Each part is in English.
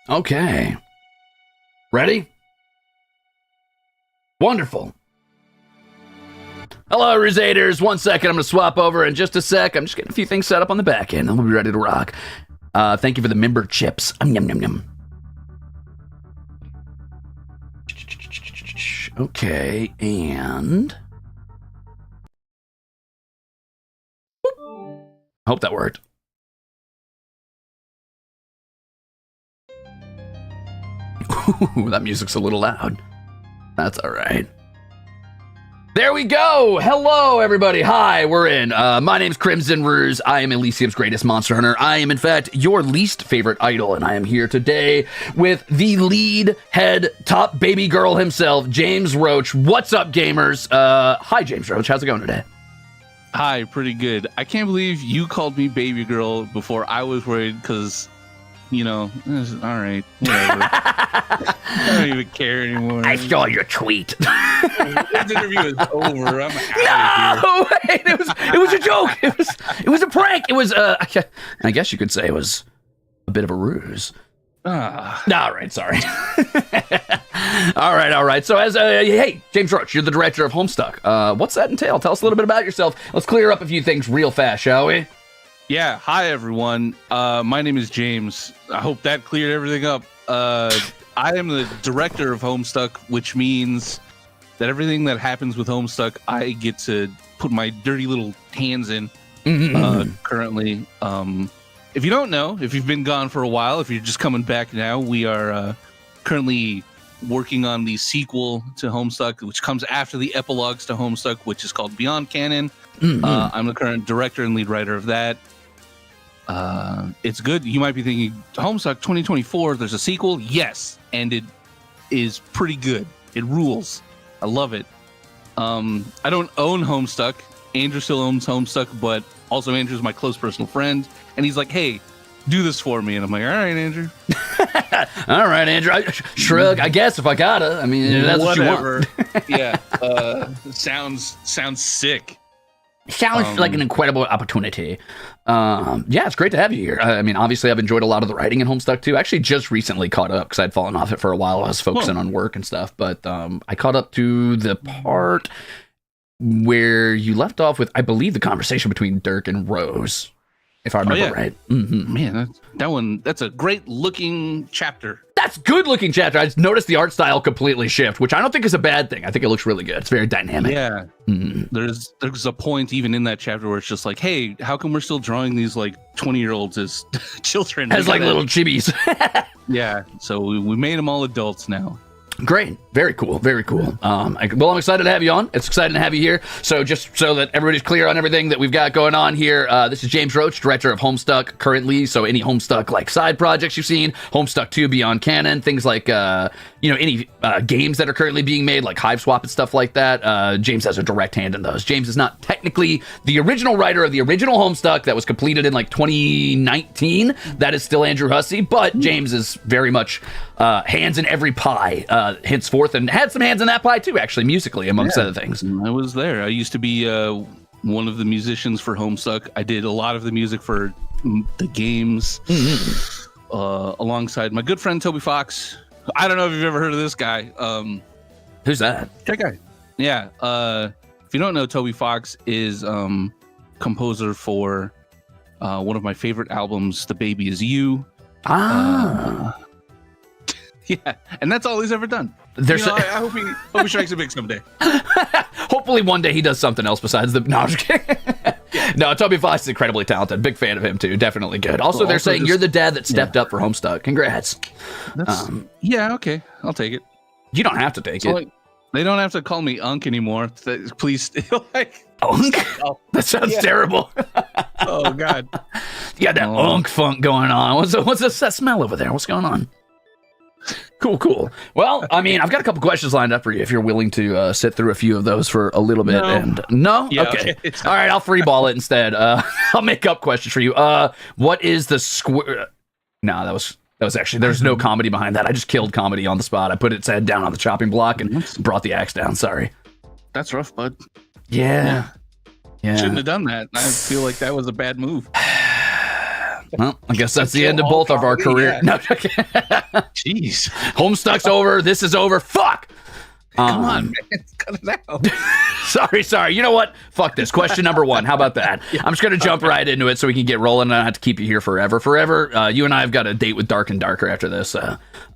Okay. Ready? Wonderful. Hello, Ruzeators. 1 second. I'm going to swap over in just a sec. I'm just getting a few things set up on the back end, and we'll be ready to rock. Thank you for the member chips. Yum, yum, yum. Okay, and... Hope that worked. Ooh, that music's a little loud. That's all right. There we go. Hello, everybody. Hi, we're in. My name's Crimzon Rulez. I am Elysium's greatest monster hunter. I am, in fact, your least favorite idol, and I am here today with the lead head top baby girl himself, James Roach. What's up, gamers? Hi, James Roach. How's it going today? Hi, pretty good. I can't believe you called me baby girl before I was worried because, you know, all right, whatever. I don't even care anymore. I saw your tweet. This interview is over. I'm no, wait, it was a joke. It was a prank. It was I guess you could say it was a bit of a ruse. All right, sorry. all right. So hey, James Roach, you're the director of Homestuck. What's that entail? Tell us a little bit about yourself. Let's clear up a few things real fast, shall we? Yeah. Hi, everyone. My name is James. I hope that cleared everything up. I am the director of Homestuck, which means that everything that happens with Homestuck, I get to put my dirty little hands in. Currently. If you don't know, if you've been gone for a while, if you're just coming back now, we are currently working on the sequel to Homestuck, which comes after the epilogues to Homestuck, which is called Beyond Canon. I'm the current director and lead writer of that. It's good. You might be thinking, Homestuck 2024, there's a sequel? Yes, and it is pretty good. It rules. I love it. I don't own Homestuck. Andrew still owns Homestuck, but also Andrew's my close personal friend, and he's like, hey, do this for me. And I'm like, all right, Andrew. All right, Andrew. Shrug, I guess, if I gotta. I mean, that's whatever. What you want. Yeah. Sounds sick. Sounds like an incredible opportunity. Yeah, it's great to have you here. I mean, obviously, I've enjoyed a lot of the writing in Homestuck, too. I actually just recently caught up because I'd fallen off it for a while. I was focusing on work and stuff. But I caught up to the part where you left off with, I believe, the conversation between Dirk and Rose, if I remember right. Man, that's a great looking chapter. That's good looking chapter. I just noticed the art style completely shift, which I don't think is a bad thing. I think it looks really good. It's very dynamic. Yeah. There's a point even in that chapter where it's just like, hey, how come we're still drawing these like 20-year-olds as children? As like little chibis. Yeah. So we made them all adults now. Great. Very cool. Very cool. Well, I'm excited to have you on. It's exciting to have you here. So just so that everybody's clear on everything that we've got going on here, this is James Roach, director of Homestuck currently. So any Homestuck like side projects you've seen, Homestuck 2 Beyond Canon, things like, any games that are currently being made like Hive Swap and stuff like that. James has a direct hand in those. James is not technically the original writer of the original Homestuck that was completed in like 2019. That is still Andrew Hussey, but James is very much hands in every pie henceforth, and had some hands in that pie too, actually, musically, amongst other things. I was there. I used to be one of the musicians for Homestuck. I did a lot of the music for the games alongside my good friend Toby Fox. I don't know if you've ever heard of this guy. Who's that? That guy. Yeah. If you don't know, Toby Fox is composer for one of my favorite albums, The Baby Is You. Yeah, and that's all he's ever done. I hope he strikes it big someday. Hopefully one day he does something else besides the... No, I'm just kidding. No, Toby Fox is incredibly talented. Big fan of him, too. Definitely good. Also, they're saying you're the dad that stepped up for Homestuck. Congrats. Yeah, okay. I'll take it. You don't have to take it. Like, they don't have to call me Unk anymore. Please. Unk? That sounds terrible. Oh, God. You got that Unk funk going on. What's that smell over there? What's going on? Cool. Well, I mean, I've got a couple questions lined up for you if you're willing to sit through a few of those for a little bit. No? Yeah, okay. All right, I'll freeball it instead. I'll make up questions for you. What is the square... No, that was actually... There's no comedy behind that. I just killed comedy on the spot. I put its head down on the chopping block and brought the axe down. Sorry. That's rough, bud. Yeah. Shouldn't have done that. I feel like that was a bad move. Well, I guess that's the end of both of our career. Yeah. No, okay. Jeez. Homestuck's over. This is over. Fuck. Come on, man. Cut it out. Sorry. You know what? Fuck this. Question number 1. How about that? I'm just going to jump right into it so we can get rolling and I don't have to keep you here forever. You and I have got a date with Dark and Darker after this.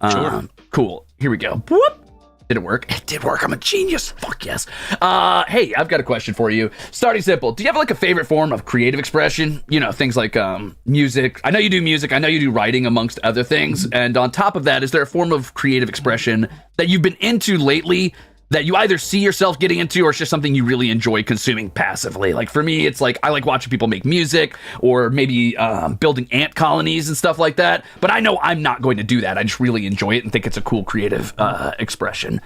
Sure. Cool. Here we go. Whoop. Did it work? It did work. I'm a genius. Fuck yes. Hey, I've got a question for you. Starting simple. Do you have like a favorite form of creative expression? You know, things like music. I know you do music. I know you do writing amongst other things. And on top of that, is there a form of creative expression that you've been into lately that you either see yourself getting into or it's just something you really enjoy consuming passively? Like for me, it's like I like watching people make music or maybe building ant colonies and stuff like that. But I know I'm not going to do that. I just really enjoy it and think it's a cool creative expression.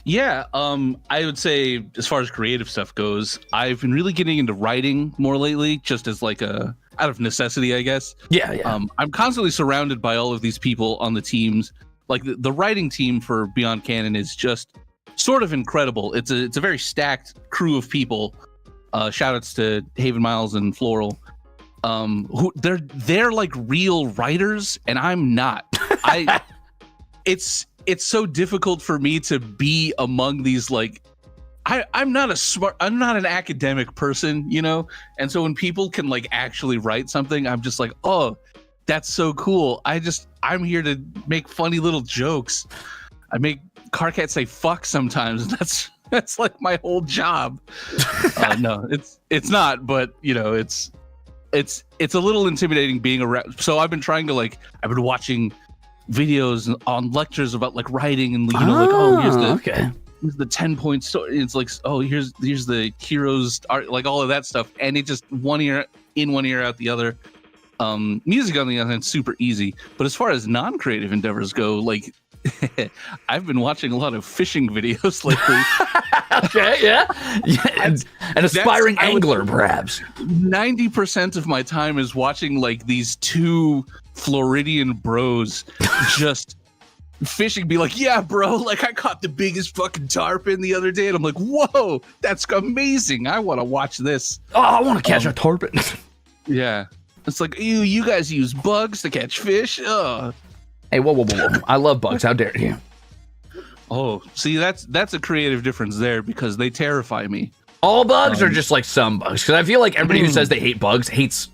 Yeah, I would say as far as creative stuff goes, I've been really getting into writing more lately, just as like out of necessity, I guess. Yeah. I'm constantly surrounded by all of these people on the teams. Like the writing team for Beyond Canon is just sort of incredible. It's a very stacked crew of people. Shout outs to Haven Miles and Floral. Who they're like real writers, and I'm not. It's so difficult for me to be among these like I'm not an academic person, you know? And so when people can like actually write something, I'm just like, oh, that's so cool. I'm here to make funny little jokes. I make Carcat say fuck sometimes, and that's like my whole job. No, it's not, but you know, it's a little intimidating being around. So I've been watching videos on lectures about like writing and here's the 10-point story. It's like, oh, here's the hero's art, like all of that stuff, and it just one ear in, one ear out the other. Music on the other hand, super easy. But as far as non-creative endeavors go, like I've been watching a lot of fishing videos lately. Okay, yeah. An aspiring angler, perhaps. 90% of my time is watching like these two Floridian bros just fishing, be like, yeah, bro, like I caught the biggest fucking tarpon the other day, and I'm like, whoa, that's amazing. I want to watch this. Oh, I want to catch a tarpon. Yeah. It's like, you guys use bugs to catch fish? Ugh. Hey, whoa. I love bugs. How dare you? Oh, see, that's a creative difference there because they terrify me. All bugs or just like some bugs? Because I feel like everybody who says they hate bugs hates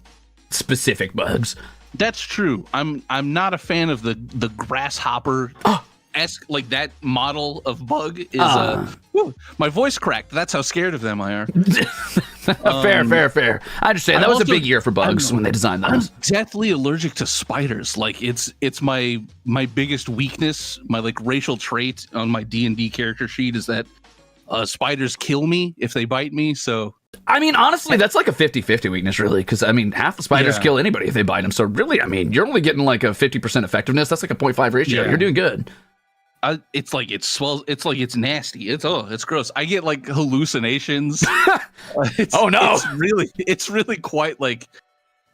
specific bugs. That's true. I'm not a fan of the grasshopper esque, like that model of bug is my voice cracked. That's how scared of them I are. Fair. I understand. That was a big year for bugs when they designed those. I'm deathly allergic to spiders. Like it's my biggest weakness. My like racial trait on my D&D character sheet is that spiders kill me if they bite me. So I mean, honestly, that's like a 50-50 weakness, really, because I mean, half the spiders kill anybody if they bite them. So really, I mean, you're only getting like a 50% effectiveness. That's like a 0.5 ratio. Yeah. You're doing good. It's like it swells. It's like it's nasty. It's gross. I get like hallucinations. Oh no! It's really quite like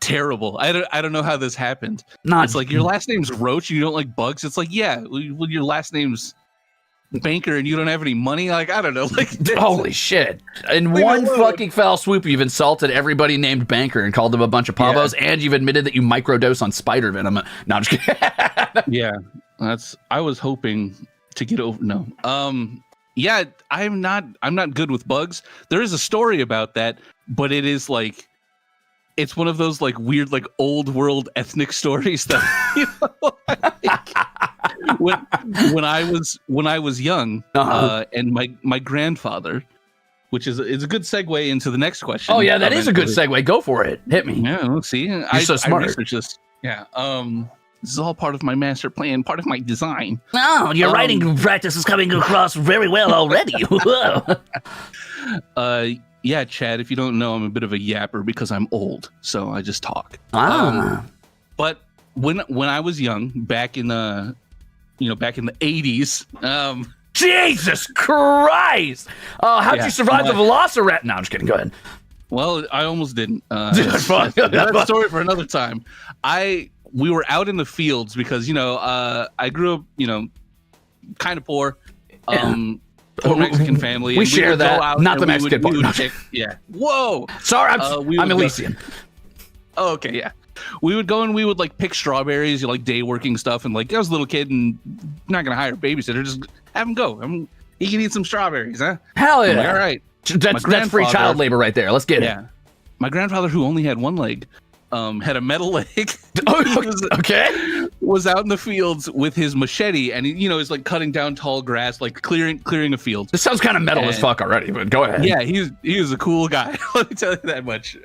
terrible. I don't know how this happened. It's like your last name's Roach. You don't like bugs. It's like, yeah, well, your last name's Banker and you don't have any money. Like I don't know. Like holy shit! In one fucking foul swoop, you've insulted everybody named Banker and called them a bunch of pavos, and you've admitted that you microdose on spider venom. No, I'm just kidding. Yeah. I was hoping to get over. No. Yeah, I'm not good with bugs. There is a story about that, but it is like, it's one of those like weird, like old world ethnic stories that, you know, when I was young, and my grandfather, which is a good segue into the next question. Oh yeah, that is a good segue. Go for it. Hit me. Yeah, let's see. You're so smart. I researched this. Yeah. This is all part of my master plan, part of my design. Oh, your writing practice is coming across very well already. Yeah, Chad, if you don't know, I'm a bit of a yapper because I'm old, so I just talk. But when I was young, back in the 80s, Jesus Christ! How'd you survive the Velociraptor? No, I'm just kidding. Go ahead. Well, I almost didn't. That's a story for another time. We were out in the fields because, I grew up, kind of poor, poor Mexican family. We share that, not the Mexican part. Yeah. Whoa. Sorry, I'm Elysian. Oh, okay, yeah. we would go and we would like pick strawberries, like day working stuff, and like I was a little kid and not gonna hire a babysitter, just have him go. He can eat some strawberries, huh? Hell yeah! Like, all right, that's free child labor right there. Let's get it. My grandfather, who only had one leg, had a metal leg. Was out in the fields with his machete, and he was like cutting down tall grass, like clearing a field. This sounds kind of metal as fuck already, but go ahead. Yeah, he was a cool guy. Let me tell you that much.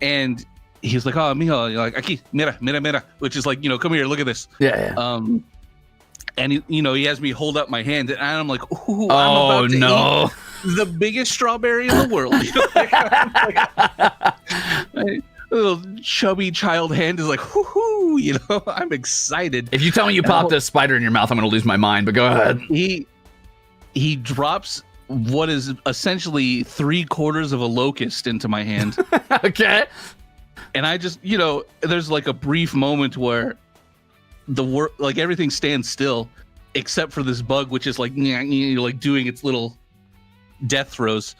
And he was like, "Oh, mijo," like, "Aquí, mira," which is like, come here, look at this. Yeah. And he has me hold up my hand, and I'm like, "Ooh, oh, I'm about to no. eat the biggest strawberry in the world." My little chubby child hand is like, whoo, I'm excited. If you tell me you popped this spider in your mouth, I'm going to lose my mind, but go ahead. He drops what is essentially 3/4 of a locust into my hand. Okay. And I just, there's like a brief moment where like everything stands still except for this bug, which is like, like doing its little death throes.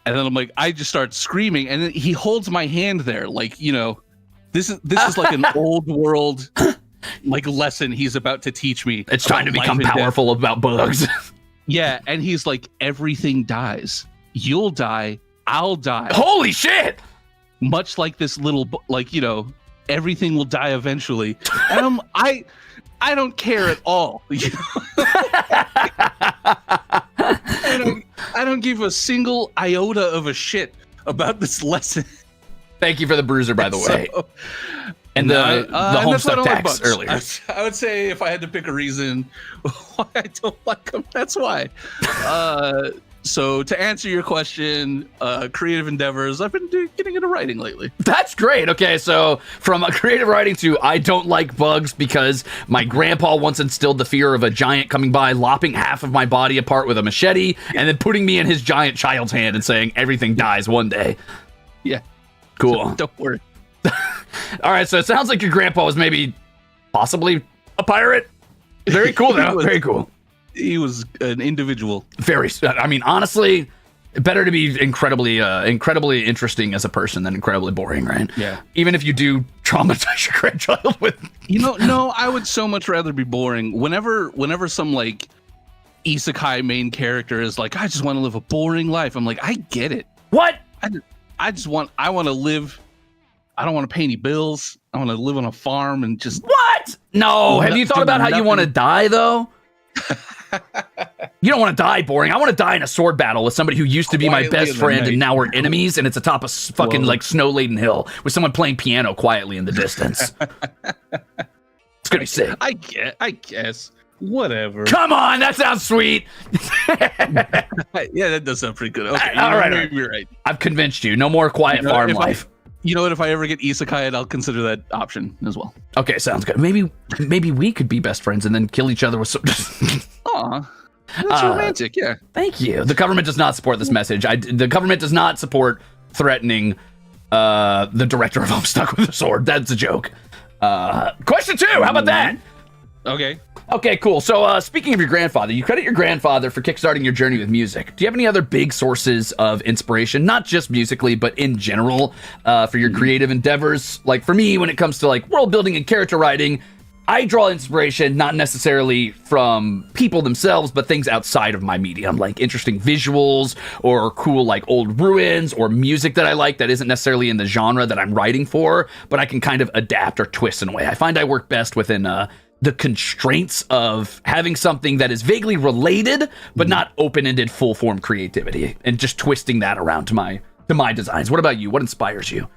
And then I'm like, I just start screaming, and then he holds my hand there, like, this is like an old world like lesson he's about to teach me. It's time to become powerful about bugs. Yeah, and he's like, everything dies. You'll die. I'll die. Holy shit! Much like this little, everything will die eventually. And I don't care at all. I don't give a single iota of a shit about this lesson. Thank you for the bruiser, by the way. And the Homestuck tax earlier. I would say if I had to pick a reason why I don't like them, that's why. So to answer your question, creative endeavors, I've been getting into writing lately. That's great. Okay, so from a creative writing to I don't like bugs because my grandpa once instilled the fear of a giant coming by, lopping half of my body apart with a machete, and then putting me in his giant child's hand and saying everything dies one day. Yeah. Cool. So don't worry. All right, so it sounds like your grandpa was maybe possibly a pirate. Very cool, though. Very cool. He was an individual. Honestly, better to be incredibly interesting as a person than incredibly boring, right? Yeah. Even if you do traumatize your grandchild with... No, I would so much rather be boring. Whenever some, like, isekai main character is like, I just want to live a boring life. I'm like, I get it. What? I want to live... I don't want to pay any bills. I want to live on a farm and just... What? No. Have you thought about how you want to die, though? You don't want to die boring. I want to die in a sword battle with somebody who used to be my best friend and now we're enemies, and it's atop a fucking like snow-laden hill with someone playing piano quietly in the distance. It's gonna be sick. I guess. Whatever. Come on, that sounds sweet. Yeah, that does sound pretty good. Okay, all right. You're right. I've convinced you. No more quiet farm life. You know what? If I ever get isekai, I'll consider that option as well. Okay, sounds good. Maybe we could be best friends and then kill each other with some... Aw, that's romantic, yeah. Thank you. The government does not support this message. The government does not support threatening the director of Homestuck with a sword. That's a joke. Question 2, how about that? Okay, cool. So speaking of your grandfather, you credit your grandfather for kickstarting your journey with music. Do you have any other big sources of inspiration, not just musically, but in general, for your creative endeavors? Like for me, when it comes to like world building and character writing, I draw inspiration not necessarily from people themselves, but things outside of my medium, like interesting visuals or cool like old ruins or music that I like that isn't necessarily in the genre that I'm writing for, but I can kind of adapt or twist in a way. I find I work best within the constraints of having something that is vaguely related, but not open-ended full-form creativity, and just twisting that around to my designs. What about you? What inspires you?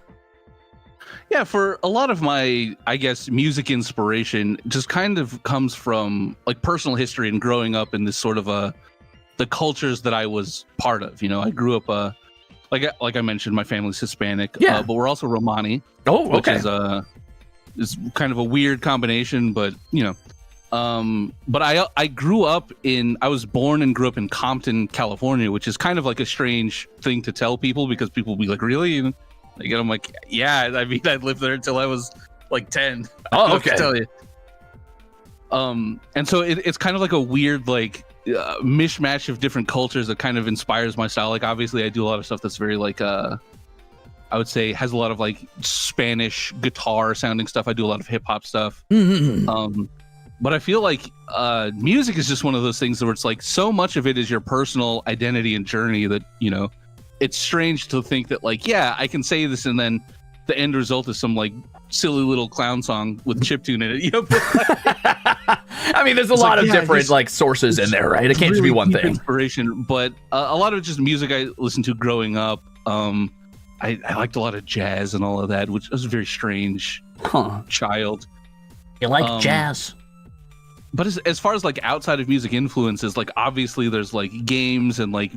Yeah, for a lot of my, I guess, music inspiration just kind of comes from like personal history and growing up in this sort of the cultures that I was part of. I grew up like I mentioned, my family's Hispanic, but we're also Romani. Oh, okay. Which is kind of a weird combination, but but I grew up I was born and grew up in Compton, California, which is kind of like a strange thing to tell people because people will be like, really? And I'm like, yeah, I mean, I lived there until I was like 10. Oh, okay. I tell you. And so it's kind of like a weird, like mishmash of different cultures that kind of inspires my style. Like, obviously I do a lot of stuff that's very like, I would say has a lot of like Spanish guitar sounding stuff. I do a lot of hip hop stuff. But I feel like music is just one of those things where it's like so much of it is your personal identity and journey that, you know, it's strange to think that like, yeah, I can say this and then the end result is some like silly little clown song with chiptune in it. You know? I mean, there's a lot of different like sources in there, right? It can't just be one thing. Inspiration, but a lot of just music I listened to growing up. I liked a lot of jazz and all of that, which was a very strange child. You like jazz? But as far as like outside of music influences, like obviously there's like games and like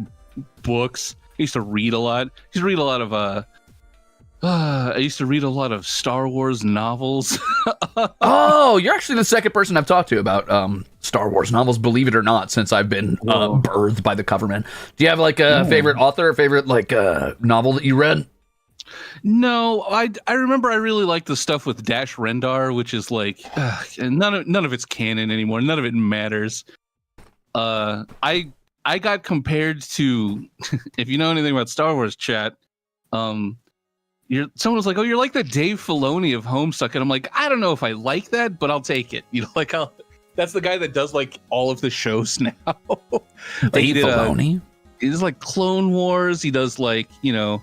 books. I used to read a lot. I used to read a lot of Star Wars novels. Oh, you're actually the second person I've talked to about Star Wars novels, believe it or not, since I've been birthed by the government. Do you have like a favorite author, a favorite like novel that you read? No, I remember I really liked the stuff with Dash Rendar, which is like none of it's canon anymore. None of it matters. I got compared to, if you know anything about Star Wars chat, someone was like, "Oh, you're like the Dave Filoni of Homestuck," and I'm like, I don't know if I like that, but I'll take it. You know, like that's the guy that does like all of the shows now. Like Dave Filoni. He does like Clone Wars. He does like, you know,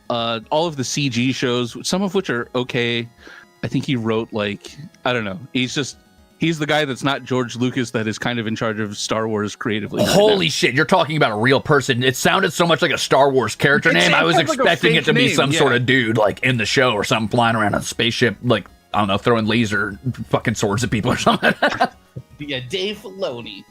all of the CG shows, some of which are okay. I think he wrote like, I don't know. He's the guy that's not George Lucas that is kind of in charge of Star Wars creatively. Holy shit, you're talking about a real person. It sounded so much like a Star Wars character name. I was expecting it to be some sort of dude like in the show or something flying around on a spaceship, like, I don't know, throwing laser fucking swords at people or something. Yeah, Dave Filoni.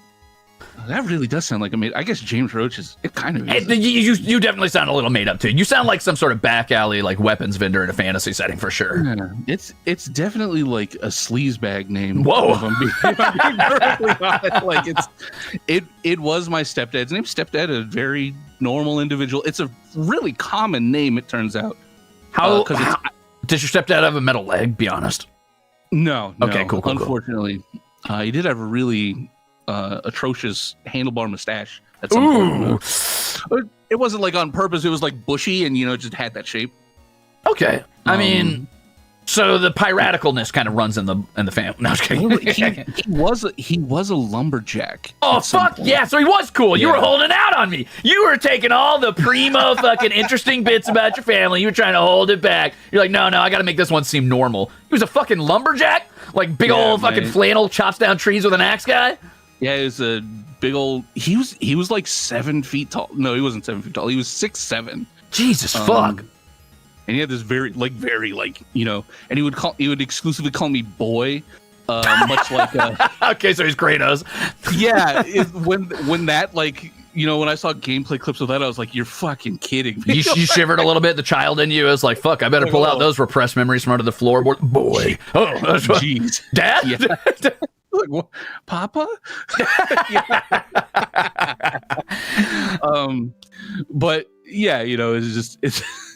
That really does sound like I guess James Roach is. It kind of is. You definitely sound a little made up too. You sound like some sort of back alley like weapons vendor in a fantasy setting for sure. Yeah, it's definitely like a sleazebag name. Whoa! If I'm being perfectly honest, like it was my stepdad's name. Stepdad, a very normal individual. It's a really common name, it turns out. How does your stepdad have a metal leg? Be honest. No. Okay, cool. Unfortunately, he did have a really atrocious handlebar mustache at some point. It wasn't like on purpose. It was like bushy and, you know, just had that shape. Okay. I mean, so the piraticalness kind of runs in the family. No, I was kidding. He was a lumberjack. Oh, fuck yeah. So he was cool. You were holding out on me. You were taking all the primo fucking interesting bits about your family. You were trying to hold it back. You're like, no, I got to make this one seem normal. He was a fucking lumberjack? Like big old fucking flannel chops down trees with an axe guy? Yeah, he was a big old. He was like 7 feet tall. No, he wasn't 7 feet tall. He was 6'7". Jesus fuck. And he had this very you know. And he would exclusively call me boy, much like. Okay, so he's Kratos. Yeah, when that like, you know, when I saw gameplay clips of that, I was like, you're fucking kidding me. You shivered a little bit. The child in you was like, fuck, I better pull out those repressed memories from under the floorboard. Boy. Oh, that's what. Jeez. Dad? Yeah. Like, what? Papa? But yeah, you know, it's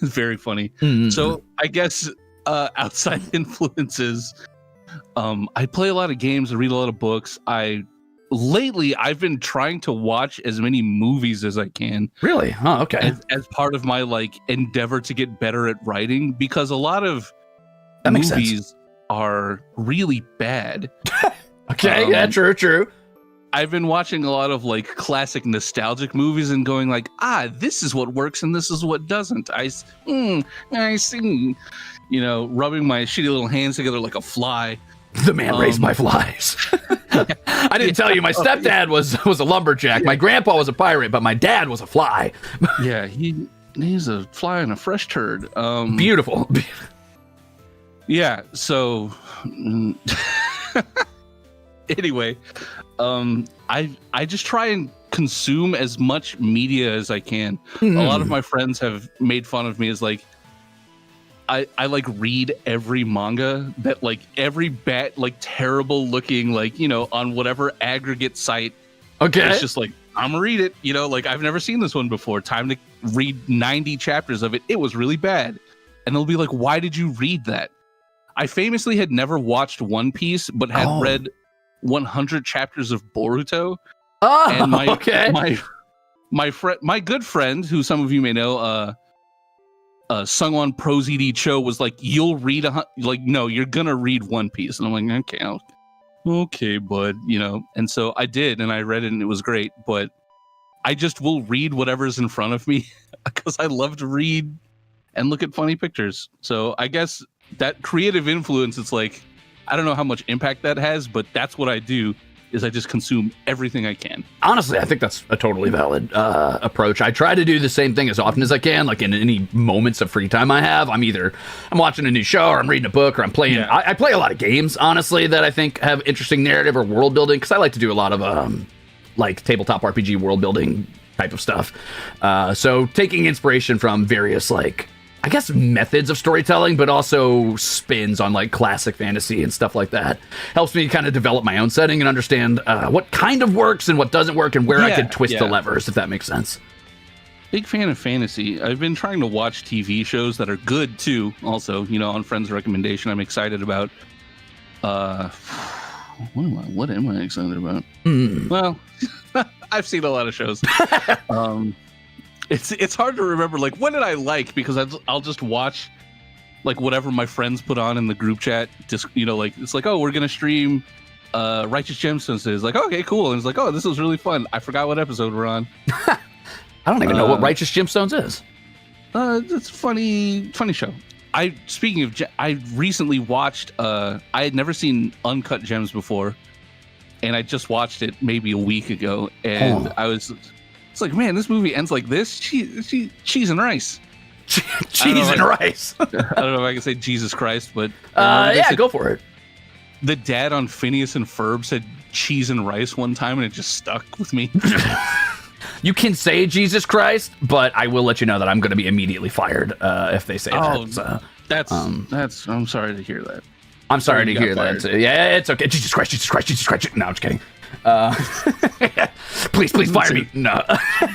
very funny. Mm-hmm. So I guess outside influences, I play a lot of games, I read a lot of books. Lately I've been trying to watch as many movies as I can. Really? Oh, okay. As part of my like endeavor to get better at writing, because a lot of movies are really bad. Okay, yeah, true. I've been watching a lot of like classic nostalgic movies and going like, this is what works and this is what doesn't. I see. You know, rubbing my shitty little hands together like a fly. The man raised my flies. I didn't tell you, my stepdad was a lumberjack. My grandpa was a pirate, but my dad was a fly. Yeah, he's a fly and a fresh turd. Beautiful. Yeah, so anyway, I just try and consume as much media as I can. A lot of my friends have made fun of me as like, I like read every manga that like every like terrible looking, like, you know, on whatever aggregate site. Okay. It's just like, I'm gonna read it, you know, like I've never seen this one before. Time to read 90 chapters of it. It was really bad. And they'll be like, why did you read that? I famously had never watched One Piece, but had read 100 chapters of Boruto. Oh, and okay. My good friend, who some of you may know, Sungwon Pros ED Cho was like, you'll read no, you're gonna read One Piece, and I'm like, okay, bud, and so I did, and I read it, and it was great, but I just will read whatever's in front of me because I love to read and look at funny pictures. So I guess that creative influence, it's like, I don't know how much impact that has, but that's what I do. Is I just consume everything I can. Honestly, I think that's a totally valid approach. I try to do the same thing as often as I can. Like in any moments of free time I have, I'm watching a new show, or I'm reading a book, or I'm playing. Yeah. I play a lot of games, honestly, that I think have interesting narrative or world building, because I like to do a lot of like tabletop RPG world building type of stuff. So taking inspiration from various I guess methods of storytelling, but also spins on like classic fantasy and stuff like that helps me kind of develop my own setting and understand what kind of works and what doesn't work, and where I could twist the levers, if that makes sense. Big fan of fantasy. I've been trying to watch TV shows that are good too. Also, on friends' recommendation, I'm excited about. What am I excited about? Well, I've seen a lot of shows. It's hard to remember, what did I like, because I'll just watch whatever my friends put on in the group chat. Just it's like, oh, we're gonna stream Righteous Gemstones today. It's like, okay, cool. And it's like, oh, this was really fun. I forgot what episode we're on. I don't even know what Righteous Gemstones is. It's a funny show. I recently watched I had never seen Uncut Gems before, and I just watched it maybe a week ago, and it's like, man, this movie ends like this. Cheese and rice. Cheese and rice. I don't know if I can say Jesus Christ, but go for it. The dad on Phineas and Ferb said cheese and rice one time, and it just stuck with me. You can say Jesus Christ, but I will let you know that I'm going to be immediately fired if they say that. So, that's. I'm sorry to hear that. I'm sorry to hear that. Yeah, it's okay. Jesus Christ, Jesus Christ, Jesus Christ. No, I'm just kidding. Please fire me. No.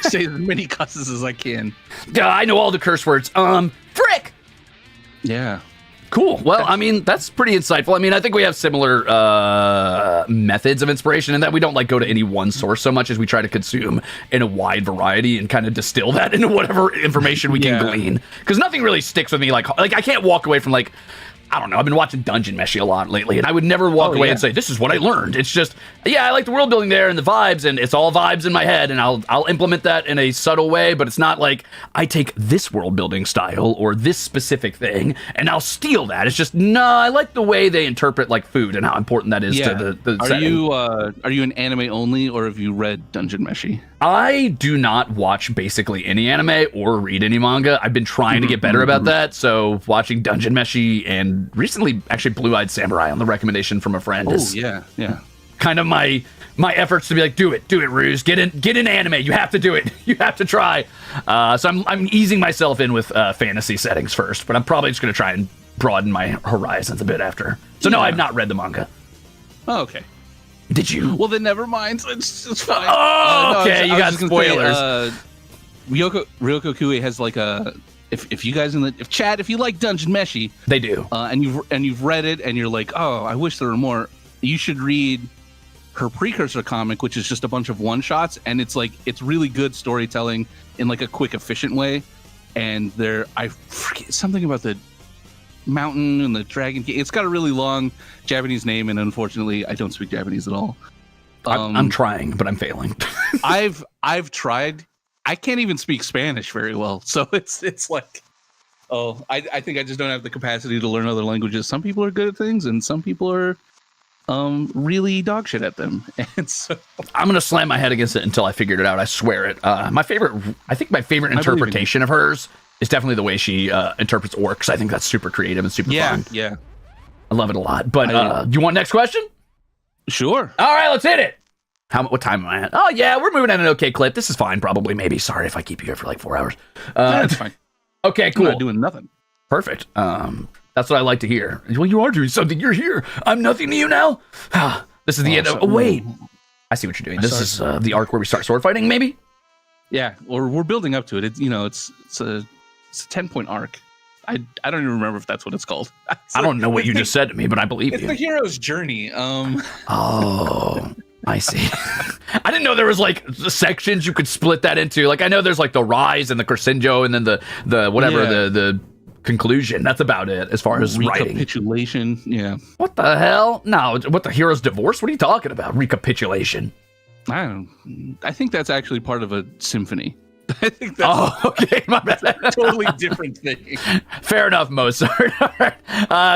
Say as many cusses as I can. I know all the curse words. Frick. Yeah. Cool. Well, I mean, that's pretty insightful. I mean, I think we have similar methods of inspiration in that we don't go to any one source so much as we try to consume in a wide variety and kind of distill that into whatever information we can glean. Because nothing really sticks with me. Like I can't walk away from I don't know. I've been watching Dungeon Meshi a lot lately, and I would never walk away and say, this is what I learned. It's just, I like the world building there and the vibes, and it's all vibes in my head, and I'll implement that in a subtle way, but it's not like I take this world building style or this specific thing, and I'll steal that. It's just, no, I like the way they interpret food and how important that is to the setting. Are you an anime only, or have you read Dungeon Meshi? I do not watch basically any anime or read any manga. I've been trying to get better about that, so watching Dungeon Meshi and recently actually Blue-Eyed Samurai on the recommendation from a friend is kind of my efforts to be like, do it Ruze, get in anime, you have to do it, you have to try. So I'm easing myself in with fantasy settings first, but I'm probably just going to try and broaden my horizons a bit after. So no, I've not read the manga. Oh, okay. Did you? Well, then never mind. It's fine. Oh, okay. You got spoilers. Ryoko Kui has if you guys if Chad, if you like Dungeon Meshi, they do, and you've read it, and you're like, oh, I wish there were more. You should read her precursor comic, which is just a bunch of one shots, and it's really good storytelling in a quick, efficient way. And I forget something about the mountain and the dragon. It's got a really long Japanese name, and unfortunately I don't speak Japanese at all. I'm trying, but I'm failing. I've tried. I can't even speak Spanish very well, so it's I think I just don't have the capacity to learn other languages. Some people are good at things, and some people are really dog shit at them. And so I'm gonna slam my head against it until I figured it out. I swear it. My favorite interpretation of hers is definitely the way she interprets orcs. I think that's super creative and super fun. Yeah, I love it a lot. But do you want next question? Sure. All right, let's hit it. What time am I at? Oh yeah, we're moving at an okay clip. This is fine, probably, maybe. Sorry if I keep you here for 4 hours. That's fine. Okay, cool. I'm not doing nothing. Perfect. That's what I like to hear. Well, you are doing something. You're here. I'm nothing to you now. This is the end of. Oh, wait. I see what you're doing. This is the arc where we start sword fighting, maybe. Yeah, or we're building up to it. It's a 10-point arc. I don't even remember if that's what it's called. I don't know what you just said to me, but I believe you. It's the hero's journey. Oh, I see. I didn't know there was like sections you could split that into. Like I know there's like the rise and the crescendo and then the whatever the conclusion. That's about it as far as writing. Recapitulation. Yeah. What the hell? No, what, the hero's divorce? What are you talking about? Recapitulation. I think that's actually part of a symphony. I think that's okay, my bad. a totally different thing. Fair enough, Mozart.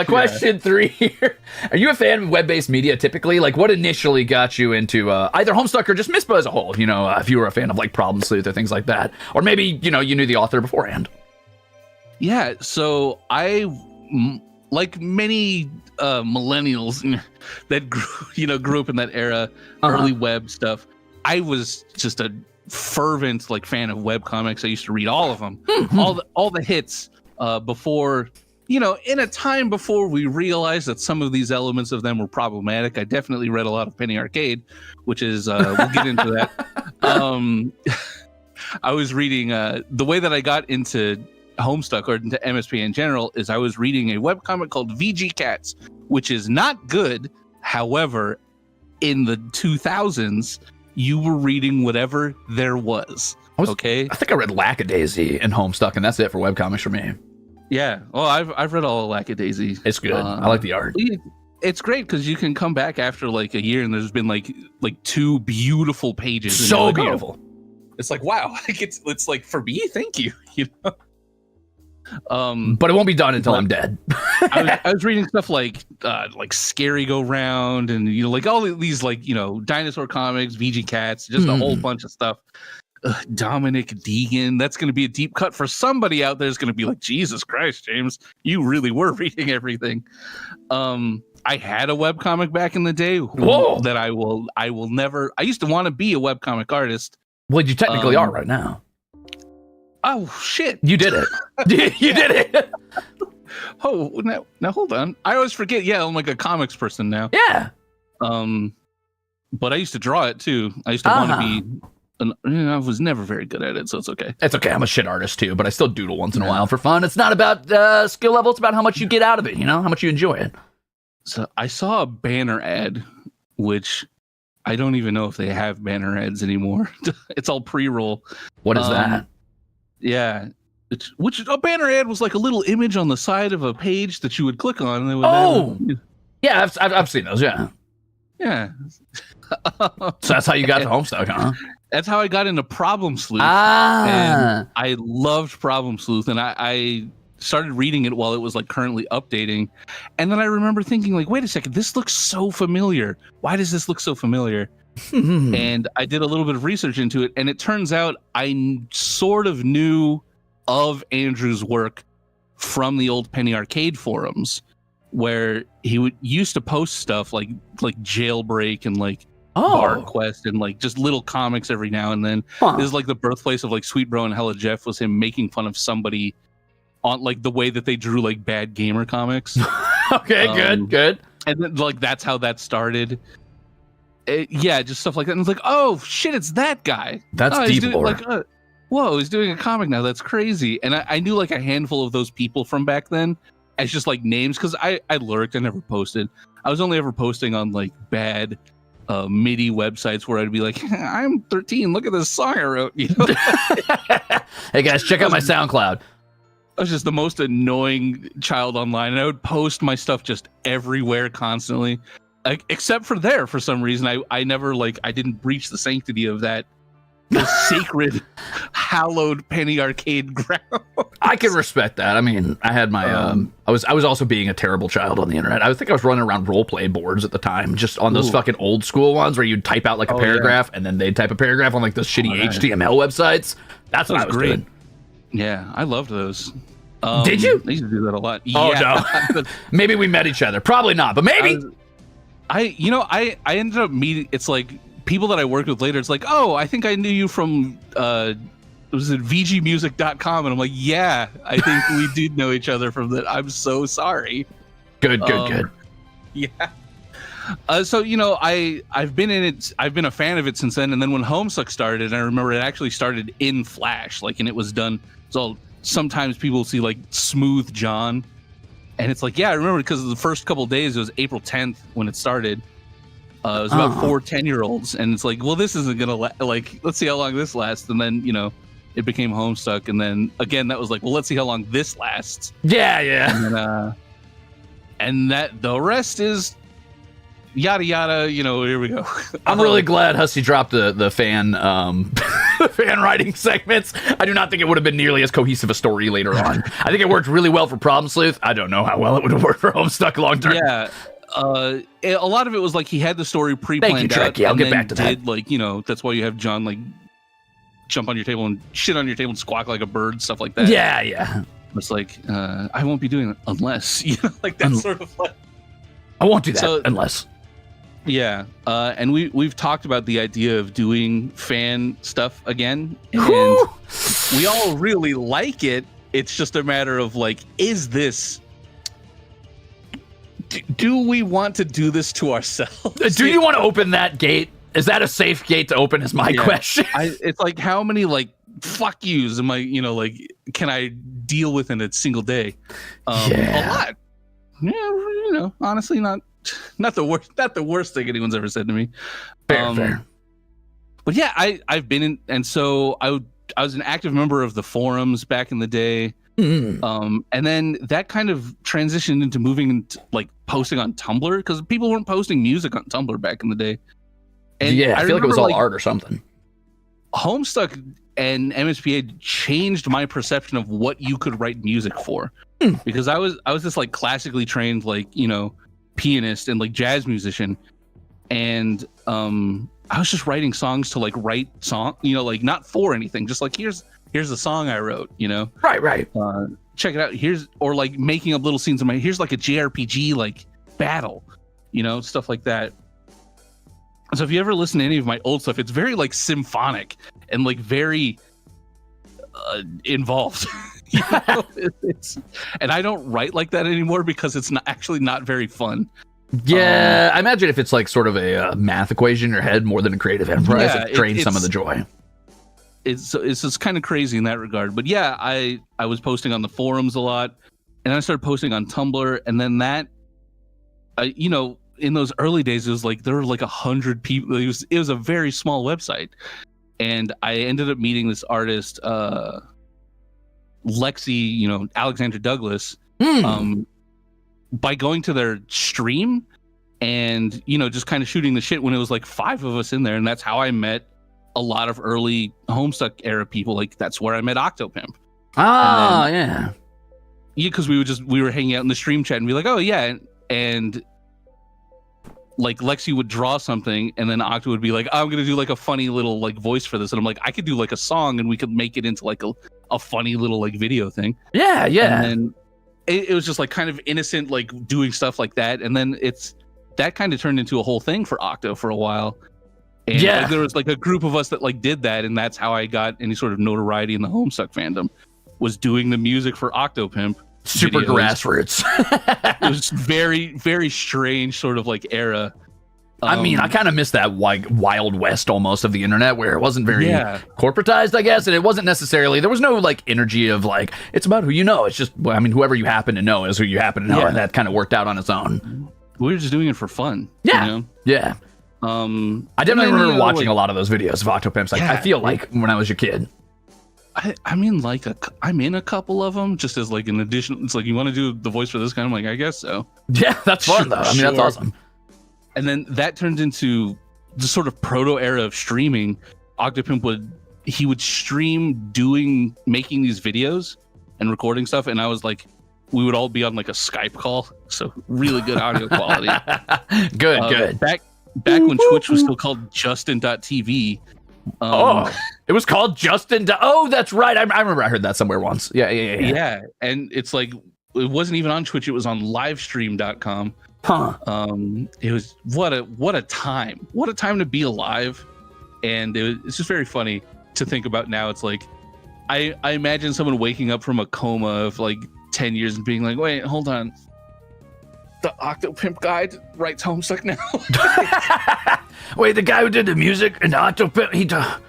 Question 3 here. Are you a fan of web-based media typically? Like what initially got you into either Homestuck or just MISPA as a whole? You know, if you were a fan of like Problem Sleuth or things like that. Or maybe, you know, you knew the author beforehand. Yeah, so like many millennials that grew up in that era, early web stuff, I was just a fervent like fan of web comics. I used to read all of them, all the hits before, in a time before we realized that some of these elements of them were problematic. I definitely read a lot of Penny Arcade, which is we'll get into that. I was reading the way that I got into Homestuck or into MSP in general is I was reading a webcomic called VG Cats, which is not good. However, in the 2000s, you were reading whatever there was. Okay, I think I read Lackadaisy and Homestuck, and that's it for webcomics for me. Yeah, well, I've read all of Lackadaisy. It's good. I like the art. It's great because you can come back after like a year and there's been like 2 beautiful pages. So beautiful. It's like, wow, it's like for me, thank you. But it won't be done until I'm dead. I was reading stuff like Scary Go Round and like all these like dinosaur comics, VG Cats, just a whole bunch of stuff. Dominic Deegan, that's going to be a deep cut for somebody out there. Is going to be like, Jesus Christ, James, you really were reading everything. I had a webcomic back in the day that I will never. I used to want to be a webcomic artist. Well, you technically are right now. Oh shit! You did it. You did it. Oh, now hold on. I always forget. Yeah, I'm like a comics person now. Yeah. But I used to draw it too. I used to want to be. I was never very good at it, so it's okay. It's okay. I'm a shit artist too, but I still doodle once in a while for fun. It's not about skill level. It's about how much you get out of it. How much you enjoy it. So I saw a banner ad, which I don't even know if they have banner ads anymore. It's all pre-roll. What is that? Yeah, which a banner ad was like a little image on the side of a page that you would click on. And it would yeah, I've seen those. Yeah. So that's how you got to Homestuck, huh? That's how I got into Problem Sleuth. And I loved Problem Sleuth, and I started reading it while it was like currently updating. And then I remember thinking like, wait a second, this looks so familiar. Why does this look so familiar? And I did a little bit of research into it, and it turns out I sort of knew of Andrew's work from the old Penny Arcade forums, where he used to post stuff like Jailbreak and like Bar Quest and like just little comics every now and then. This is like the birthplace of like Sweet Bro and Hella Jeff, was him making fun of somebody on like the way that they drew like bad gamer comics. Okay, good. And then like that's how that started. Just stuff like that. And it's like, oh shit, it's that guy. That's deep lore. Whoa, he's doing a comic now. That's crazy. And I knew like a handful of those people from back then as just like names, because I lurked. I never posted. I was only ever posting on like bad MIDI websites where I'd be like, I'm 13. Look at this song I wrote. Hey guys, check out my SoundCloud. I was just the most annoying child online, and I would post my stuff just everywhere constantly. Except for there, for some reason, I never I didn't breach the sanctity of that sacred, hallowed Penny Arcade ground. I can respect that. I mean, I had my I was also being a terrible child on the internet. I think I was running around role play boards at the time, just on those fucking old school ones where you'd type out like a paragraph and then they'd type a paragraph on like those shitty HTML websites. That's what I was doing. Yeah, I loved those. Did you? I used to do that a lot. Oh no. Maybe we met each other. Probably not, but maybe. I ended up meeting, it's like people that I worked with later, it's like, oh, I think I knew you from was it vgmusic.com? And I'm like, yeah, I think we did know each other from that. I'm so sorry. Good. Yeah. So I've been in it, I've been a fan of it since then. And then when Homestuck started, I remember it actually started in Flash, and it was done. So sometimes people see like Smooth John, and it's like, yeah, I remember, because the first couple days, it was April 10th when it started, It was about 4 10-year-olds, and it's like, well, this isn't gonna like. Let's see how long this lasts, and then it became Homestuck, and then again that was like, well, let's see how long this lasts. Yeah. And that the rest is yada yada. Here we go. I'm really glad Hussey dropped the fan fan writing segments. I do not think it would have been nearly as cohesive a story later on. I think it worked really well for Problem Sleuth. I don't know how well it would have worked for Homestuck long term. Yeah. A lot of it was like he had the story pre-planned out. Yeah, I'll get back to that. Like, that's why you have John like jump on your table and shit on your table and squawk like a bird, stuff like that. Yeah. It's like, I won't be doing it unless, like that sort of like. I won't do that unless. Yeah, and we've talked about the idea of doing fan stuff again, and we all really like it. It's just a matter of like, is this? Do we want to do this to ourselves? Do you want to open that gate? Is that a safe gate to open? Is my question. It's like, how many like fuck yous am I? Like, can I deal with in a single day? A lot. Yeah, honestly, not the worst thing anyone's ever said to me. Fair. But yeah, I've been in, and so I was an active member of the forums back in the day. And then that kind of transitioned into moving into like posting on Tumblr, because people weren't posting music on Tumblr back in the day. And I feel like it was all art or something. Homestuck and MSPA changed my perception of what you could write music for, because I was this like classically trained like pianist and like jazz musician, and I was just writing songs to like write song, like not for anything, just like here's the song I wrote, Right. Check it out. Or like making up little scenes in here's like a JRPG like battle, stuff like that. So if you ever listen to any of my old stuff, it's very like symphonic and like very involved. And I don't write like that anymore because it's not very fun. Yeah, I imagine if it's like sort of a math equation in your head more than a creative enterprise, it drains some of the joy. It's just kind of crazy in that regard. But yeah, I was posting on the forums a lot, and then I started posting on Tumblr, and then that, in those early days, it was like there were like 100 people. It was a very small website, and I ended up meeting this artist, Lexi, Alexander Douglas, by going to their stream and just kind of shooting the shit when it was like 5 of us in there, and that's how I met a lot of early Homestuck era people. Like that's where I met Octopimp. Yeah, because we were hanging out in the stream chat and be like, oh yeah, and like Lexi would draw something, and then Octo would be like, I'm gonna do like a funny little like voice for this, and I'm like, I could do like a song and we could make it into like a funny little like video thing. Yeah. And then it was just like kind of innocent, like doing stuff like that, and then that kind of turned into a whole thing for Octo for a while. And like, there was like a group of us that like did that, and that's how I got any sort of notoriety in the Homestuck fandom, was doing the music for Octopimp. Super videos. grassroots. It was very, very strange sort of like era. I mean, I kind of miss that wild west almost of the internet, where it wasn't very corporatized, I guess, and it wasn't necessarily, there was no like energy of like, it's about who you know. It's just, I mean, whoever you happen to know is who you happen to know, and that kind of worked out on its own. We were just doing it for fun. Yeah. I definitely remember watching a lot of those videos of Octopimps. Like, I feel like when I was your kid. I'm in a couple of them just as like an addition. It's like, you want to do the voice for this guy? I'm like, I guess so. Yeah, that's fun though. I mean, that's awesome. And then that turned into the sort of proto era of streaming. Octopimp would stream making these videes and recording stuff, and I was like, we would all be on like a Skype call, so really good audio quality. Good. Back when Twitch was still called Justin.tv. It was called Justin. Oh, that's right. I remember I heard that somewhere once. Yeah. And it's like, it wasn't even on Twitch. It was on livestream.com. It was what a time to be alive. And it's just very funny to think about now. It's like, I imagine someone waking up from a coma of like 10 years and being like, wait, hold on. The Octopimp guy writes Homestuck now. Wait, the guy who did the music and the Octopimp,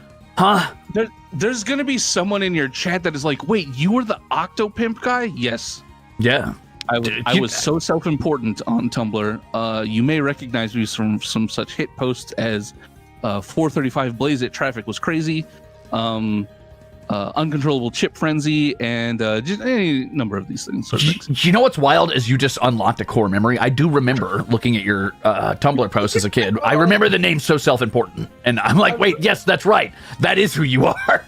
There's gonna be someone in your chat that is like, wait, you were the Octopimp guy? Yes. Yeah. I was so self-important on Tumblr. You may recognize me from some such hit posts as 435 Blaze It, Traffic Was Crazy, Uncontrollable Chip Frenzy, and just any number of these things. Sort of things. You know what's wild is you just unlocked a core memory. I do remember looking at your Tumblr post as a kid. I remember the name So Self-Important, and I'm like, wait, yes, that's right. That is who you are.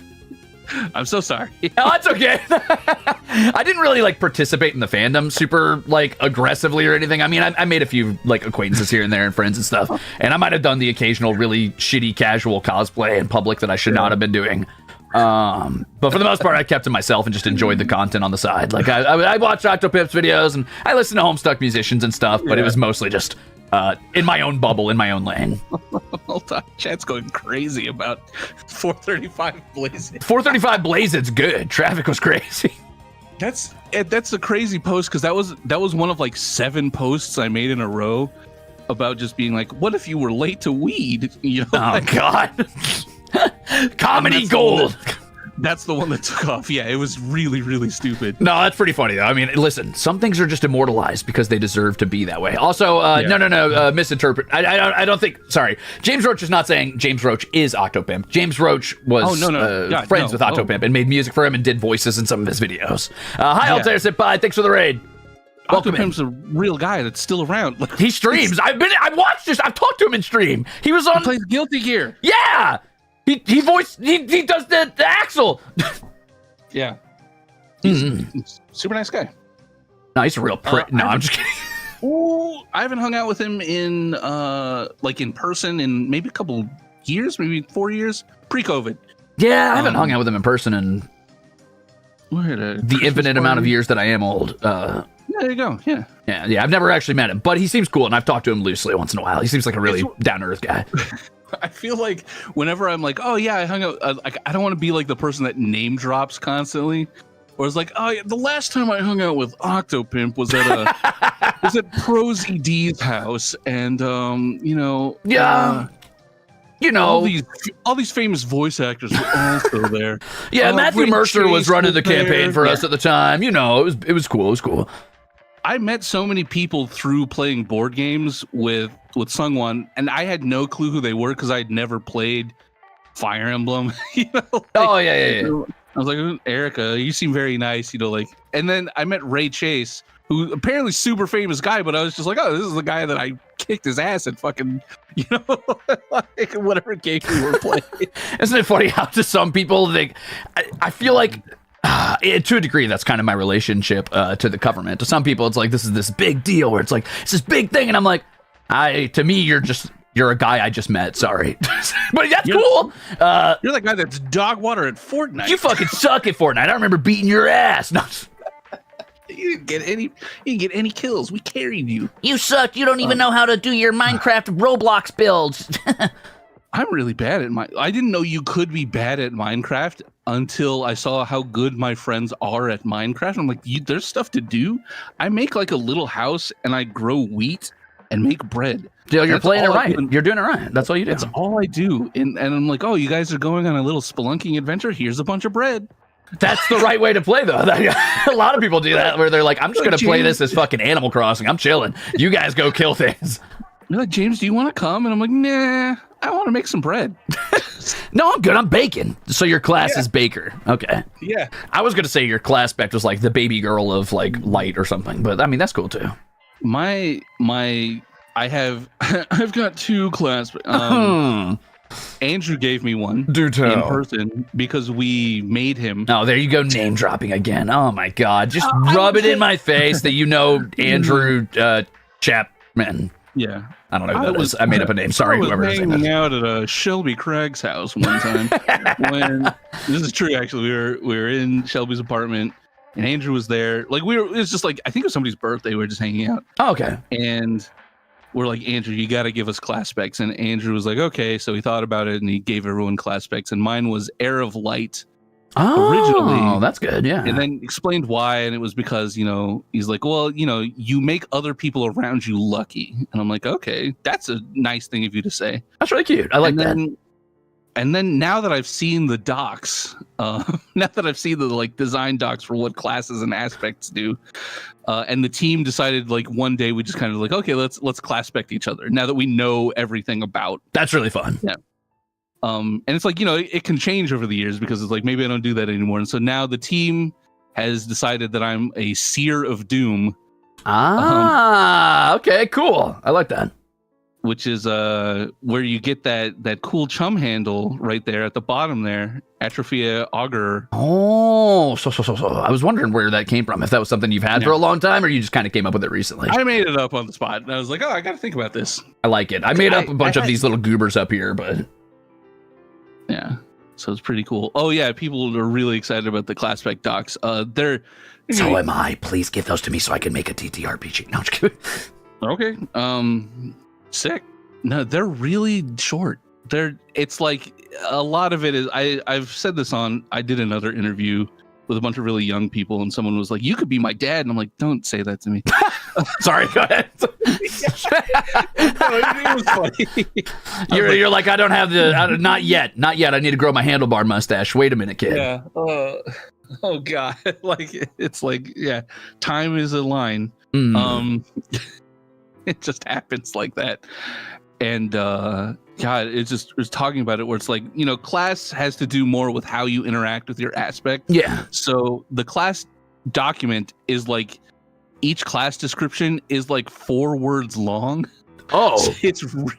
I'm so sorry. Oh, it's okay. I didn't really like participate in the fandom super like aggressively or anything. I mean, I made a few like acquaintances here and there and friends and stuff, and I might have done the occasional really shitty casual cosplay in public that I should not have been doing. But for the most part, I kept to myself and just enjoyed the content on the I watched Octopimp's videos and I listened to Homestuck musicians and stuff, but it was mostly just in my own bubble, in my own lane. Chat's going crazy about 435 Blaze It. 435 Blaze It's good. Traffic Was Crazy. That's a crazy post because that was one of like 7 posts I made in a row about just being like, what if you were late to weed? You know, oh God. Comedy gold. That's the one that took off. Yeah, it was really, really stupid. No, that's pretty funny though. I mean, listen, some things are just immortalized because they deserve to be that way. Also, no, misinterpret. I don't think. Sorry, James Roach is not saying James Roach is Octopimp. James Roach was friends with Octopimp and made music for him and did voices in some of his videos. Hi, Altair, sit by. Thanks for the raid. Octopimp's a real guy that's still around. Like, he streams. I've watched this. I've talked to him in stream. He was on. He plays Guilty Gear. Yeah. He does the Axel. Yeah. He's super nice guy. No, he's a real prick. No, I'm just kidding. Ooh, I haven't hung out with him in person in maybe a couple years, maybe 4 years, pre-COVID. Yeah, I haven't hung out with him in person in the infinite amount of years that I am old. Yeah, there you go. Yeah. Yeah. I've never actually met him, but he seems cool, and I've talked to him loosely once in a while. He seems like a really down-to-earth guy. I feel like whenever I'm like, oh yeah, I hung out, I don't want to be like the person that name drops constantly, or it's like, oh yeah, the last time I hung out with Octopimp was at Prosy D's house, and all these famous voice actors were also there. Yeah, Matthew Mercer was running the campaign for us at the time. You know, it was cool. It was cool. I met so many people through playing board games with Sungwon, and I had no clue who they were because I'd never played Fire Emblem. Oh yeah. I was like, Erica, you seem very nice, and then I met Ray Chase, who apparently super famous guy, but I was just like, oh, this is the guy that I kicked his ass at fucking, like whatever game we were playing. Isn't it funny how to some people I feel like to a degree, that's kind of my relationship to the government. To some people, it's like this is this big deal where it's like it's this big thing, and I'm like, to me, you're a guy I just met. Sorry, but that's cool. You're the guy that's dog water at Fortnite. You fucking suck at Fortnite. I remember beating your ass. No. You didn't get any kills. We carried you. You suck. You don't even know how to do your Minecraft Roblox builds. I'm really bad at I didn't know you could be bad at Minecraft until I saw how good my friends are at Minecraft. I'm like, there's stuff to do. I make like a little house and I grow wheat and make bread. You're playing it right. You're doing it right. That's all you do. That's all I do. And I'm like, oh, you guys are going on a little spelunking adventure. Here's a bunch of bread. That's the right way to play, though. A lot of people do that where they're like, I'm just going to play this as fucking Animal Crossing. I'm chilling. You guys go kill things. You're like, James, do you want to come? And I'm like, nah, I want to make some bread. No, I'm good. I'm baking. So your class is baker. Okay. Yeah. I was going to say your class spec was like the baby girl of like light or something, but I mean, that's cool too. I've got 2 class. Andrew gave me one in person because we made him. Oh, there you go, name dropping again. Oh my God, just rub it in my face that Andrew Chapman. Yeah, I don't know who that is. I made up a name. Sorry, whoever his name is. I was hanging out at Shelby Craig's house one time. This is true, actually. We were in Shelby's apartment, and Andrew was there. Like it was just like I think it was somebody's birthday. We were just hanging out. Oh, okay. And we're like, Andrew, you got to give us class specs. And Andrew was like, okay. So he thought about it and he gave everyone class specs. And mine was Heir of Light. Originally. Oh, that's good. Yeah. And then explained why. And it was because, he's like, well, you make other people around you lucky. And I'm like, okay, that's a nice thing of you to say. That's really cute. I like that. And then now that I've seen the docs, now that I've seen the like design docs for what classes and aspects do, and the team decided like one day we just kind of like, okay, let's class spec each other now that we know everything about. That's really fun. Yeah. And it's like, you know, it can change over the years because it's like maybe I don't do that anymore. And so now the team has decided that I'm a Seer of Doom. Okay, cool. I like that. Which is where you get that cool chum handle right there at the bottom there, Atrophia Augur. Oh, so I was wondering where that came from. If that was something you've had for a long time, or you just kind of came up with it recently. I made it up on the spot, and I was like, oh, I got to think about this. I like it. I made up a bunch of these little goobers up here, but yeah, so it's pretty cool. Oh yeah, people are really excited about the class spec docs. They're so am I. Please give those to me so I can make a TTRPG. No, I'm just kidding. Okay. Sick. No, they're really short. It's like a lot of it is I've said this I did another interview with a bunch of really young people, and someone was like, you could be my dad, and I'm like, don't say that to me. Sorry, go ahead. It was funny. You're like, I don't have not yet. I need to grow my handlebar mustache. Wait a minute, kid. Yeah. Oh god. Like it's like, yeah, time is a line. It just happens like that. And God, it's talking about it where it's like, you know, class has to do more with how you interact with your aspect. Yeah. So the class document is like, each class description is like 4 words long. Oh, so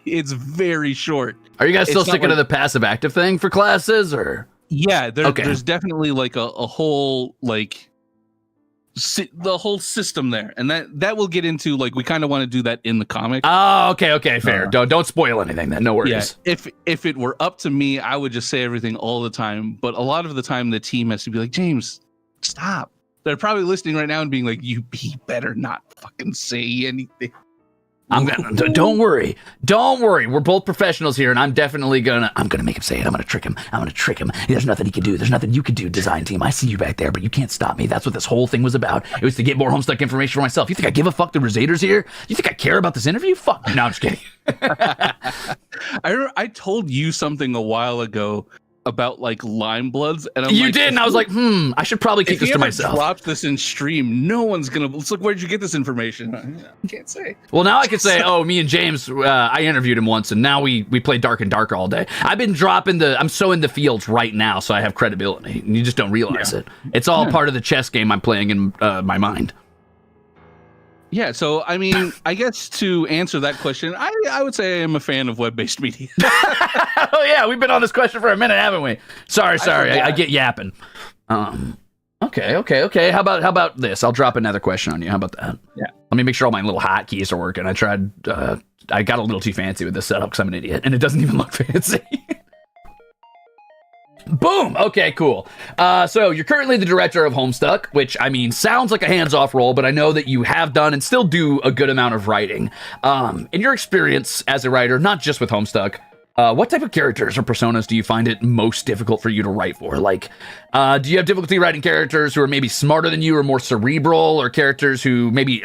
it's very short. Are you guys still sticking to the passive active thing for classes, or? Yeah, there's definitely like a whole like the whole system there, and that we'll get into. Like, we kind of want to do that in the comic. Oh, okay, fair. Don't spoil anything then. No worries. Yeah, if it were up to me, I would just say everything all the time. But a lot of the time, the team has to be like, James, stop. They're probably listening right now and being like, you better not fucking say anything. Don't worry. We're both professionals here, and I'm gonna make him say it. I'm gonna trick him. There's nothing he can do. There's nothing you can do, design team. I see you back there, but you can't stop me. That's what this whole thing was about. It was to get more Homestuck information for myself. You think I give a fuck the Ruzeters here? You think I care about this interview? Fuck. No, I'm just kidding. I told you something a while ago about like Lime Bloods, and you did, and I was like, I should probably keep this to myself. Dropped this in stream, no one's gonna. It's like, where'd you get this information? I can't say. Well, now I can say, me and James, I interviewed him once, and now we play Dark and Dark all day. I've been I'm sowing the fields right now, so I have credibility, and you just don't realize it. It's all part of the chess game I'm playing in my mind. Yeah, so I mean, I guess to answer that question, I would say I am a fan of web-based media. Oh yeah, we've been on this question for a minute, haven't we? Sorry, I get yapping. Okay. How about this? I'll drop another question on you. How about that? Yeah. Let me make sure all my little hotkeys are working. I tried. I got a little too fancy with this setup because I'm an idiot, and it doesn't even look fancy. Boom. Okay, cool. So you're currently the director of Homestuck, which, I mean, sounds like a hands-off role, but I know that you have done and still do a good amount of writing. In your experience as a writer, not just with Homestuck, what type of characters or personas do you find it most difficult for you to write for? Like, do you have difficulty writing characters who are maybe smarter than you or more cerebral, or characters who maybe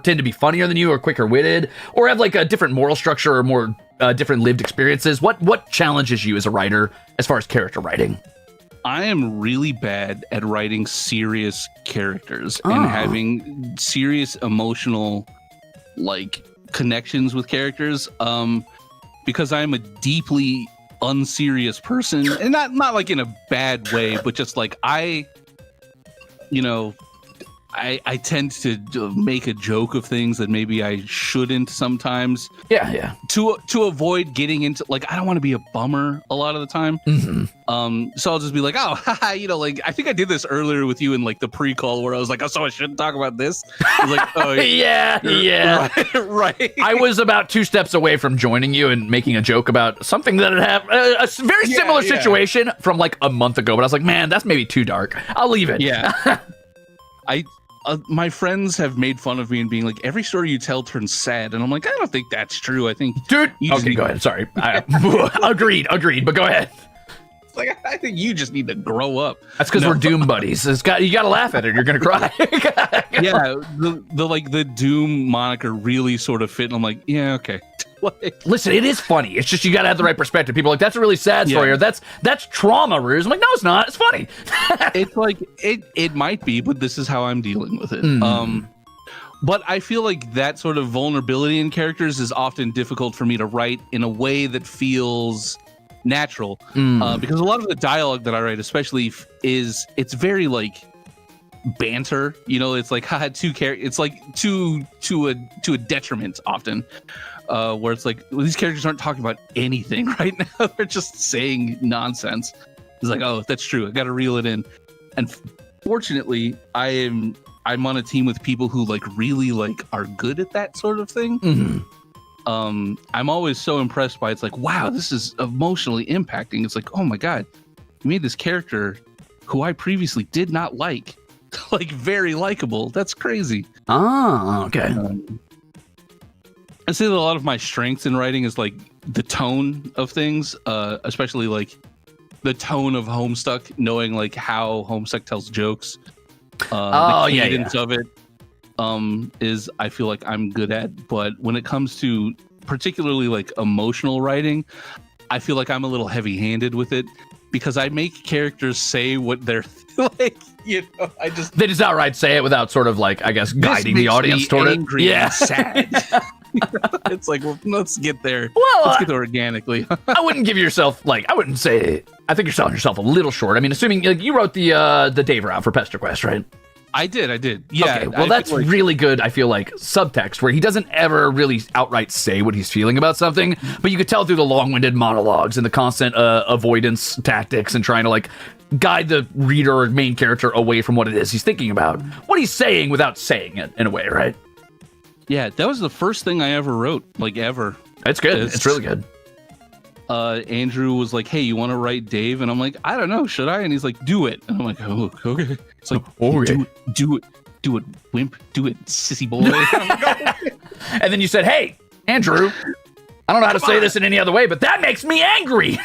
tend to be funnier than you or quicker-witted, or have like a different moral structure or more different lived experiences? What challenges you as a writer as far as character writing? I am really bad at writing serious characters and having serious emotional like connections with characters. Because I'm a deeply unserious person, and not like in a bad way, but just like I tend to make a joke of things that maybe I shouldn't sometimes. Yeah. To avoid getting into, like, I don't want to be a bummer a lot of the time. So I'll just be like, oh, haha, like, I think I did this earlier with you in like the pre-call where I was like, oh, so I shouldn't talk about this. I was like, oh yeah. Right. I was about 2 steps away from joining you and making a joke about something that had happened, a very similar situation from like a month ago, but I was like, man, that's maybe too dark. I'll leave it. Yeah. My friends have made fun of me and being like, every story you tell turns sad. And I'm like, I don't think that's true. I think... Dude! Okay, go ahead. Sorry. Agreed. But go ahead. It's like, I think you just need to grow up. That's because we're Doom buddies. You got to laugh at it or you're going to cry. Yeah, the Doom moniker really sort of fit. And I'm like, yeah, okay. Like, listen, it is funny. It's just you got to have the right perspective. People are like, that's a really sad story, Yeah. or that's trauma, Ruze. I'm like, no, it's not. It's funny. it's like it might be, but this is how I'm dealing with it. But I feel like that sort of vulnerability in characters is often difficult for me to write in a way that feels natural, because a lot of the dialogue that I write, especially, it's very like banter. You know, it's like it's like to a detriment often, where it's like, well, these characters aren't talking about anything right now. They're just saying nonsense. It's like, oh, that's true. I got to reel it in. And fortunately, I'm on a team with people who like really like are good at that sort of thing. I'm always so impressed by it's like, wow, this is emotionally impacting. It's like, oh my god, you made this character who I previously did not like like very likable. That's crazy. Oh, okay. I say that a lot of my strengths in writing is like the tone of things, especially like the tone of Homestuck, knowing like how Homestuck tells jokes. The cadence of it is, I feel like I'm good at. But when it comes to particularly like emotional writing, I feel like I'm a little heavy-handed with it, because I make characters say what they're like, you know. They just outright say it without sort of like, I guess, guiding the audience toward it. Yeah, sad. It's like, well, let's get there. Well, let's get there organically. I wouldn't give yourself like, I wouldn't say. I think you're selling yourself a little short. I mean, assuming like, you wrote the Dave route for Pester Quest, right? I did. Yeah. Okay, well, that's like really good, I feel like, subtext, where he doesn't ever really outright say what he's feeling about something, but you could tell through the long-winded monologues and the constant avoidance tactics and trying to, like, guide the reader or main character away from what it is he's thinking about. What he's saying without saying it, in a way, right? Yeah, that was the first thing I ever wrote, like, ever. It's good. It's really good. Andrew was like, hey, you want to write Dave? And I'm like, I don't know, should I? And he's like, do it. And I'm like, oh, okay. It's like, okay. Do it, wimp, do it, sissy boy. And then you said, hey, Andrew, I don't know how to say this in any other way, but that makes me angry.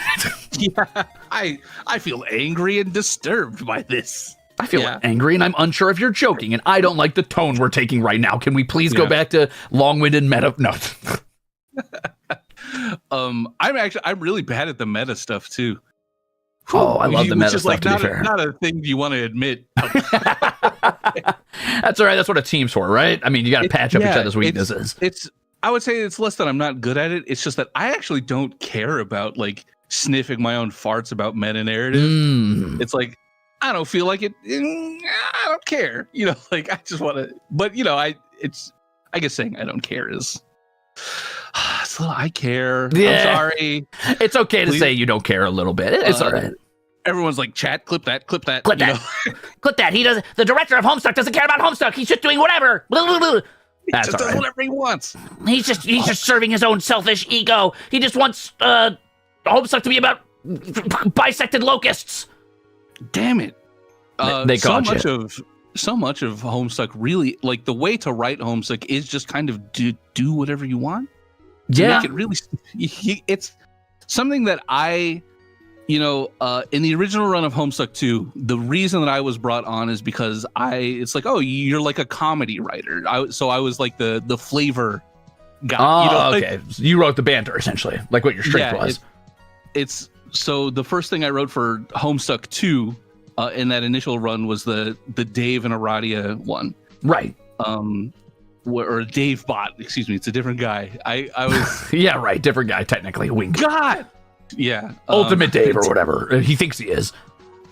Yeah, I feel angry and disturbed by this. I feel angry and I'm unsure if you're joking, and I don't like the tone we're taking right now. Can we please go back to long-winded meta? No. I'm really bad at the meta stuff too. Oh, I love the meta stuff, like, to be fair. Not a thing you want to admit. That's all right. That's what a team's for, right? I mean, you got to patch up each other's weaknesses. I would say it's less that I'm not good at it. It's just that I actually don't care about like sniffing my own farts about meta narrative. It's like, I don't feel like it. I don't care. You know, like I just want to. But you know, I guess saying I don't care is. So I care. Yeah. I'm sorry. It's okay to say you don't care a little bit. It's all right. Everyone's like, chat, clip that. Clip that. Clip that. He does. The director of Homestuck doesn't care about Homestuck. He's just doing whatever. He just does whatever he wants. He's just serving his own selfish ego. He just wants Homestuck to be about bisected locusts. Damn it. They so caught much of Homestuck, really, like the way to write Homestuck is just kind of do whatever you want. Yeah. Make it really, it's something that I, you know, in the original run of Homestuck 2, the reason that I was brought on is because it's like, oh, you're like a comedy writer. So I was like the flavor guy. Oh, you know, okay. So you wrote the banter, essentially, like what your strength was. It's so the first thing I wrote for Homestuck 2 in that initial run was the Dave and Aradia one. Right. Or Dave Bot, excuse me, it's a different guy. I was yeah, right, different guy technically. Wink. God, yeah, Ultimate Dave or whatever he thinks he is.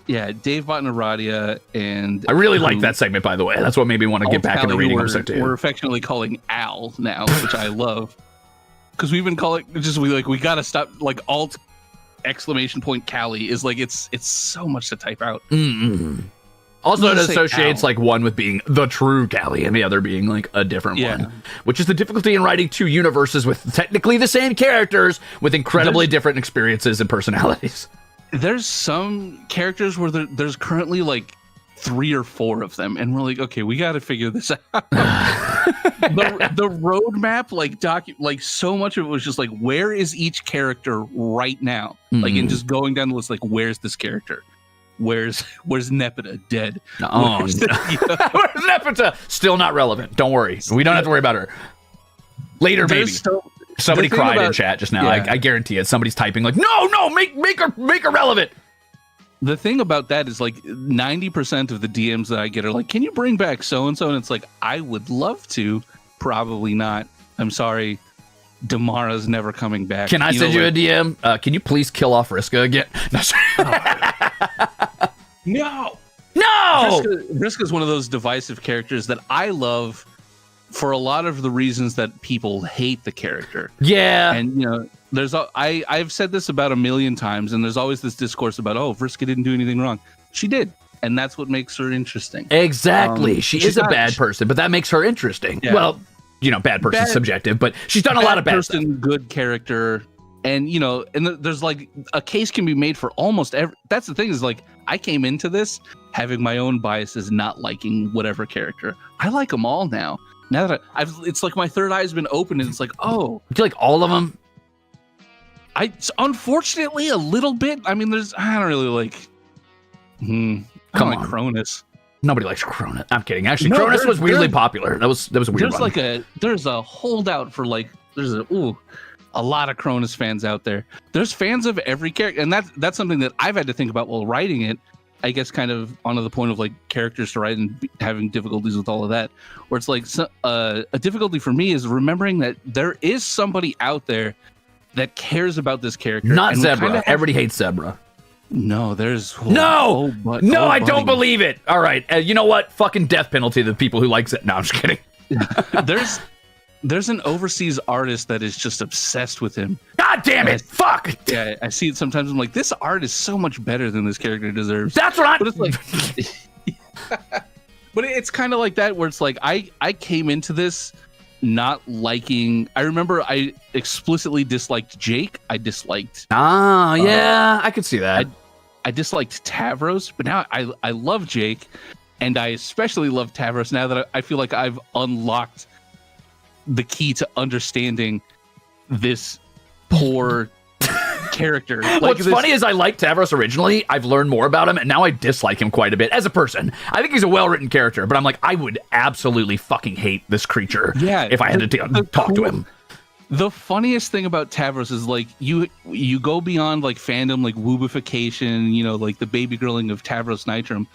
Yeah, Dave Bot and Aradia, and I really like that segment, by the way. That's what made me want to get back into reading Homestuck 2. We're affectionately calling Al now, which I love, because we've been calling we gotta stop like alt exclamation point Callie is like it's so much to type out. Also, it associates like one with being the true Callie and the other being like a different one, which is the difficulty in writing two universes with technically the same characters with incredibly different experiences and personalities. There's some characters where there's currently like 3 or 4 of them, and we're like, okay, we got to figure this out. the roadmap, like so much of it was just like, where is each character right now? Like, and just going down the list, like, where's this character? Where's Nepeta dead? Oh, where's Nepeta? Still not relevant. Don't worry. We don't have to worry about her. Later, baby. Somebody thing cried in about- chat just now. yeah. I guarantee it. Somebody's typing like, no, make her relevant. The thing about that is like 90% of the DMs that I get are like, can you bring back so-and-so? And it's like, I would love to, probably not. I'm sorry. Damara's never coming back. Can I send you a DM? Can you please kill off Riska again? No, No. no! Riska is one of those divisive characters that I love for a lot of the reasons that people hate the character. Yeah. And you know, I've said this about a million times, and there's always this discourse about, oh, Vriska didn't do anything wrong. She did, and that's what makes her interesting. Exactly. She is a not- bad person, but that makes her interesting. Yeah. Well, you know, bad person's subjective, but she's done a lot of bad stuff. Good character, and you know, and there's like a case can be made for almost every. That's the thing is like I came into this having my own biases, not liking whatever character. I like them all now. Now that it's like my third eye's been opened, and it's like, oh, Do you like all of them? Unfortunately a little bit. I mean, I don't really like. I don't Come like on. Cronus. Nobody likes Cronus. I'm kidding. Actually, No, Cronus was weirdly there- popular. That was a weird There's one. there's a holdout for like a lot of Cronus fans out there. There's fans of every character, and that's something that I've had to think about while writing it. I guess kind of onto the point of like characters to write and having difficulties with all of that, where it's like a difficulty for me is remembering that there is somebody out there that cares about this character. Not and we Zebra. kinda have- Everybody hates Zebra. No, there's No! I buddy. don't believe it. All right. You know what? Fucking death penalty to the people who likes it. No, I'm just kidding. There's an overseas artist that is just obsessed with him. God damn it. Fuck. Yeah, I see it sometimes. I'm like, this art is so much better than this character deserves. That's what But it's like, but it's kind of like that where it's like I came into this not liking. I remember I explicitly disliked Jake. I disliked. Yeah, I could see that. I disliked Tavros, but now I love Jake, and I especially love Tavros now that I feel like I've unlocked the key to understanding this poor character. What's funny is I liked Tavros originally. I've learned more about him, and now I dislike him quite a bit as a person. I think he's a well-written character, but I'm like, I would absolutely fucking hate this creature if I had to talk to him. The funniest thing about Tavros is like you go beyond like fandom, like woobification, you know, like the baby girling of Tavros Nitrum,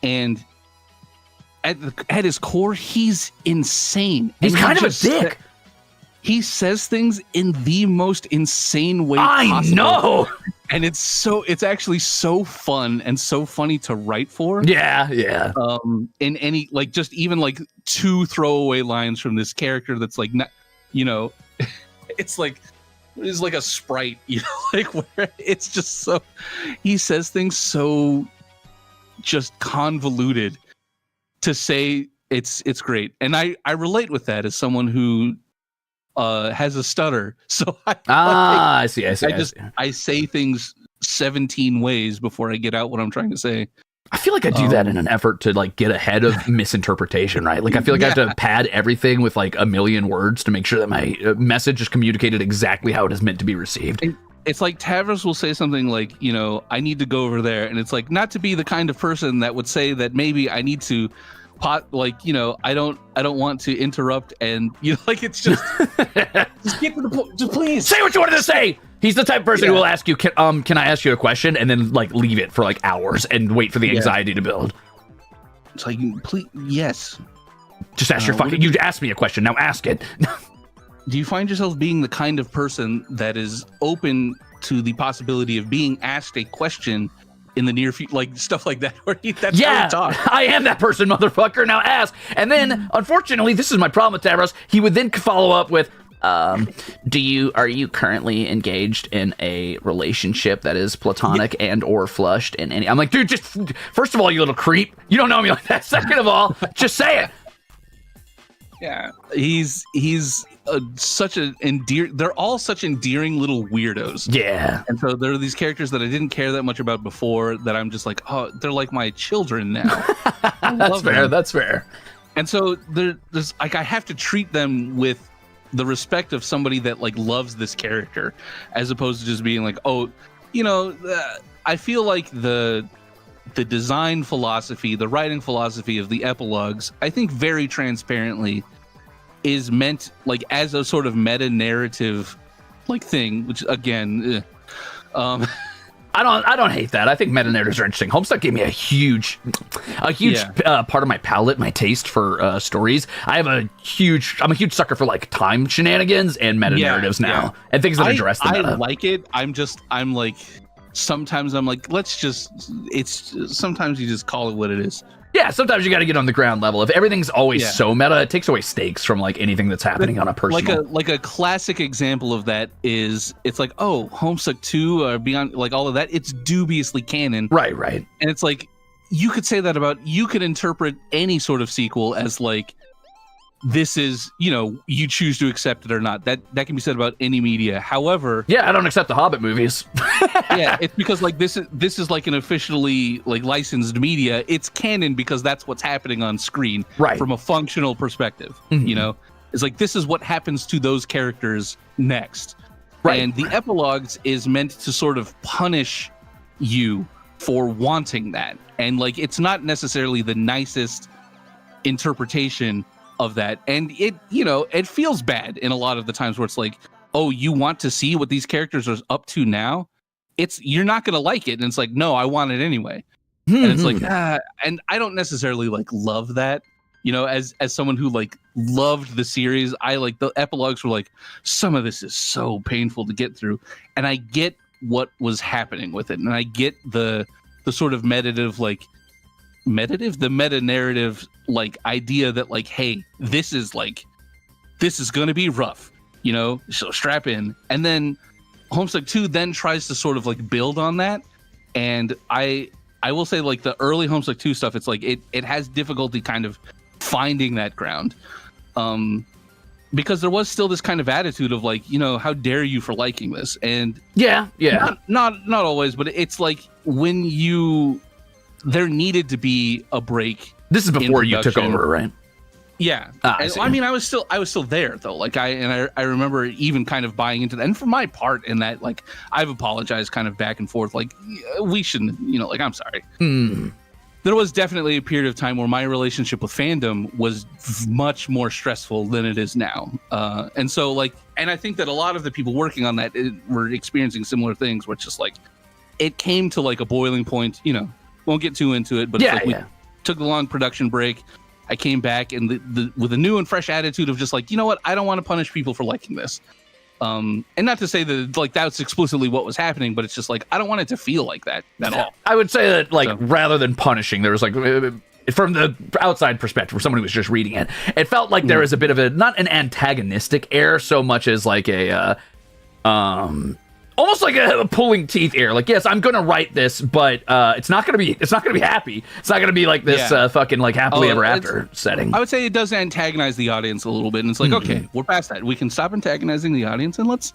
and at his core, he's insane. He's And kind of a just dick. He says things in the most insane way I possible. know. And it's actually so fun and so funny to write for. Yeah. In any like just even like two throwaway lines from this character that's like not, you know, it's like a sprite, you know, like where it's just so he says things so just convoluted to say it's great. And I relate with that as someone who has a stutter. So I see. I say things 17 ways before I get out what I'm trying to say. I feel like I do that in an effort to like get ahead of misinterpretation, right? Like I feel like I have to pad everything with like a million words to make sure that my message is communicated exactly how it is meant to be received. It's like Tavros will say something like, you know, I need to go over there. And it's like, not to be the kind of person that would say that maybe I need to like, you know, I don't want to interrupt. And, you know, like, it's just, just get to the point. Just please say what you wanted to say. He's the type of person who will ask you, can I ask you a question? And then like leave it for like hours and wait for the anxiety to build. It's like, please, yes. Just ask your fucking, you asked me a question. Now ask it. Do you find yourself being the kind of person that is open to the possibility of being asked a question in the near future, like stuff like that? That's how he talks. I am that person, motherfucker. Now ask. And then, unfortunately, this is my problem with Tavros. He would then follow up with, are you currently engaged in a relationship that is platonic and or flushed in any? I'm like, dude, just first of all, you little creep, you don't know me like that. Second of all, just say it. Yeah, he's such an endearing. They're all such endearing little weirdos. Yeah, and so there are these characters that I didn't care that much about before that I'm just like, oh, they're like my children now. That's fair. That's fair. And so there's like I have to treat them with the respect of somebody that like loves this character, as opposed to just being like, oh, you know, I feel like the design philosophy, the writing philosophy of the epilogues, I think very transparently is meant like as a sort of meta narrative like thing, which again, I don't hate that. I think meta narratives are interesting. Homestuck gave me a huge part of my palette, my taste for stories. I'm a huge sucker for like time shenanigans and meta narratives now, and things that address the meta. I like it. I'm like, sometimes I'm like, sometimes you just call it what it is. Yeah, sometimes you got to get on the ground level. If everything's always so meta, it takes away stakes from like anything that's happening on a personal. Like a classic example of that is, it's like, oh, Homestuck 2 or Beyond, like all of that, it's dubiously canon. Right. And it's like, you could say that about, you could interpret any sort of sequel as like, this is, you choose to accept it or not. That can be said about any media. However, I don't accept the Hobbit movies. it's because like this is like an officially like licensed media. It's canon because that's what's happening on screen, right? From a functional perspective, it's like this is what happens to those characters next, right? And the epilogues is meant to sort of punish you for wanting that, and like it's not necessarily the nicest interpretation of that, and it feels bad in a lot of the times where it's like, oh, you want to see what these characters are up to now, you're not gonna like it, and it's like, no, I want it anyway. And it's like, and I don't necessarily like love that, as someone who like loved the series. I like the epilogues were like, some of this is so painful to get through, and I get what was happening with it, and I get the sort of the meta narrative like idea that like, hey, this is gonna be rough, so strap in. And then Homestuck 2 then tries to sort of like build on that, and I will say like the early Homestuck 2 stuff, it's like it has difficulty kind of finding that ground, because there was still this kind of attitude of like, how dare you for liking this. And not always, but it's like when there needed to be a break. This is before you took over, right? Yeah. I mean, I was still there though. Like I remember even kind of buying into that. And for my part in that, like I've apologized kind of back and forth. Like we shouldn't, like, I'm sorry. There was definitely a period of time where my relationship with fandom was much more stressful than it is now. And so like, and I think that a lot of the people working on that were experiencing similar things, where it's just like, it came to like a boiling point, won't get too into it, but we took a long production break. I came back and with a new and fresh attitude of just like, you know what? I don't want to punish people for liking this. And not to say that like that's explicitly what was happening, but it's just like, I don't want it to feel like that at all. I would say that like, rather than punishing, there was like, from the outside perspective, for someone who was just reading it, it felt like there was a bit of not an antagonistic air so much as like a, almost like a pulling teeth air. Like, yes, I'm gonna write this, but it's not gonna be happy. It's not gonna be like this fucking like happily ever after setting. I would say it does antagonize the audience a little bit, and it's like, okay, we're past that. We can stop antagonizing the audience and let's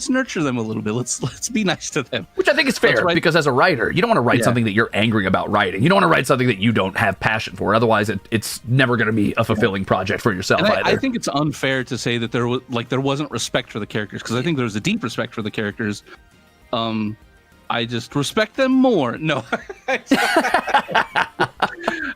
nurture them a little bit. Let's be nice to them. Which I think is fair, because as a writer, you don't want to write something that you're angry about writing. You don't want to write something that you don't have passion for. Otherwise, it's never going to be a fulfilling project for yourself either. I think it's unfair to say that there wasn't respect for the characters, because I think there's a deep respect for the characters. I just respect them more. No.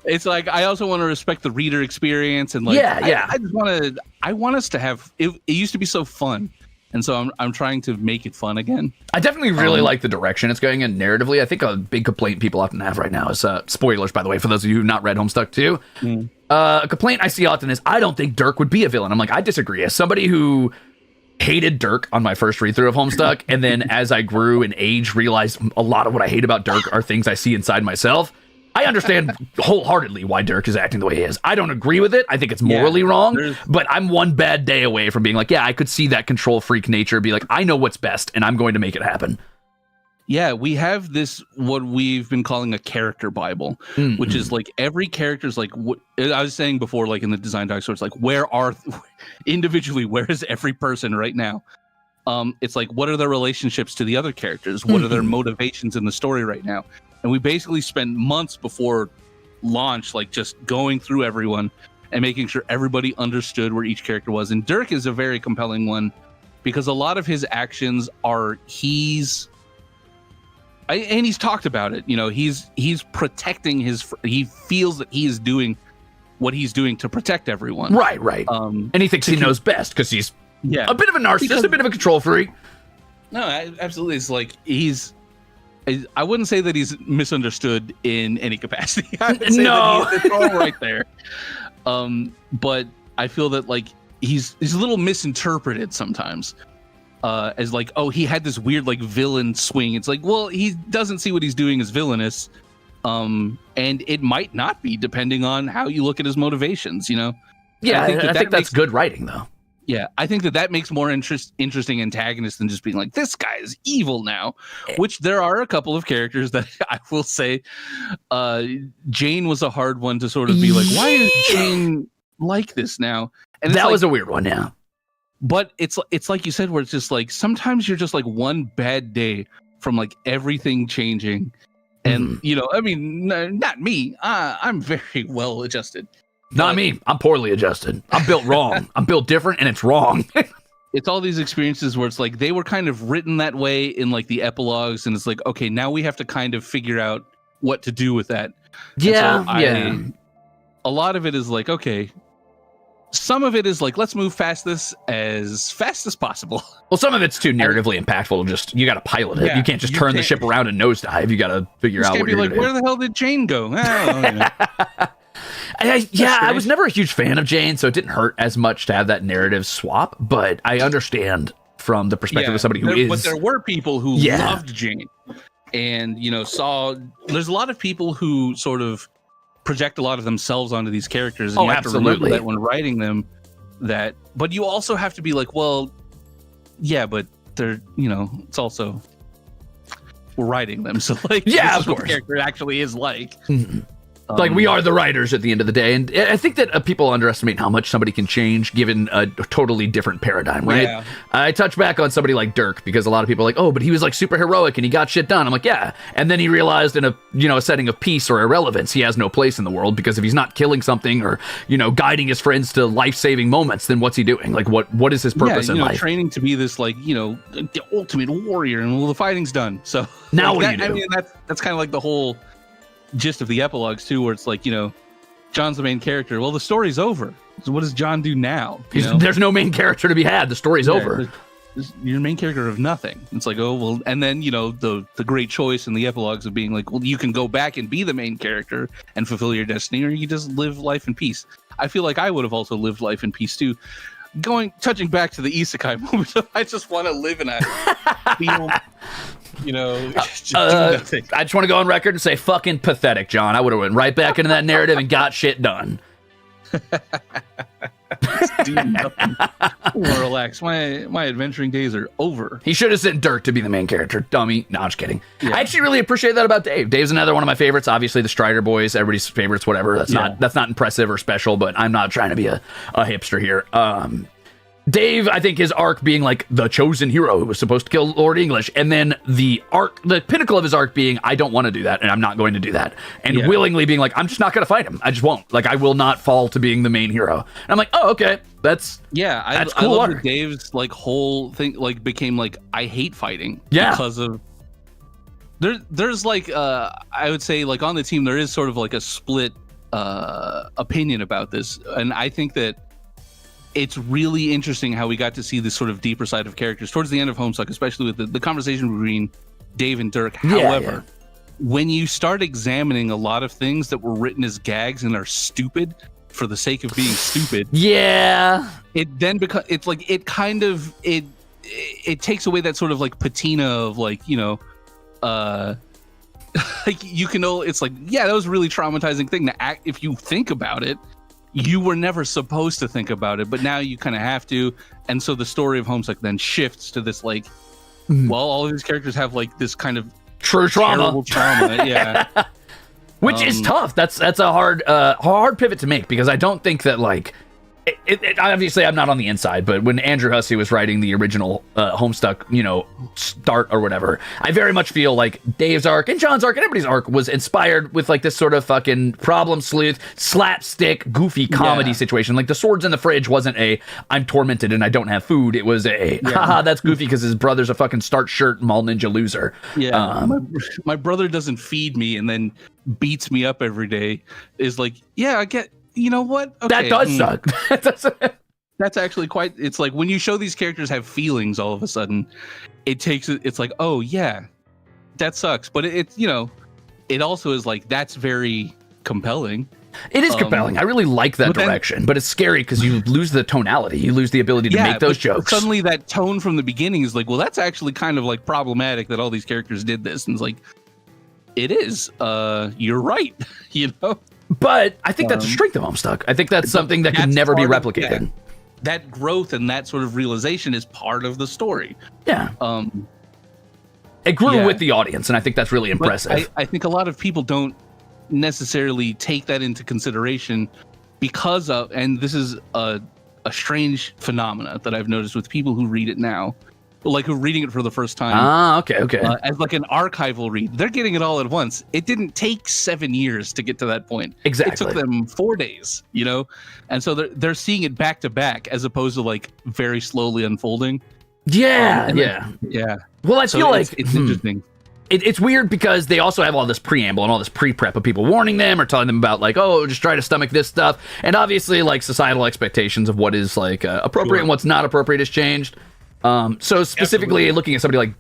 It's like, I also want to respect the reader experience, and like, I want us to have it used to be so fun. And so I'm trying to make it fun again. I definitely really like the direction it's going in narratively. I think a big complaint people often have right now is, spoilers, by the way, for those of you who've not read Homestuck 2. A complaint I see often is, I don't think Dirk would be a villain. I'm like, I disagree. As somebody who hated Dirk on my first read through of Homestuck, and then as I grew in age, realized a lot of what I hate about Dirk are things I see inside myself, I understand wholeheartedly why Dirk is acting the way he is. I don't agree with it. I think it's morally wrong, but I'm one bad day away from being like, yeah, I could see that control freak nature, be like, I know what's best, and I'm going to make it happen. Yeah, we have this, what we've been calling a character Bible, which is like every character's like, what I was saying before, like in the design doc, so it's like, where is every person right now? It's like, what are their relationships to the other characters? What are their motivations in the story right now? And we basically spent months before launch, like just going through everyone and making sure everybody understood where each character was. And Dirk is a very compelling one, because a lot of his actions are, he's talked about it, he's protecting he feels that he is doing what he's doing to protect everyone. Right. And he thinks he knows best because he's a bit of a narcissist, a bit of a control freak. No, absolutely. It's like I wouldn't say that he's misunderstood in any capacity. I would say that it's all right there. But I feel that like he's a little misinterpreted sometimes. As like, oh, he had this weird like villain swing. It's like, well, he doesn't see what he's doing as villainous. And it might not be, depending on how you look at his motivations, you know? Yeah, I think that's good writing, though. Yeah, I think that makes more interesting antagonists than just being like, this guy is evil now, which there are a couple of characters that I will say, Jane was a hard one to sort of be like, why is Jane like this now? And that was a weird one, yeah. But it's like you said, where it's just like, sometimes you're just like one bad day from like everything changing. And, you know, I mean, not me. I'm very well adjusted. Not me. I'm poorly adjusted. I'm built wrong. I'm built different, and it's wrong. It's all these experiences where it's like they were kind of written that way in like the epilogues, and it's like, okay, now we have to kind of figure out what to do with that. Yeah, a lot of it is like, okay, some of it is like, let's move as fast as possible. Well, some of it's too narratively impactful. Just you got to pilot it. You can't just turn the ship around and nosedive. You got to figure out what you're like, doing. Where the hell did Jane go? I was never a huge fan of Jane, so it didn't hurt as much to have that narrative swap. But I understand from the perspective of somebody who is. But there were people who loved Jane, and you know, there's a lot of people who sort of project a lot of themselves onto these characters, and you have to remember that when writing them. But you also have to be like, well, yeah, but they're, you know, it's also we're writing them, so like, yeah, this is what the character actually is like. Like, we are the writers at the end of the day. And I think that people underestimate how much somebody can change given a totally different paradigm, right? Yeah. I touch back on somebody like Dirk because a lot of people are like, oh, but he was like super heroic and he got shit done. I'm like, yeah. And then he realized in a setting of peace or irrelevance, he has no place in the world, because if he's not killing something or, you know, guiding his friends to life-saving moments, then what's he doing? Like, what is his purpose in life? Training to be this, like, you know, the ultimate warrior, and well, the fighting's done. So now like, what do you do? I mean, that's kind of like the whole gist of the epilogues too, where it's like, you know, John's the main character. Well, the story's over. So what does John do now? There's no main character to be had. The story's over. You're the main character of nothing. It's like, oh well, and then, you know, the great choice in the epilogues of being like, well, you can go back and be the main character and fulfill your destiny, or you just live life in peace. I feel like I would have also lived life in peace too. Touching back to the isekai moment, I just want to live in a field, you know, just do nothing. I just want to go on record and say, fucking pathetic, John. I would have went right back into that narrative and got shit done. Just do nothing. More relax. My adventuring days are over. He should have sent Dirk to be the main character. Dummy. No, I'm just kidding. Yeah. I actually really appreciate that about Dave. Dave's another one of my favorites. Obviously, the Strider Boys, everybody's favorites, whatever. That's not impressive or special, but I'm not trying to be a hipster here. Dave, I think his arc being like the chosen hero who was supposed to kill Lord English, and then the pinnacle of his arc being, I don't want to do that, and I'm not going to do that, and willingly being like, I'm just not going to fight him. I just won't. Like, I will not fall to being the main hero. And I'm like, oh, okay, that's cool. I love that Dave's like whole thing like became like, I hate fighting. Because of there's like I would say, like, on the team there is sort of like a split opinion about this, and I think that it's really interesting how we got to see this sort of deeper side of characters towards the end of Homestuck, especially with the conversation between Dave and Dirk. However, when you start examining a lot of things that were written as gags and are stupid for the sake of being stupid, it then becomes, it's like, it kind of, it takes away that sort of like patina of like, you know, like you can know, it's like, yeah, that was a really traumatizing thing to act. If you think about it, you were never supposed to think about it, but now you kind of have to. And so the story of Homestuck then shifts to this, like, well, all of these characters have like this kind of true trauma. Which is tough. That's a hard pivot to make, because I don't think that, like, it obviously I'm not on the inside, but when Andrew Hussey was writing the original Homestuck, you know, start or whatever, I very much feel like Dave's arc and John's arc and everybody's arc was inspired with like this sort of fucking problem sleuth, slapstick, goofy comedy situation. Like, the swords in the fridge wasn't a I'm tormented and I don't have food. It was a haha, that's goofy because his brother's a fucking starch shirt mall ninja loser. My brother doesn't feed me and then beats me up every day. Is like, yeah, I get. you know what? That does suck. That's actually quite. It's like when you show these characters have feelings, all of a sudden, it's like, oh yeah, that sucks. But it's it also is like that's very compelling. It is compelling. I really like that direction, but it's scary because you lose the tonality. You lose the ability to make those jokes. Suddenly, that tone from the beginning is like, well, that's actually kind of like problematic that all these characters did this, and it's like, it is. You're right. But I think that's a strength of Homestuck. I think that's something that can never be replicated. That growth and that sort of realization is part of the story. Yeah. It grew with the audience, and I think that's really impressive. I think a lot of people don't necessarily take that into consideration because of, and this is a strange phenomena that I've noticed with people who read it now, like who are reading it for the first time. Okay. As like an archival read, they're getting it all at once. It didn't take 7 years to get to that point. Exactly. It took them 4 days, and so they're seeing it back to back as opposed to like very slowly unfolding. Yeah. Well, I feel like it's interesting. It's weird because they also have all this preamble and all this pre-prep of people warning them or telling them about like, oh, just try to stomach this stuff. And obviously like societal expectations of what is like appropriate and what's not appropriate has changed. So specifically looking at somebody like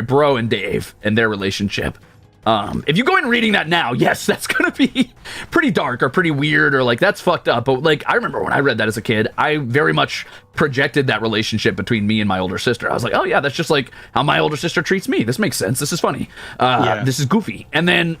Bro and Dave and their relationship. If you go in reading that now, yes, that's going to be pretty dark or pretty weird or like that's fucked up. But like I remember when I read that as a kid, I very much projected that relationship between me and my older sister. I was like, oh yeah, that's just like how my older sister treats me. This makes sense. This is funny. This is goofy. And then,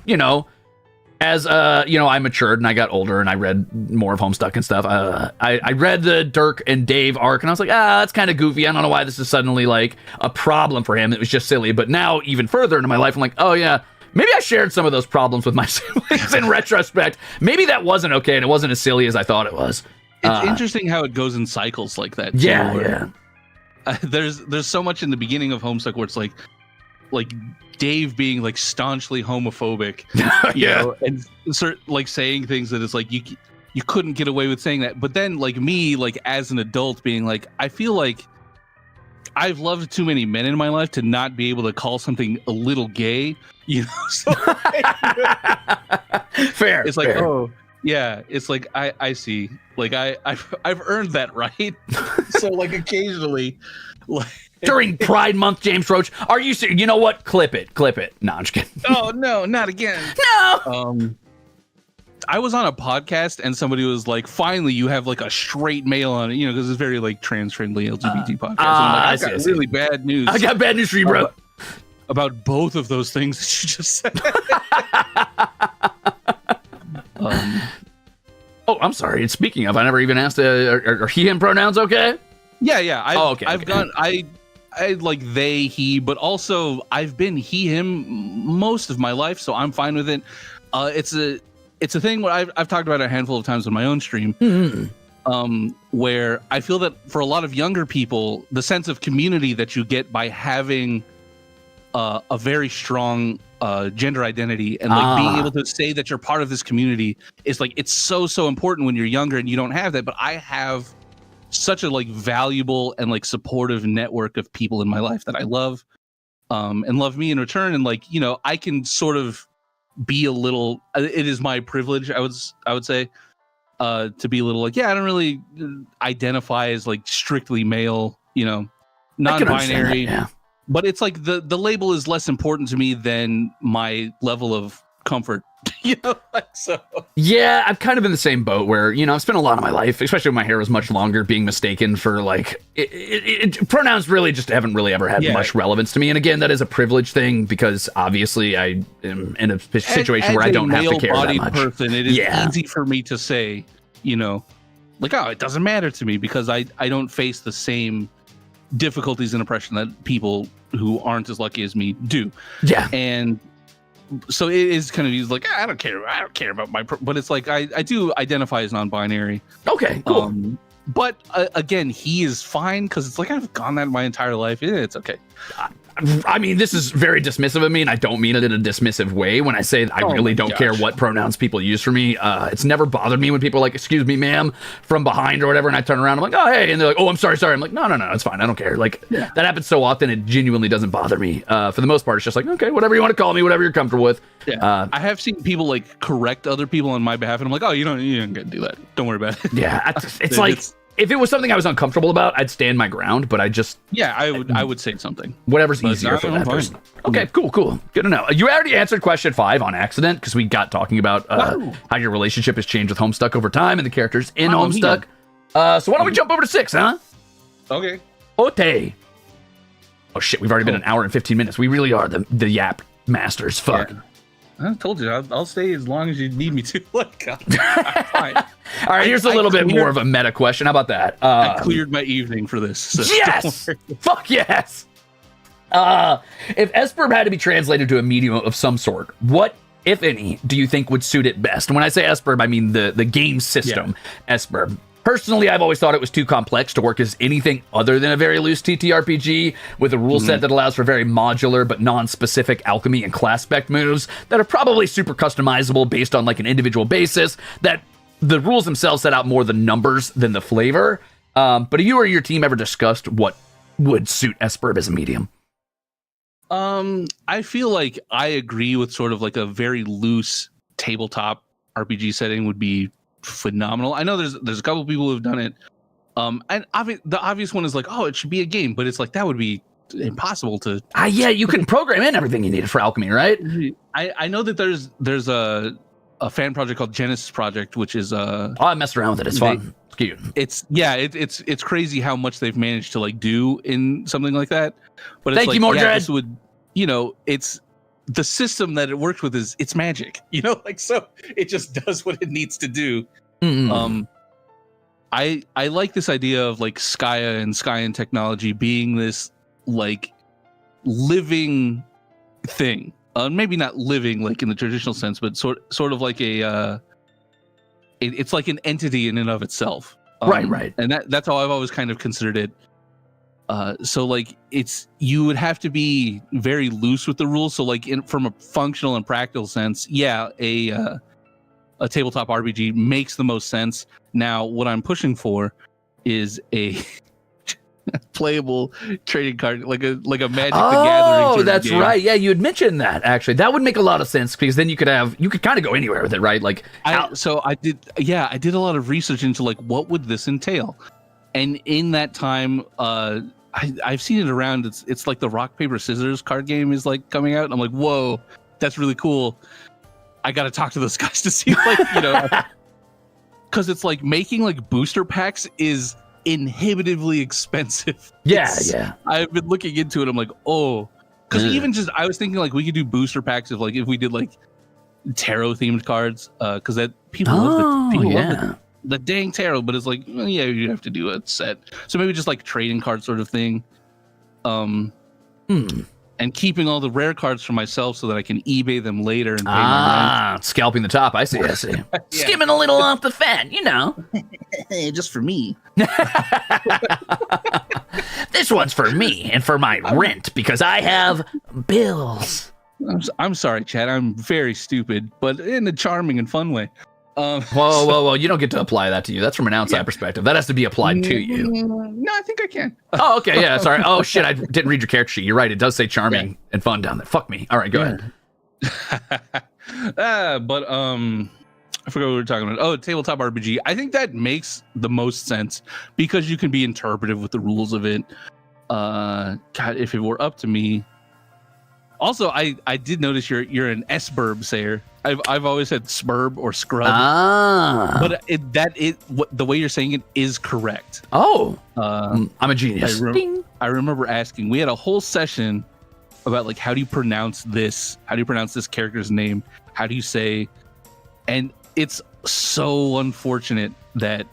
as I matured and I got older and I read more of Homestuck and stuff. I read the Dirk and Dave arc and I was like, that's kind of goofy. I don't know why this is suddenly like a problem for him. It was just silly. But now even further into my life, I'm like, oh yeah, maybe I shared some of those problems with my siblings in retrospect. Maybe that wasn't okay and it wasn't as silly as I thought it was. It's interesting how it goes in cycles like that. Yeah. There's so much in the beginning of Homestuck where it's like Dave being like staunchly homophobic, and sort like saying things that it's like you couldn't get away with saying that. But then like me, like as an adult being like, I feel like I've loved too many men in my life to not be able to call something a little gay, So fair. It's like, fair. oh yeah, it's like I see. Like I've earned that right. So like occasionally, like during Pride Month, James Roach, are you serious? You know what? Clip it. No, I'm just kidding. Oh no, not again. No. I was on a podcast and somebody was like, finally you have like a straight male on it, because it's very like trans-friendly LGBT podcast. And I'm like, I've got really bad news. I got bad news for you, bro. About both of those things that you just said. I'm sorry. And speaking of, I never even asked, are he, him pronouns okay? Yeah. I've gone, I like they, he, but also I've been he, him most of my life, so I'm fine with it. It's a thing where I've talked about it a handful of times on my own stream, where I feel that for a lot of younger people, the sense of community that you get by having a very strong gender identity and like being able to say that you're part of this community is like, it's so important when you're younger and you don't have that. But I have such a like valuable and like supportive network of people in my life that I love and love me in return. And like, I can sort of be a little, it is my privilege, I would say, to be a little like, I don't really identify as like strictly male, non-binary. That, but it's like the label is less important to me than my level of comfort. So yeah, I've kind of been in the same boat where I've spent a lot of my life, especially when my hair was much longer, being mistaken for like pronouns really just haven't really ever had much relevance to me. And again, that is a privilege thing because obviously I am in a situation where I don't have to care that much. Person, it is easy for me to say, like, oh, it doesn't matter to me because I don't face the same difficulties and oppression that people who aren't as lucky as me do. Yeah. And so it is kind of, he's like, I don't care about my, but it's like, I do identify as non-binary. Okay, cool. But again, he is fine because it's like, I've gone that my entire life. It's okay. I mean, this is very dismissive of me, and I don't mean it in a dismissive way when I say that I really don't care what pronouns people use for me. It's never bothered me when people are like, excuse me, ma'am, from behind or whatever, and I turn around, I'm like, oh, hey, and they're like, oh, I'm sorry. I'm like, no, it's fine. I don't care. Like, that happens so often, it genuinely doesn't bother me. For the most part, it's just like, okay, whatever you want to call me, whatever you're comfortable with. Yeah. I have seen people like correct other people on my behalf, and I'm like, oh, you don't get to do that. Don't worry about it. Yeah, it's like... If it was something I was uncomfortable about, I'd stand my ground, but I just... Yeah, I would say something. Whatever's easier for that person. Okay, cool. Good to know. You already answered question 5 on accident, because we got talking about how your relationship has changed with Homestuck over time and the characters in Homestuck. So why don't we jump over to 6, huh? Okay. Ote. Oh, shit, we've already been an hour and 15 minutes. We really are the yap masters. Fuck. Yeah. I told you, I'll stay as long as you need me to. Like, all right, here's a little bit more of a meta question. How about that? I cleared my evening for this. So yes! Fuck yes! If SBurB had to be translated to a medium of some sort, what, if any, do you think would suit it best? And when I say SBurB, I mean the game system SBurB. Personally, I've always thought it was too complex to work as anything other than a very loose TTRPG with a rule set that allows for very modular but non-specific alchemy and class spec moves that are probably super customizable based on like an individual basis, that the rules themselves set out more the numbers than the flavor. But have you or your team ever discussed what would suit SBurB as a medium? I feel like I agree with sort of like a very loose tabletop RPG setting would be phenomenal. I know there's a couple people who've done it, and the obvious one is like, oh, it should be a game, but it's like that would be impossible to. Yeah, you can program in everything you need for alchemy, right? I know that there's a fan project called Genesis Project, which is I messed around with it. It's fun. It's cute. It's crazy how much they've managed to like do in something like that. But it's thank you, Mordred. This would, it's the system that it works with it's magic, like, so it just does what it needs to do. I like this idea of like Skya and Skyan technology being this like living thing. Maybe not living like in the traditional sense, but sort of like it's like an entity in and of itself. Right. And that's how I've always kind of considered it. So like you would have to be very loose with the rules. So like from a functional and practical sense, a tabletop RPG makes the most sense. Now, what I'm pushing for is a playable trading card, like a Magic the Gathering. Oh, that's right. Yeah, you had mentioned that actually. That would make a lot of sense because then you could kind of go anywhere with it, right? Like I did a lot of research into like what would this entail, and in that time, I've seen it around. It's like the rock paper scissors card game is like coming out. And I'm like, whoa, that's really cool. I got to talk to those guys to see like because it's like making like booster packs is inhibitively expensive. Yeah. I've been looking into it. I'm like, oh, because even just I was thinking like we could do booster packs if we did like tarot themed cards, because that people love the dang tarot, but it's like, well, yeah, you have to do a set. So maybe just like trading card sort of thing. And keeping all the rare cards for myself so that I can eBay them later and pay my rent. Scalping the top. I see. Skimming a little off the fat, just for me. This one's for me and for my rent because I have bills. I'm sorry, Chad. I'm very stupid, but in a charming and fun way. Whoa! You don't get to apply that to you. That's from an outside perspective. That has to be applied to you. No, I think I can. Oh, okay, yeah. Sorry. Oh shit, I didn't read your character sheet. You're right. It does say charming and fun down there. Fuck me. All right, go ahead. But I forgot what we were talking about. Oh, tabletop RPG. I think that makes the most sense because you can be interpretive with the rules of it. God, if it were up to me. Also, I did notice you're an SBurB sayer. I've always said SBurB or Scrub. But the way you're saying it is correct. Oh, I'm a genius. I remember asking. We had a whole session about like how do you pronounce this? How do you pronounce this character's name? How do you say? And it's so unfortunate that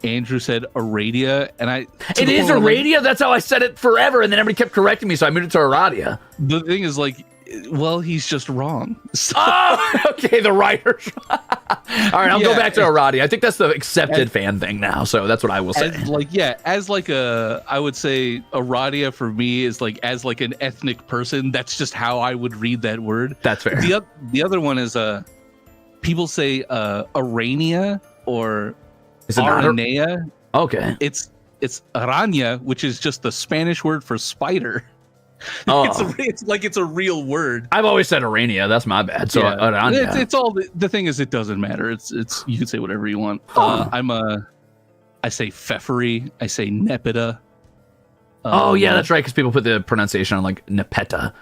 Andrew said Aradia, and it is Aradia. That's how I said it forever, and then everybody kept correcting me, so I moved it to Aradia. The thing is, like, Well, he's just wrong. So, Oh, okay, the writers. All right, I'll go back to Arati. I think that's the accepted fan thing now, so that's what I will say. I would say Aradia for me is like as like an ethnic person. That's just how I would read that word. That's fair. The other one is people say Arania or Aranea. Okay, it's Aranya, which is just the Spanish word for spider. Oh. It's like it's a real word. I've always said Arania. That's my bad. So Arania. It's all the thing is it doesn't matter. It's you can say whatever you want. I say Pfeffery. I say Nepeta. Oh yeah, that's right. Because people put the pronunciation on like Nepeta.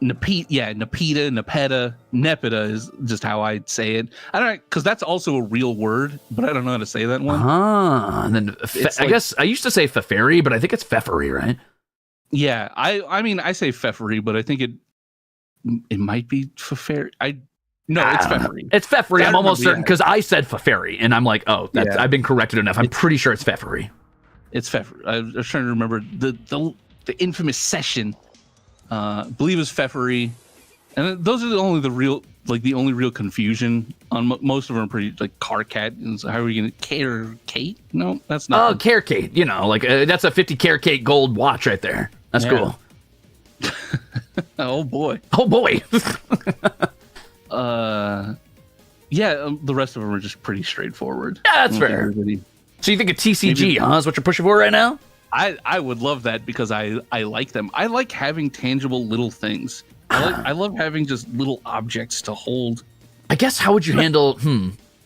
Nepeta, Nepeta is just how I'd say it. I don't know, because that's also a real word, but I don't know how to say that one. And then I guess I used to say Pfeffery, but I think it's Pfeffery, right? Yeah, I mean I say Pfeffery, but I think it might be Pfeffery. It's Pfeffery. It's Pfeffery. I'm almost certain because I said Pfeffery, and I'm like, oh, I've been corrected enough. I'm pretty sure it's Pfeffery. It's Pfeffery. I was trying to remember the infamous session. I believe it's Pfeffery, and those are the only real confusion. On most of them are pretty like Carcat. So how are we gonna Kate? No, that's not. Oh, Carcate. You know, like that's a 50 Carcate gold watch right there. That's cool. Oh boy. The rest of them are just pretty straightforward. Yeah, that's fair. So you think a TCG, huh? Is what you're pushing for right now? I would love that because I like them. I like having tangible little things. I love having just little objects to hold. I guess how would you handle?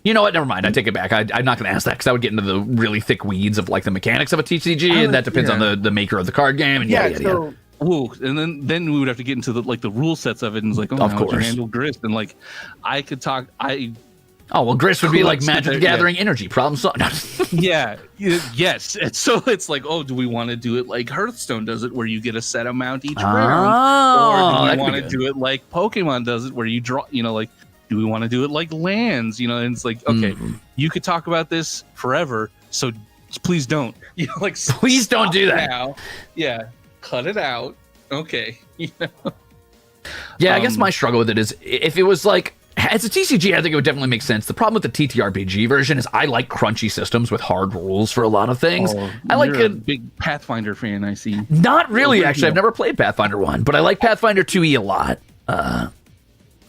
You know what? Never mind. I take it back. I'm not going to ask that because I would get into the really thick weeds of like the mechanics of a TCG, and that depends on the maker of the card game. And yada. Ooh, and then we would have to get into the rule sets of it, and it's like, how would you handle Grist? And like, I could talk. Grist would be like Magic the Gathering energy problem solved. Yes. And so it's like, do we want to do it like Hearthstone does it, where you get a set amount each round, or do we want to do it like Pokemon does it, where you draw? Do we want to do it like lands? And it's like, okay, you could talk about this forever, so please don't. Please don't do that now. Yeah, cut it out. Okay. Yeah, I guess my struggle with it is if it was like. As a TCG, I think it would definitely make sense. The problem with the TTRPG version is I like crunchy systems with hard rules for a lot of things. I like a big Pathfinder fan, I see. Not really, actually. I've never played Pathfinder 1, but I like Pathfinder 2e a lot.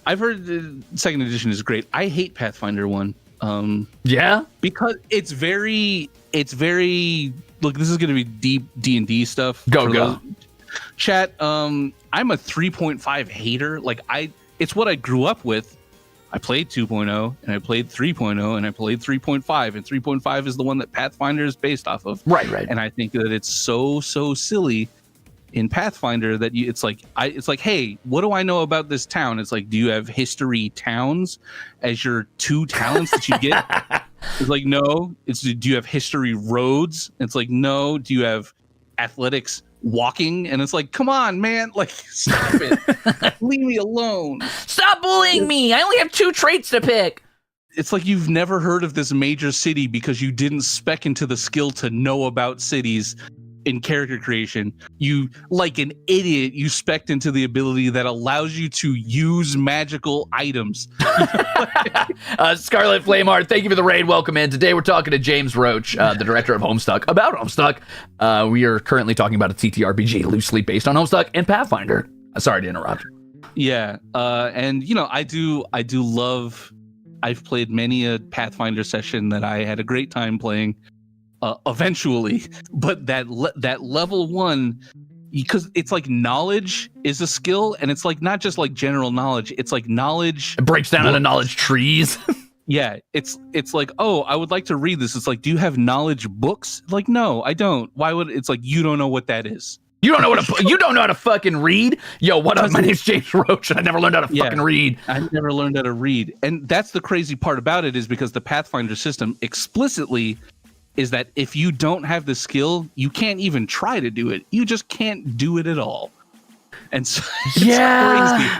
I've heard the second edition is great. I hate Pathfinder 1. Yeah? Because it's very look, this is going to be deep D&D stuff. Go. Chat, I'm a 3.5 hater. It's what I grew up with. I played 2.0 and I played 3.0 and I played 3.5, and 3.5 is the one that Pathfinder is based off of. Right. And I think that it's so silly in Pathfinder that it's like, hey, what do I know about this town? It's like, do you have history towns as your 2 talents that you get? It's like, no. Do you have history roads? It's like, no. Do you have athletics walking? And it's like, come on, man, stop it. Leave me alone. Stop bullying me. I only have 2 traits to pick. It's like you've never heard of this major city because you didn't spec into the skill to know about cities in character creation. You, like an idiot, you spec'd into the ability that allows you to use magical items. Scarlet Flameheart, thank you for the raid. Welcome in. Today we're talking to James Roach, the director of Homestuck, about Homestuck. We are currently talking about a TTRPG loosely based on Homestuck and Pathfinder. Sorry to interrupt. Yeah, and I do love. I've played many a Pathfinder session that I had a great time playing. Eventually, but that level 1, because it's like knowledge is a skill, and it's like not just like general knowledge. It's like knowledge. It breaks down into knowledge trees. Yeah, it's like, I would like to read this. It's like, do you have knowledge books? Like, no, I don't. Why would it's like you don't know what that is? You don't know how to fucking read? Yo, what up? My name's James Roach, and I never learned how to fucking read. I never learned how to read, and that's the crazy part about it is because the Pathfinder system explicitly is that if you don't have the skill, you can't even try to do it. You just can't do it at all. And so crazy.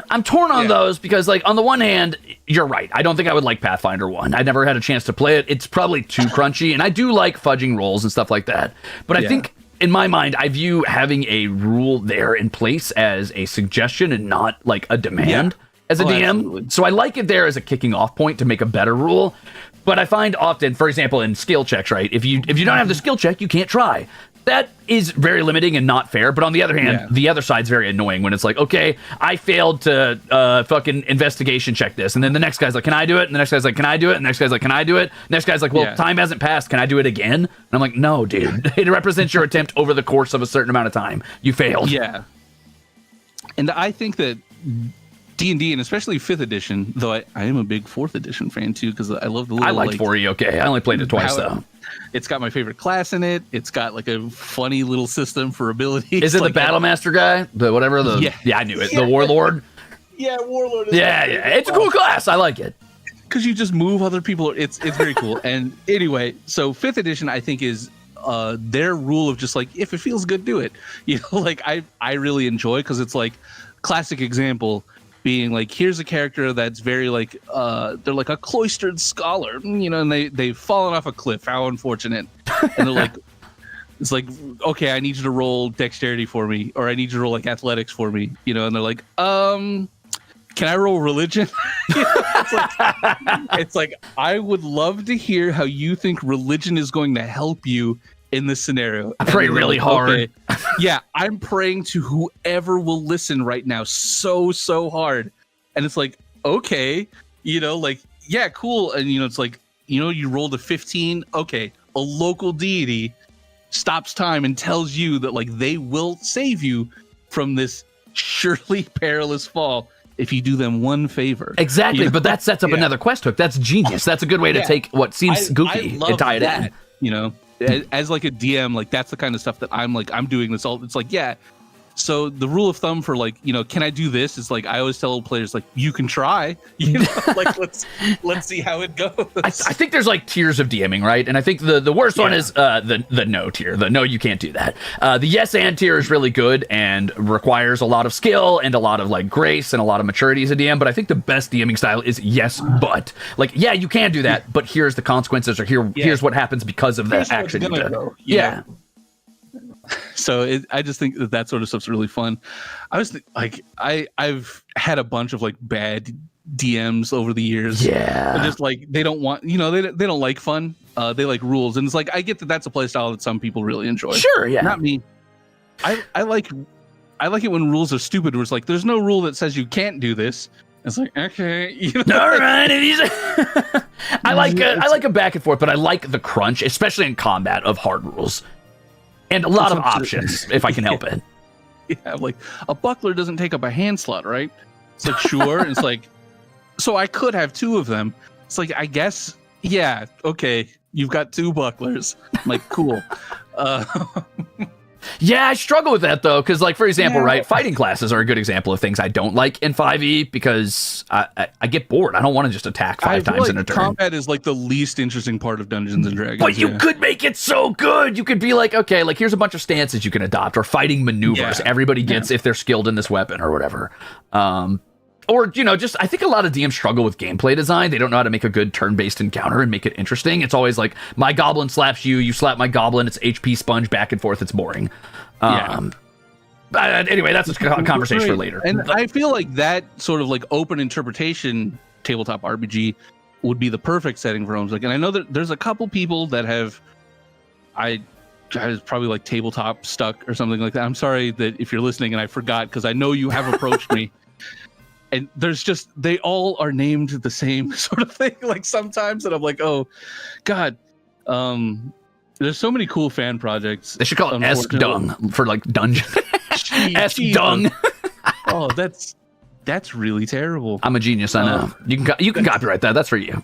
I'm torn on those because, on the one hand, you're right. I don't think I would like Pathfinder 1. I never had a chance to play it. It's probably too crunchy, and I do like fudging rolls and stuff like that. But I think in my mind, I view having a rule there in place as a suggestion and not like a demand as a DM. Absolutely. So I like it there as a kicking off point to make a better rule. But I find often, for example, in skill checks, right? If you don't have the skill check, you can't try. That is very limiting and not fair. But on the other hand, the other side's very annoying when it's like, okay, I failed to fucking investigation check this. And then the next guy's like, can I do it? And the next guy's like, can I do it? And the next guy's like, can I do it? Next guy's like, well, time hasn't passed. Can I do it again? And I'm like, no, dude. It represents your attempt over the course of a certain amount of time. You failed. Yeah. And I think that D&D, and especially 5th edition, though I am a big 4th edition fan too, because I love the little... I liked 4E, okay. I only played it twice, though. It's got my favorite class in it. It's got like a funny little system for abilities. Is it like the Battlemaster guy? The whatever? Yeah, I knew it. The Warlord? Yeah, Warlord. Yeah. It's a cool class. I like it. Because you just move other people. It's very cool. And anyway, so 5th edition, I think, is their rule of just like, if it feels good, do it. You know, like I really enjoy, because it's like classic example being like, here's a character that's very like they're like a cloistered scholar, you know, and they've fallen off a cliff. How unfortunate. And they're like, it's like, okay, I need you to roll dexterity for me, or I need you to roll like athletics for me, you know. And they're like, can I roll religion? You know, it's like I would love to hear how you think religion is going to help you in this scenario. I pray really hard. Okay. Yeah, I'm praying to whoever will listen right now so hard. And it's like, okay, you know, like, yeah, cool. And, you know, it's like, you know, you rolled a 15. Okay, a local deity stops time and tells you that, like, they will save you from this surely perilous fall if you do them one favor. Exactly, you know? But that sets up another quest hook. That's genius. That's a good way to take what seems goofy and tie it in. You know, as like a DM, like that's the kind of stuff that I'm doing this all. It's like, yeah. So the rule of thumb for like, you know, can I do this? Is like, I always tell players like, you can try, you know, like let's see how it goes. I think there's like tiers of DMing, right? And I think the worst one is the no tier. The no, you can't do that. The yes and tier is really good and requires a lot of skill and a lot of like grace and a lot of maturity as a DM. But I think the best DMing style is yes, but like, yeah, you can do that, but here's the consequences, or here's what happens because of the action you did. Yeah. So I just think that sort of stuff's really fun. I was I've had a bunch of like bad DMs over the years. Yeah, they're just like they don't want, you know, they don't like fun. They like rules, and it's like I get that that's a play style that some people really enjoy. Sure, yeah. Not me. I like it when rules are stupid. Where it's like there's no rule that says you can't do this. It's like, okay, you know, all right. I like a back and forth, but I like the crunch, especially in combat, of hard rules. And a lot of options, if I can help it. Yeah, like a buckler doesn't take up a hand slot, right? It's like, sure. And it's like, so I could have two of them. It's like, I guess, yeah, okay, you've got two bucklers. I'm like, cool. Yeah, I struggle with that, though, because, like, for example, right, fighting classes are a good example of things I don't like in 5e because I get bored. I don't want to just attack five times in a turn. Combat is, like, the least interesting part of Dungeons & Dragons. But you could make it so good. You could be like, okay, like, here's a bunch of stances you can adopt, or fighting maneuvers everybody gets if they're skilled in this weapon or whatever. Or, you know, just I think a lot of DMs struggle with gameplay design. They don't know how to make a good turn-based encounter and make it interesting. It's always like, my goblin slaps you, you slap my goblin, it's HP sponge back and forth, it's boring. Anyway, that's a conversation for later. And I feel like that sort of like open interpretation tabletop RPG would be the perfect setting for Homestuck. And I know that there's a couple people that have, I was probably like tabletop stuck or something like that. I'm sorry that if you're listening and I forgot, because I know you have approached me. And there's just, they all are named the same sort of thing. Like sometimes, and I'm like, oh, God. There's so many cool fan projects. They should call it S-Dung for like dungeon. S-Dung. Oh, that's really terrible. I'm a genius, I know. You can copyright that. That's for you.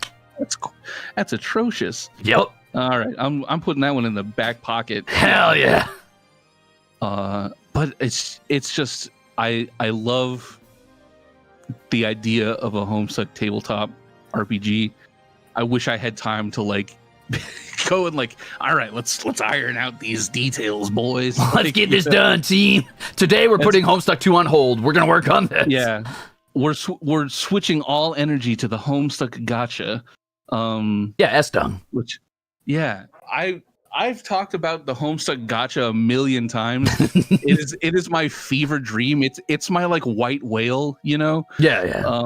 That's atrocious. Yep. All right, I'm putting that one in the back pocket. Hell yeah. But it's just I love the idea of a Homestuck tabletop RPG. I wish I had time to like go and like, all right, let's iron out these details, boys. Let's get this done, team. Today we're putting Homestuck 2 on hold. We're gonna work on this. Yeah, we're switching all energy to the Homestuck gotcha. S-Dung. Which, yeah, I I've talked about the Homestuck gotcha a million times. It is my fever dream. It's my like white whale, you know? Yeah.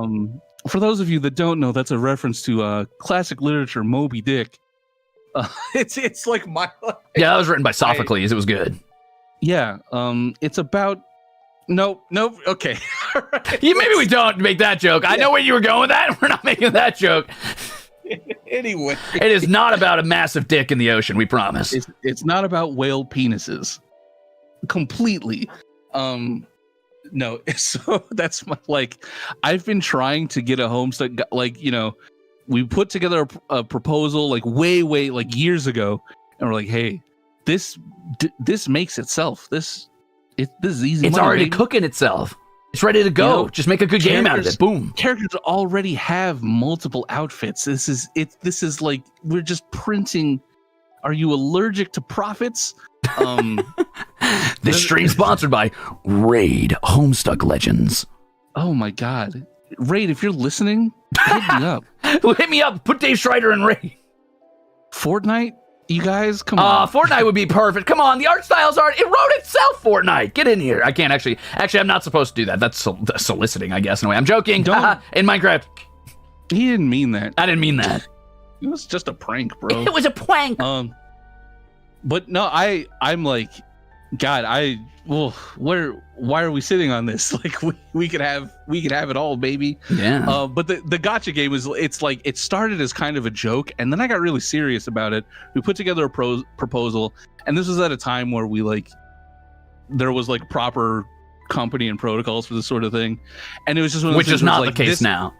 For those of you that don't know, that's a reference to classic literature, Moby Dick. It's like my Yeah, that was written by Sophocles. It was good. Yeah. It's about nope. Okay. Maybe we don't make that joke. I know where you were going with that. We're not making that joke. Anyway, it is not about a massive dick in the ocean. We promise. It's not about whale penises. Completely. No. So that's my like. I've been trying to get a Homestuck. Like, you know, we put together a proposal like way like years ago, and we're like, hey, this makes itself. This is easy. It's money, already baby. cooking itself. It's ready to go. You know, just make a good game out of it. Boom. Characters already have multiple outfits. This is like we're just printing. Are you allergic to profits? This stream sponsored by Raid Homestuck Legends. Oh my god. Raid, if you're listening, hit me up. Hit me up. Put Dave Schreider in Raid. Fortnite? You guys, come on. Fortnite would be perfect. Come on, the art styles are. It wrote itself. Fortnite, get in here. I can't actually. I'm not supposed to do that. That's soliciting, I guess. In a way, I'm joking. In Minecraft. He didn't mean that. I didn't mean that. It was just a prank, bro. It was a prank. But no, I'm like, God, why are we sitting on this? Like we could have it all, baby. Yeah. But the gotcha game it's like it started as kind of a joke, and then I got really serious about it. We put together a proposal, and this was at a time where there was like proper company and protocols for this sort of thing, and it was just one of those which is not like, the case now.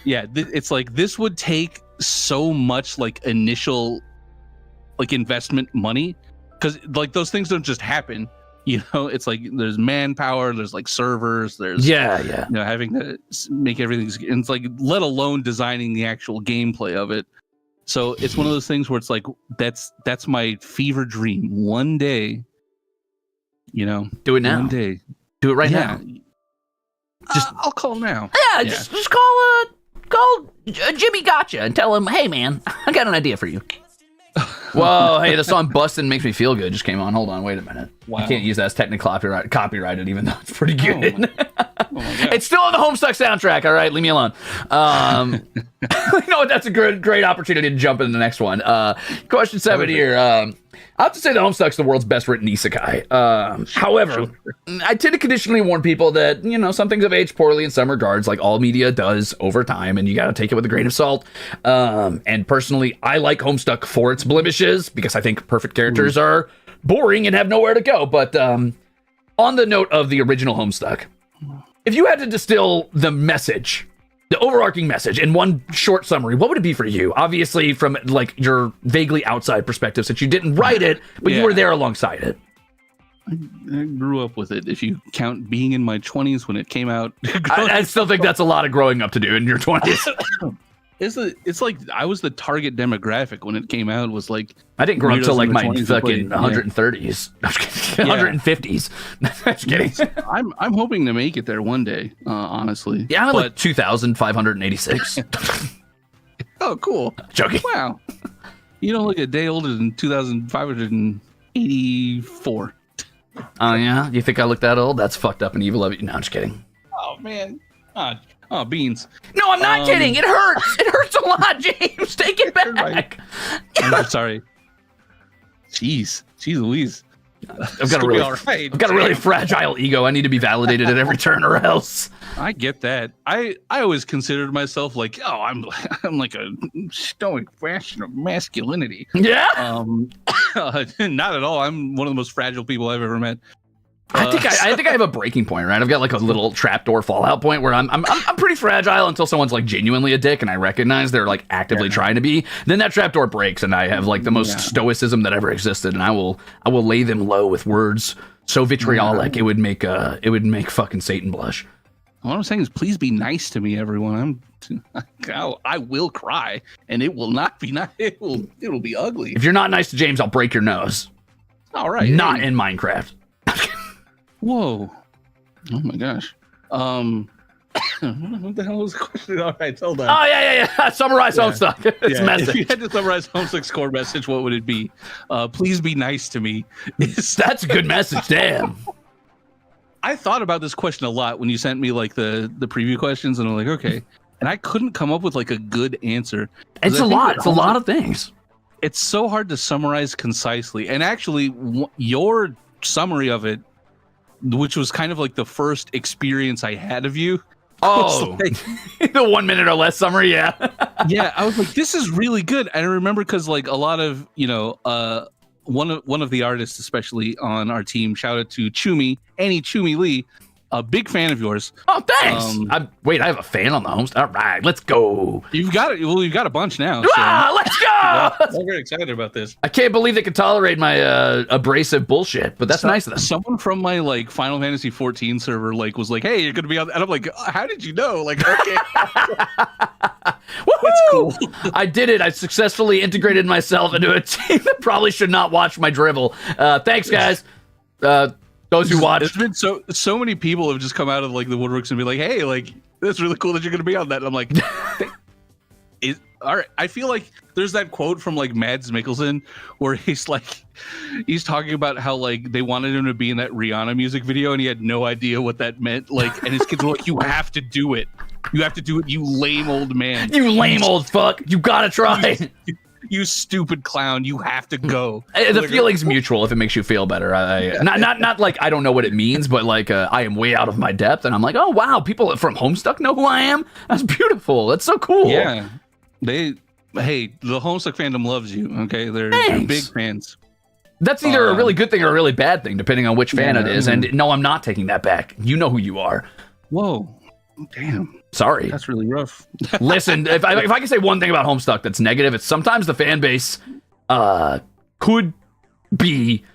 Yeah, it's like this would take so much like initial like investment money, because like those things don't just happen. You know, it's like there's manpower, there's like servers, there's you know, having to make everything, and it's like let alone designing the actual gameplay of it. So it's one of those things where it's like that's my fever dream. One day, you know, do it now. One day, do it right now. I'll call now. Yeah, just call Jimmy Gotcha and tell him, hey man, I got an idea for you. Whoa, hey, the song Bustin' Makes Me Feel Good just came on. Hold on, wait a minute. Wow. I can't use that as technically copyrighted, even though it's pretty good. Oh my God. It's still on the Homestuck soundtrack, all right? Leave me alone. You know what? That's a great opportunity to jump into the next one. Question 7 here. I have to say that Homestuck's the world's best written isekai. However, I tend to conditionally warn people that, you know, some things have aged poorly in some regards, like all media does over time, and you got to take it with a grain of salt. And personally, I like Homestuck for its blemishes, because I think perfect characters are boring and have nowhere to go. But on the note of the original Homestuck, if you had to distill the message, the overarching message, in one short summary, what would it be for you? Obviously, from like your vaguely outside perspective, since you didn't write it, but you were there alongside it. I grew up with it. If you count being in my 20s when it came out, I still think that's a lot of growing up to do in your 20s. It's like I was the target demographic when it came out. Was like I didn't grow up till like my fucking 130s, 150s. Just kidding. I'm hoping to make it there one day. Honestly, yeah, I'm like 2,586. Oh, cool. Joking. Wow. You don't look a day older than 2,584. Oh yeah, you think I look that old? That's fucked up and evil of you. No, I'm just kidding. Oh man. Oh, beans. No, I'm not kidding. It hurts. It hurts a lot, James. Take it back. I'm sorry. Jeez Louise. I've got a really fragile ego. I need to be validated at every turn, or else. I get that. I always considered myself like, I'm like a stoic bastion of masculinity. Yeah. Not at all. I'm one of the most fragile people I've ever met. I think I have a breaking point, right? I've got like a little trapdoor fallout point where I'm pretty fragile until someone's like genuinely a dick and I recognize they're like actively trying to be. Then that trapdoor breaks and I have like the most stoicism that ever existed, and I will lay them low with words so vitriolic it would make fucking Satan blush. What I'm saying is, please be nice to me, everyone. I will cry, and it will not be nice. It will be ugly. If you're not nice to James, I'll break your nose. All right. Not in Minecraft. Whoa. Oh my gosh. What the hell was the question? All right, hold on. Oh yeah. Summarize Homestuck. It's message. If you had to summarize Homestuck's core message, what would it be? Please be nice to me. That's a good message. Damn. I thought about this question a lot when you sent me like the preview questions, and I'm like, okay, and I couldn't come up with like a good answer. It's a lot. It's a lot of things. It's so hard to summarize concisely, and actually, your summary of it, which was kind of like the first experience I had of you. Oh, like, the 1 minute or less summary, yeah. Yeah, I was like, this is really good. And I remember because like a lot of, one of the artists, especially on our team, shout out to Annie Chumi Lee, a big fan of yours. Oh, thanks. Wait, I have a fan on the Homestuck. All right, let's go. You've got it. Well, you've got a bunch now. Let's go. Yeah, I'm very excited about this. I can't believe they can tolerate my abrasive bullshit, but that's nice of them. Someone from my like Final Fantasy 14 server like was like, "Hey, you're gonna be on," and I'm like, "How did you know?" Like, okay, that's cool. I did it. I successfully integrated myself into a team that probably should not watch my drivel. Thanks, guys. Those who watch. There's been so many people have just come out of like the woodworks and be like, "Hey, like that's really cool that you're gonna be on that." And I'm like, all right. I feel like there's that quote from like Mads Mikkelsen where he's talking about how like they wanted him to be in that Rihanna music video and he had no idea what that meant. Like, and his kids were like, "You have to do it. You have to do it. You lame old man. You lame old fuck. You gotta try." You stupid clown! You have to go. The feeling's mutual if it makes you feel better. Not like I don't know what it means, but like I am way out of my depth, and I'm like, oh wow, people from Homestuck know who I am. That's beautiful. That's so cool. Yeah, the Homestuck fandom loves you. Okay, they're big fans. That's either a really good thing or a really bad thing, depending on which fan it is. And no, I'm not taking that back. You know who you are. Whoa, damn. Sorry. That's really rough. Listen, if I can say one thing about Homestuck that's negative, it's sometimes the fan base could be...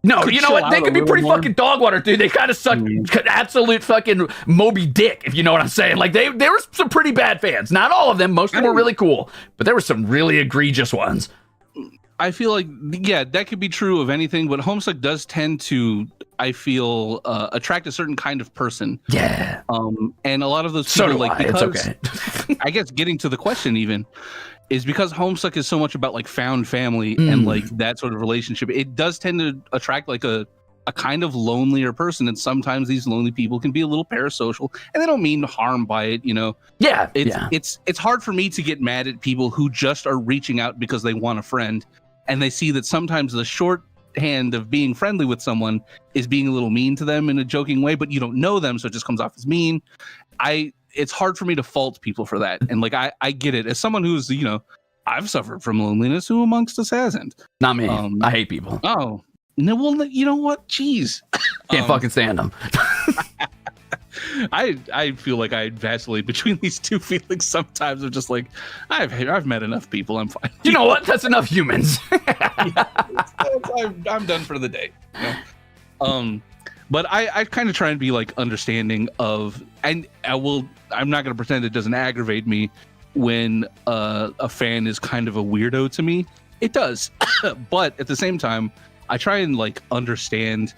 No, you know what? They could be pretty fucking dog water, dude. They kind of suck absolute fucking Moby Dick, if you know what I'm saying. Like, there were some pretty bad fans. Not all of them. Most of them were really cool. But there were some really egregious ones. I feel like, yeah, that could be true of anything, but Homestuck does tend to, I feel, attract a certain kind of person. Yeah. And a lot of those people, like, because, it's okay. I guess getting to the question even, is because Homestuck is so much about, like, found family and, like, that sort of relationship. It does tend to attract, like, a kind of lonelier person, and sometimes these lonely people can be a little parasocial, and they don't mean harm by it, you know. It's hard for me to get mad at people who just are reaching out because they want a friend, and they see that sometimes the shorthand of being friendly with someone is being a little mean to them in a joking way, but you don't know them, so it just comes off as mean. It's hard for me to fault people for that, and like I get it as someone who's, you know, I've suffered from loneliness. Who amongst us hasn't? Not me. I hate people. Oh. No, well, you know what? Jeez. Can't fucking stand them. I feel like I vacillate between these two feelings sometimes. I'm just like, I've met enough people. I'm fine. You know what? That's enough humans. I'm done for the day. You know? But I kind of try and be like understanding of, and I'm not going to pretend it doesn't aggravate me when a fan is kind of a weirdo to me. It does. But at the same time, I try and like understand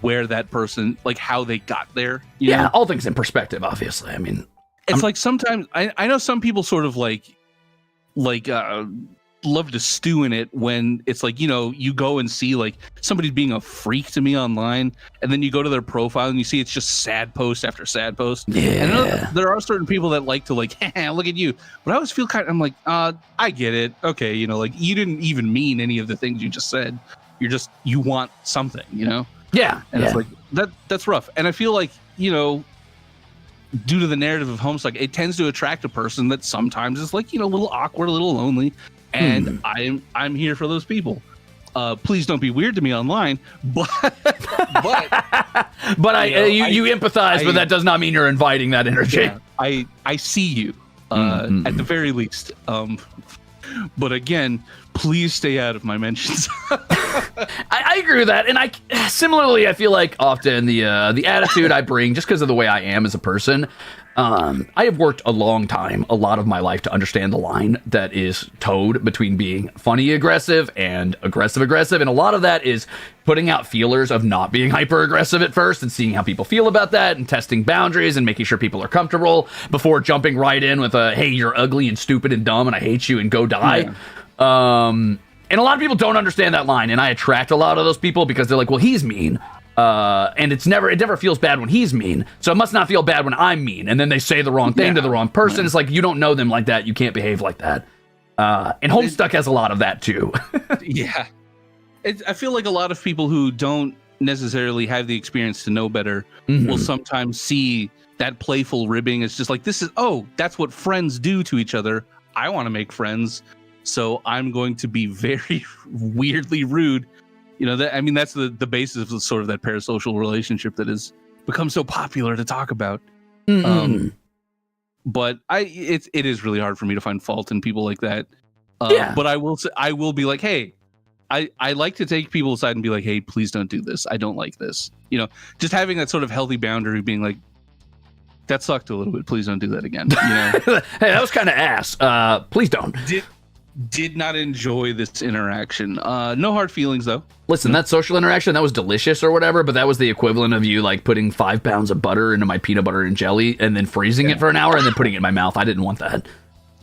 where that person, like how they got there. You know? All things in perspective, obviously. I mean, it's like sometimes I know some people sort of like love to stew in it when it's like, you know, you go and see like somebody's being a freak to me online, and then you go to their profile and you see it's just sad post after sad post. Yeah. And there are certain people that like to like, look at you. But I always feel I'm like, I get it. Okay, you know, like you didn't even mean any of the things you just said. You want something, you know? Yeah. And it's like that's rough. And I feel like, you know, due to the narrative of Homestuck, it tends to attract a person that sometimes is like, you know, a little awkward, a little lonely. And I'm here for those people. Please don't be weird to me online, but you empathize, but that does not mean you're inviting that energy. Yeah, I see you at the very least. But again, please stay out of my mentions. I agree with that, and I feel like often the attitude I bring, just because of the way I am as a person, I have worked a long time, a lot of my life, to understand the line that is towed between being funny aggressive and aggressive aggressive. And a lot of that is putting out feelers of not being hyper aggressive at first and seeing how people feel about that and testing boundaries and making sure people are comfortable before jumping right in with a, hey, you're ugly and stupid and dumb and I hate you and go die. Yeah. And a lot of people don't understand that line. And I attract a lot of those people because they're like, well, he's mean. And it never feels bad when he's mean, so it must not feel bad when I'm mean. And then they say the wrong thing to the wrong person. It's like, you don't know them like that, you can't behave like that. And Homestuck has a lot of that too. Yeah, I feel like a lot of people who don't necessarily have the experience to know better will sometimes see that playful ribbing as just like, that's what friends do to each other. I want to make friends, so I'm going to be very weirdly rude. That's the basis of sort of that parasocial relationship that has become so popular to talk about. But it is really hard for me to find fault in people like that. But I will say, I will be like, hey, I like to take people aside and be like, hey, please don't do this. I don't like this. Just having that sort of healthy boundary, being like, that sucked a little bit. Please don't do that again. Hey, that was kind of ass. Please don't. Did not enjoy this interaction. No hard feelings though. Listen, that social interaction, that was delicious or whatever, but that was the equivalent of you like putting 5 pounds of butter into my peanut butter and jelly and then freezing it for an hour and then putting it in my mouth. I didn't want that.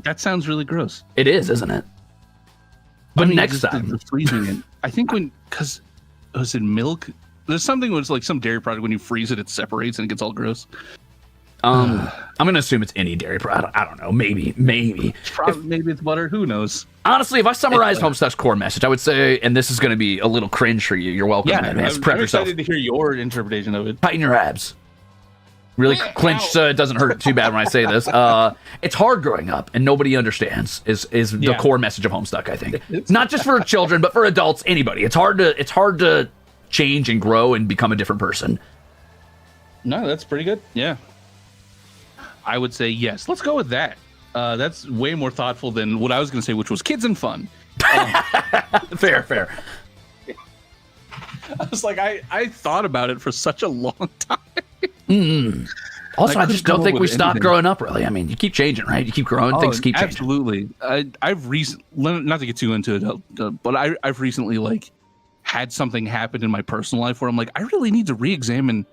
That sounds really gross. It is, isn't it? But next time, the freezing it. I think because was it milk? There's something was like some dairy product when you freeze it, it separates and it gets all gross. I'm gonna assume it's any dairy product. I don't know. Maybe. Maybe it's butter. Who knows? Honestly, if I summarize Homestuck's core message, I would say, and this is going to be a little cringe for you. You're welcome. Yeah, man. I'm excited to hear your interpretation of it. Tighten your abs. Really clench so it doesn't hurt too bad when I say this. It's hard growing up, and nobody understands. Is the core message of Homestuck? I think it's not just for children, but for adults, anybody. It's hard to change and grow and become a different person. No, that's pretty good. Yeah. I would say yes. Let's go with that. That's way more thoughtful than what I was going to say, which was kids and fun. Fair. I was like, I thought about it for such a long time. Also, I just don't think we stopped growing up, really. I mean, you keep changing, right? You keep growing, things keep changing. Absolutely. I've recently, not to get too into it, but I've recently had something happen in my personal life where I'm like, I really need to re-examine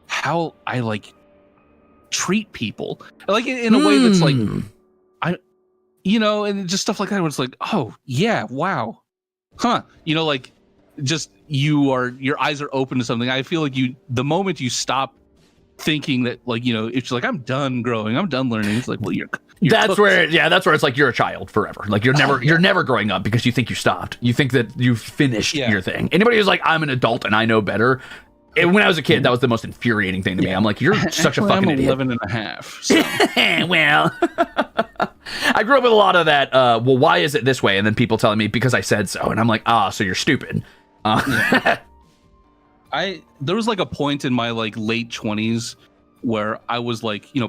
how I treat people, in a way that's and just stuff like that where it's like, oh yeah, wow, just your eyes are open to something. I feel like the moment you stop thinking that it's like, I'm done growing, I'm done learning, it's like, well, you're that's where it's like you're a child forever. Like you're never growing up because you think you stopped. You think that you've finished your thing. Anybody who's like, I'm an adult and I know better. When I was a kid, that was the most infuriating thing to me. I'm like, you're such a fucking idiot. I'm 11 and a half. So. Well, I grew up with a lot of that. Well, why is it this way? And then people telling me because I said so. And I'm like, so you're stupid. There was a point in my late 20s where I was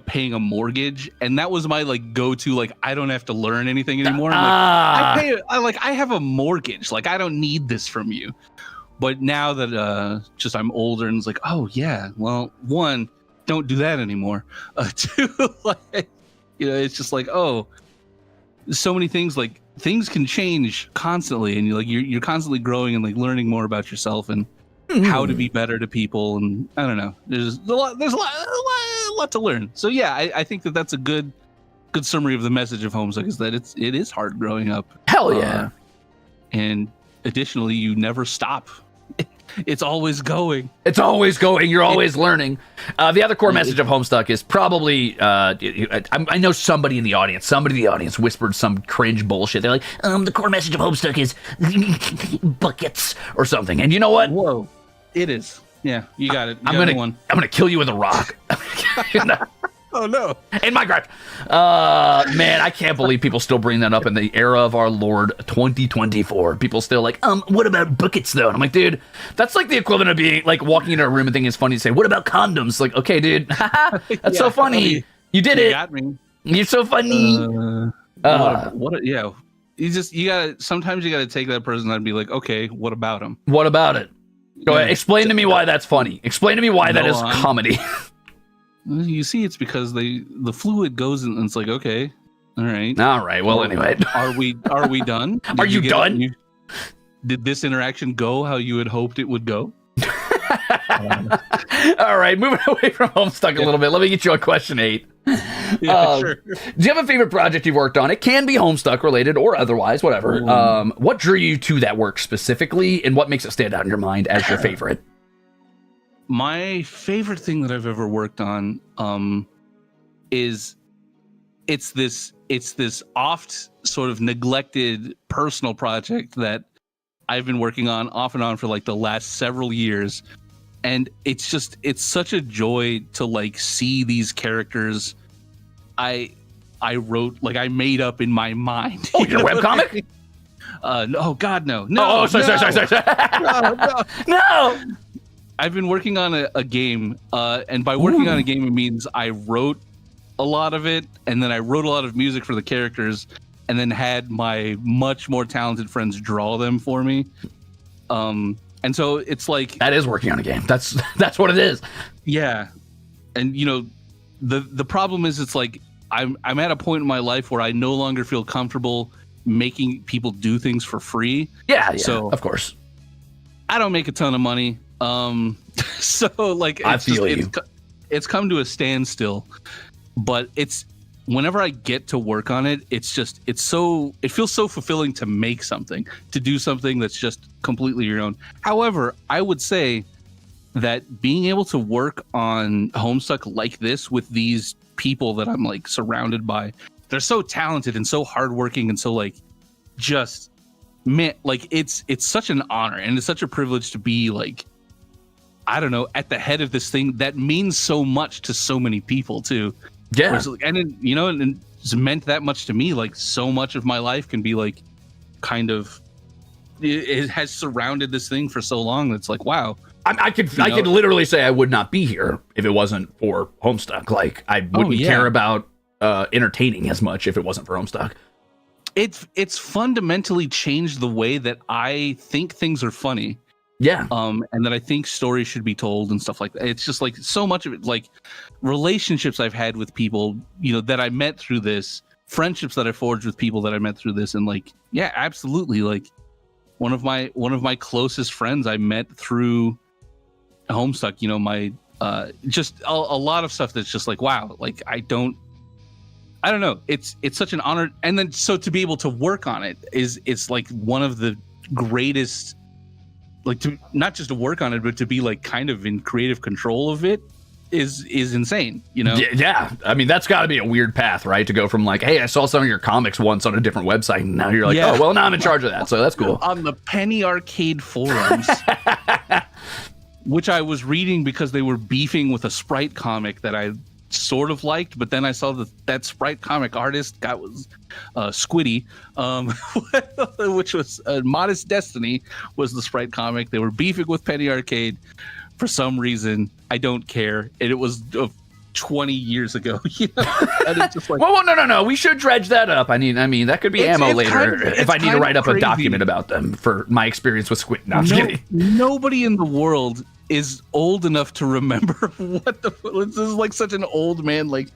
paying a mortgage, and that was my go-to, I don't have to learn anything anymore. I'm I have a mortgage. I don't need this from you. But now that I'm older and it's like, oh yeah, well, 1, don't do that anymore. 2, it's just like, oh, so many things, things can change constantly, and you're constantly growing and learning more about yourself and how to be better to people, and I don't know, there's a lot to learn. So yeah, I think that's a good summary of the message of Homestuck, is that it is hard growing up. Hell yeah. And additionally, you never stop. It's always going. You're always learning. The other core message of Homestuck is probably, I know somebody in the audience whispered some cringe bullshit. They're like, the core message of Homestuck is buckets or something. And you know what? Whoa, it is. Yeah, you got it. I'm gonna kill you with a rock. Oh no! In Minecraft. Man, I can't believe people still bring that up in the era of our Lord 2024. People still like, what about buckets though? And I'm like, dude, that's the equivalent of being walking into a room and thinking it's funny to say, what about condoms? Like, okay, dude, that's so funny. You did it. Got me. You're so funny. Sometimes you gotta take that person and be like, okay, what about him? What about it? Go ahead. Explain to me why that's funny. Explain to me why that is comedy. You see, it's because the fluid goes and it's like, okay, all right. Well, anyway, are we done? Are you done? Did this interaction go how you had hoped it would go? All right, moving away from Homestuck a little bit. Let me get you on question 8. Sure. Do you have a favorite project you've worked on? It can be Homestuck related or otherwise, whatever. What drew you to that work specifically, and what makes it stand out in your mind as your favorite? My favorite thing that I've ever worked on is it's this oft sort of neglected personal project that I've been working on off and on for like the last several years. And it's such a joy to like see these characters I wrote, like I made up in my mind. Oh, your webcomic? No, God, no. Oh, sorry. No. I've been working on a game, and by working on a game, it means I wrote a lot of it, and then I wrote a lot of music for the characters, and then had my much more talented friends draw them for me. And so it's like that is working on a game. That's what it is. Yeah, and you know, the problem is it's like I'm at a point in my life where I no longer feel comfortable making people do things for free. Yeah. So of course, I don't make a ton of money. So like it's come to a standstill. But it's whenever I get to work on it, it feels so fulfilling to make something, to do something that's just completely your own. However, I would say that being able to work on Homestuck like this with these people that I'm like surrounded by, they're so talented and so hardworking and so like just man, like it's such an honor and it's such a privilege to be like, I don't know, at the head of this thing that means so much to so many people too. Yeah. And it, you know, and it's meant that much to me. Like so much of my life can be like kind of it has surrounded this thing for so long. It's like, wow. I could literally say I would not be here if it wasn't for Homestuck. Like I wouldn't care about entertaining as much if it wasn't for Homestuck. It's fundamentally changed the way that I think things are funny. Yeah. And that I think stories should be told and stuff like that. It's just like so much of it, like relationships I've had with people, you know, that I met through this, friendships that I forged with people that I met through this. And like, yeah, absolutely. Like one of my closest friends I met through Homestuck, you know, my, just a lot of stuff that's just like, wow, like I don't know. It's such an honor. And then, so to be able to work on it it's like one of the greatest, like to not just to work on it, but to be like kind of in creative control of it is insane, you know? Yeah. I mean, that's got to be a weird path, right? To go from like, hey, I saw some of your comics once on a different website, and now you're like, oh, well, now I'm in charge of that. So that's cool. On the Penny Arcade forums, which I was reading because they were beefing with a Sprite comic that I sort of liked, but then I saw that Sprite comic artist was Squiddy, which was Modest Destiny was the Sprite comic. They were beefing with Penny Arcade for some reason. I don't care, and it was 20 years ago. You know? And it's just like, well, no, we should dredge that up. I mean that could be ammo later if I need to write up a document about them for my experience with Squid. No, I'm kidding. Nobody in the world is old enough to remember what this is like such an old man, like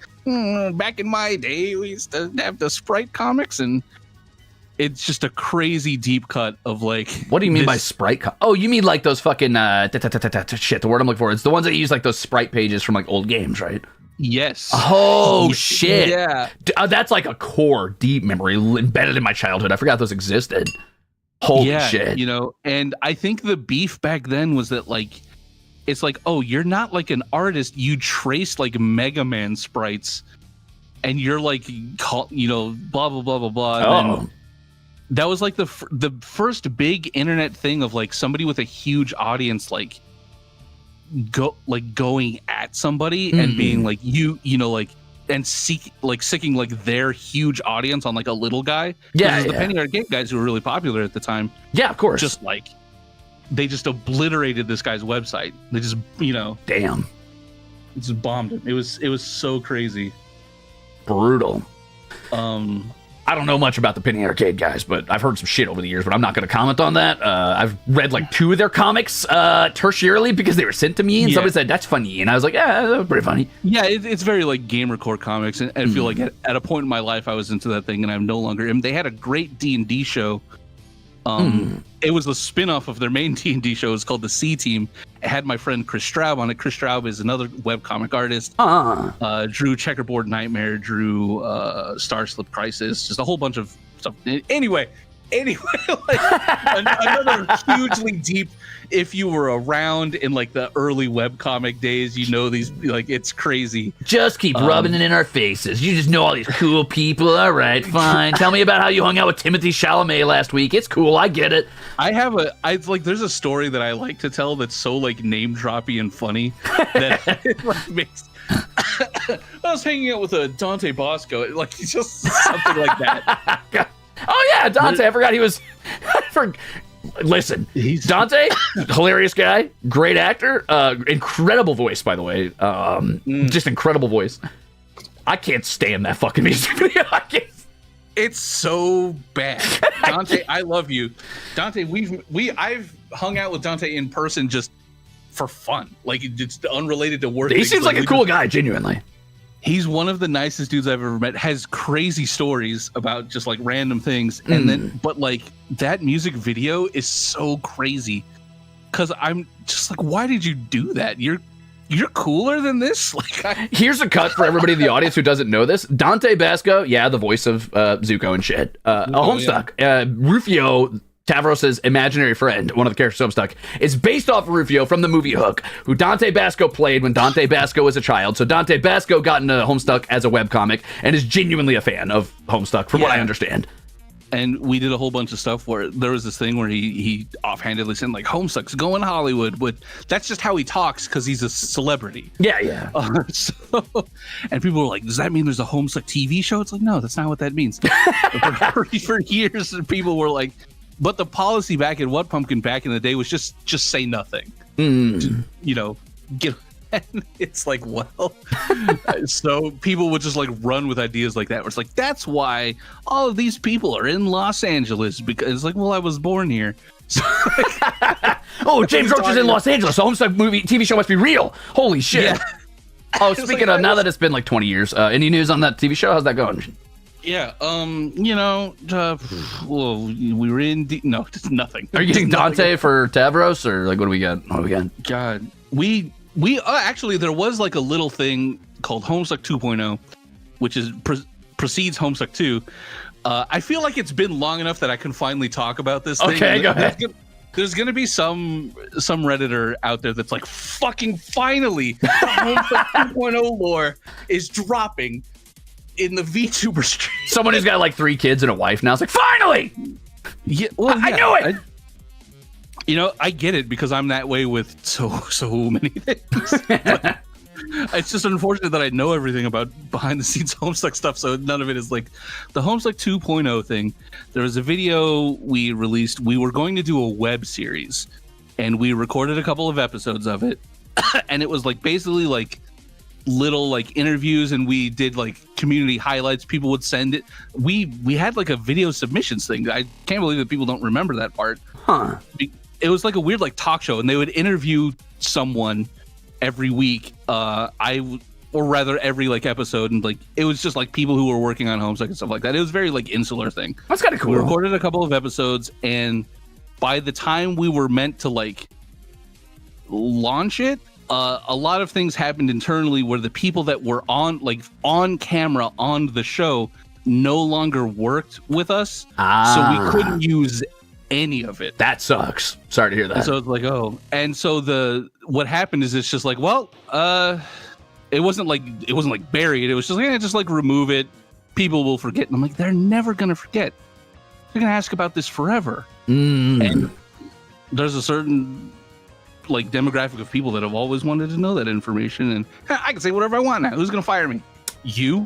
back in my day we used to have the Sprite comics, and it's just a crazy deep cut of like, what do you mean by Sprite oh, you mean like those fucking shit, the word I'm looking for, it's the ones that use like those Sprite pages from like old games, right? Yes. Oh shit. Yeah. That's like a core deep memory embedded in my childhood. I forgot those existed. Holy shit. You know, and I think the beef back then was that like, it's like, oh, you're not like an artist. You trace like Mega Man sprites, and you're like, you know, blah blah blah blah blah. Oh. And that was like the first big internet thing of like somebody with a huge audience like going at somebody and being like, you know, like, and seeking like their huge audience on like a little guy. Yeah, the Penny Arcade guys who were really popular at the time. Yeah, of course. Just like, they just obliterated this guy's website. They just, you know, damn, just bombed him. It was so crazy, brutal. I I don't know much about the Penny Arcade guys, but I've heard some shit over the years, but I'm not going to comment on that. I've read like 2 of their comics tertiarily because they were sent to me, and somebody said, that's funny. And I was like, yeah, that was pretty funny. Yeah, it's very like gamercore comics. And I feel like at a point in my life, I was into that thing, and I'm no longer. And they had a great D&D show. It was a spin-off of their main D&D show. It's called the C Team. It had my friend Chris Straub on it. Chris Straub is another webcomic artist. Drew Checkerboard Nightmare, drew Star Slip Crisis, just a whole bunch of stuff. Anyway, like another hugely deep. If you were around in like the early webcomic days, you know these, like, it's crazy. Just keep rubbing it in our faces. You just know all these cool people. All right, fine. Tell me about how you hung out with Timothy Chalamet last week. It's cool. I get it. There's a story that I like to tell that's so like name droppy and funny that it like makes. I was hanging out with a Dante Bosco, like just something like that. Oh yeah, Dante. I forgot he was. Listen, Dante, hilarious guy, great actor, incredible voice, by the way. Just incredible voice. I can't stand that fucking music video. It's so bad. Dante, I love you. Dante, I've hung out with Dante in person just for fun. Like, it's unrelated to work. He seems like a cool guy, genuinely. He's one of the nicest dudes I've ever met. Has crazy stories about just like random things, and then but like that music video is so crazy because I'm just like, why did you do that? You're cooler than this. Like, here's a cut for everybody in the audience who doesn't know this. Dante Basco, the voice of Zuko and shit. Homestuck. Rufio, Tavros' imaginary friend, one of the characters of Homestuck, is based off of Rufio from the movie Hook, who Dante Basco played when Dante Basco was a child. So Dante Basco got into Homestuck as a webcomic and is genuinely a fan of Homestuck, from what I understand. And we did a whole bunch of stuff where there was this thing where he offhandedly said, like, Homestuck's going Hollywood. But that's just how he talks because he's a celebrity. Yeah. And people were like, does that mean there's a Homestuck TV show? It's like, no, that's not what that means. for years, people were like, but the policy back in What Pumpkin back in the day was just say nothing. And it's like, well, so people would just like run with ideas like that. Where it's like, that's why all of these people are in Los Angeles, because it's like, well, I was born here. So, oh, James Roach is in Los Angeles. So Homestuck TV show must be real. Holy shit. Yeah. Oh, speaking of, now that it's been like 20 years, any news on that TV show? How's that going? Yeah, well, we were in no, just nothing. Are you getting Dante for Tavros, or like what do we got? God, we actually, there was like a little thing called Homestuck 2.0, which is precedes Homestuck 2. I feel like it's been long enough that I can finally talk about this thing. Okay, go ahead. There's gonna be some Redditor out there that's like, fucking finally, the Homestuck 2.0 lore is dropping in the VTuber stream. Someone who's got like 3 kids and a wife now. It's like, finally! Yeah, well, I knew it! I get it because I'm that way with so many things. It's just unfortunate that I know everything about behind the scenes Homestuck stuff, so none of it is like the Homestuck 2.0 thing. There was a video we released. We were going to do a web series, and we recorded a couple of episodes of it, and it was like basically like little like interviews, and we did like community highlights. People would send it. We had like a video submissions thing. I can't believe that people don't remember that part. It was like a weird like talk show, and they would interview someone every week. Or rather every like episode, and like it was just like people who were working on Homestuck and stuff like that. It was very like insular thing. That's kind of cool. We recorded a couple of episodes, and by the time we were meant to like launch it, a lot of things happened internally where the people that were on camera on the show no longer worked with us, so we couldn't use any of it. That sucks. Sorry to hear that. And so it's like, and so what happened is it's just like, well, it wasn't like buried. It was just like, just like remove it. People will forget. And I'm like, they're never gonna forget. They're gonna ask about this forever. And there's a certain like demographic of people that have always wanted to know that information, and I can say whatever I want now. Who's gonna fire me? You?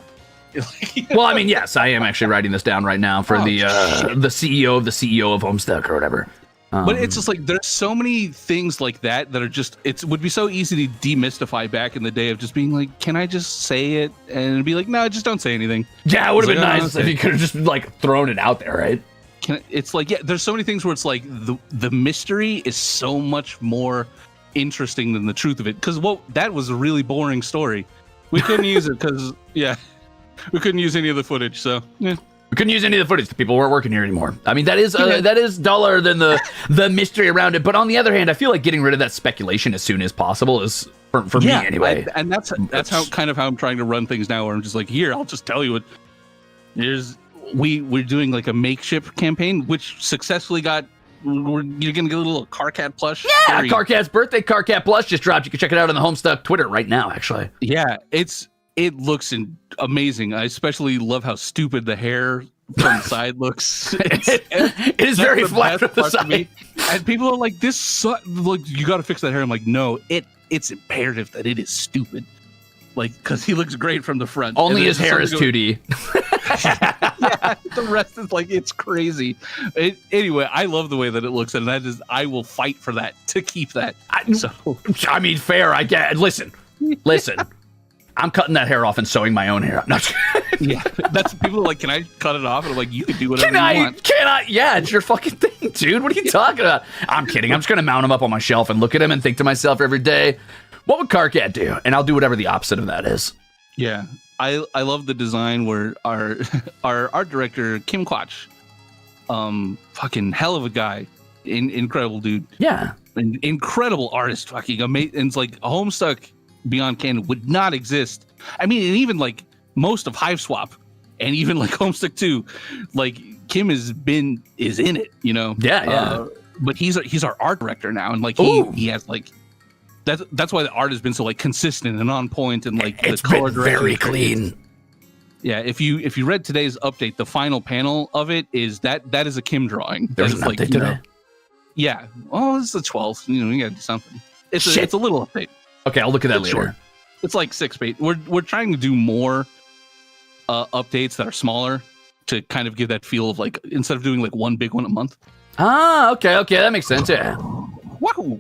Well, I mean, yes, I am actually writing this down right now for the CEO of Homestuck or whatever. But it's just like there's so many things like that that are just it would be so easy to demystify back in the day of just being like, can I just say it? And it'd be like, no, just don't say anything. Yeah, it would have been nice if you could have just like thrown it out there, right? It's like, yeah, there's so many things where it's like the mystery is so much more interesting than the truth of it. Because that was a really boring story. We couldn't use it because we couldn't use any of the footage. So yeah. We couldn't use any of the footage. The people weren't working here anymore. I mean, that is duller than the mystery around it. But on the other hand, I feel like getting rid of that speculation as soon as possible is for me anyway. And that's how I'm trying to run things now. Where I'm just like, here, I'll just tell you what. We're doing like a makeshift campaign, which successfully got. You're gonna get a little Carcat plush. Yeah, Carcat's birthday. Carcat plush just dropped. You can check it out on the Homestuck Twitter right now. Actually. Yeah, it looks amazing. I especially love how stupid the hair from the side looks. It is very flat from the side. And people are like, look, you got to fix that hair. I'm like, no, it's imperative that it is stupid. Like, because he looks great from the front. Only his hair is 2D. Yeah, the rest is like, it's crazy. Anyway, I love the way that it looks, and I will fight for that, to keep that. I mean, fair, I get. Listen. I'm cutting that hair off and sewing my own hair. I'm not. Yeah, that's people are like, can I cut it off? And I'm like, you can do whatever you want. Can I? Yeah, it's your fucking thing, dude. What are you talking about? I'm kidding. I'm just gonna mount them up on my shelf and look at them and think to myself every day, what would Carcat do? And I'll do whatever the opposite of that is. Yeah, I love the design where our art director Kim Quach, fucking hell of a guy, incredible dude. Yeah, an incredible artist, fucking amazing. And it's like Homestuck Beyond Canon would not exist. I mean, and even like most of Hive Swap and even like Homestuck 2, like Kim is in it, you know? Yeah. But he's our art director now, and like he has like that's why the art has been so like consistent and on point, and like it's the color been very clean. Yeah, if you read today's update, the final panel of it is that is a Kim drawing. There's an update today. Yeah. Oh, it's the 12th. You know, we gotta do something. It's a little update. Okay, I'll look at that later. Short. It's like 6 8. We're trying to do more updates that are smaller to kind of give that feel of like, instead of doing like one big one a month. Ah, okay, that makes sense. Yeah. Wow.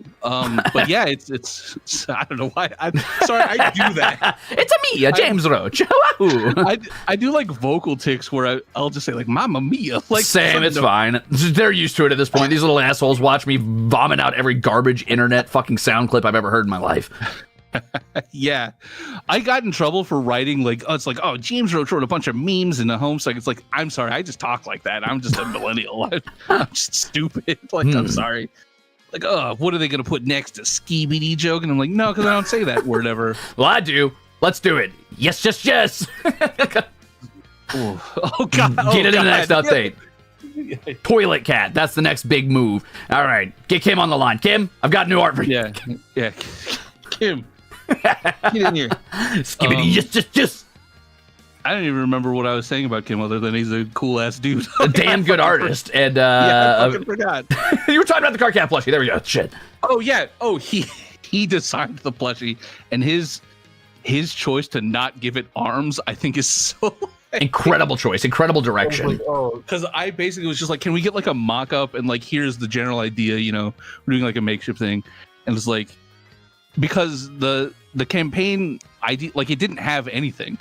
But yeah, it's I don't know why. I'm sorry, I do that. It's me, James Roach. I do like vocal tics where I'll just say like "Mamma Mia." Like same, it's fine. They're used to it at this point. These little assholes watch me vomit out every garbage internet fucking sound clip I've ever heard in my life. Yeah, I got in trouble for writing like, oh, James Roach wrote a bunch of memes in the Homestuck. It's like, I'm sorry, I just talk like that. I'm just a millennial. I'm just stupid. Like, I'm sorry. Like, oh, what are they gonna put next? A skibidi joke? And I'm like, no, because I don't say that word ever. Well, I do. Let's do it. Yes. Oh God! Get it in the next update. Toilet cat. That's the next big move. All right, get Kim on the line. Kim, I've got new art for you. Yeah. Kim, get in here. Skibidi, just. I don't even remember what I was saying about Kim, other than he's a cool ass dude. A damn good artist. And I fucking forgot. You were talking about the Carcat plushie. There we go. Shit. Oh yeah. Oh, he designed the plushie, and his choice to not give it arms, I think, is so incredible choice, incredible direction. Because I basically was just like, can we get like a mock-up, and like, here's the general idea, you know, we're doing like a makeshift thing, and it's like, because the campaign idea, like, it didn't have anything.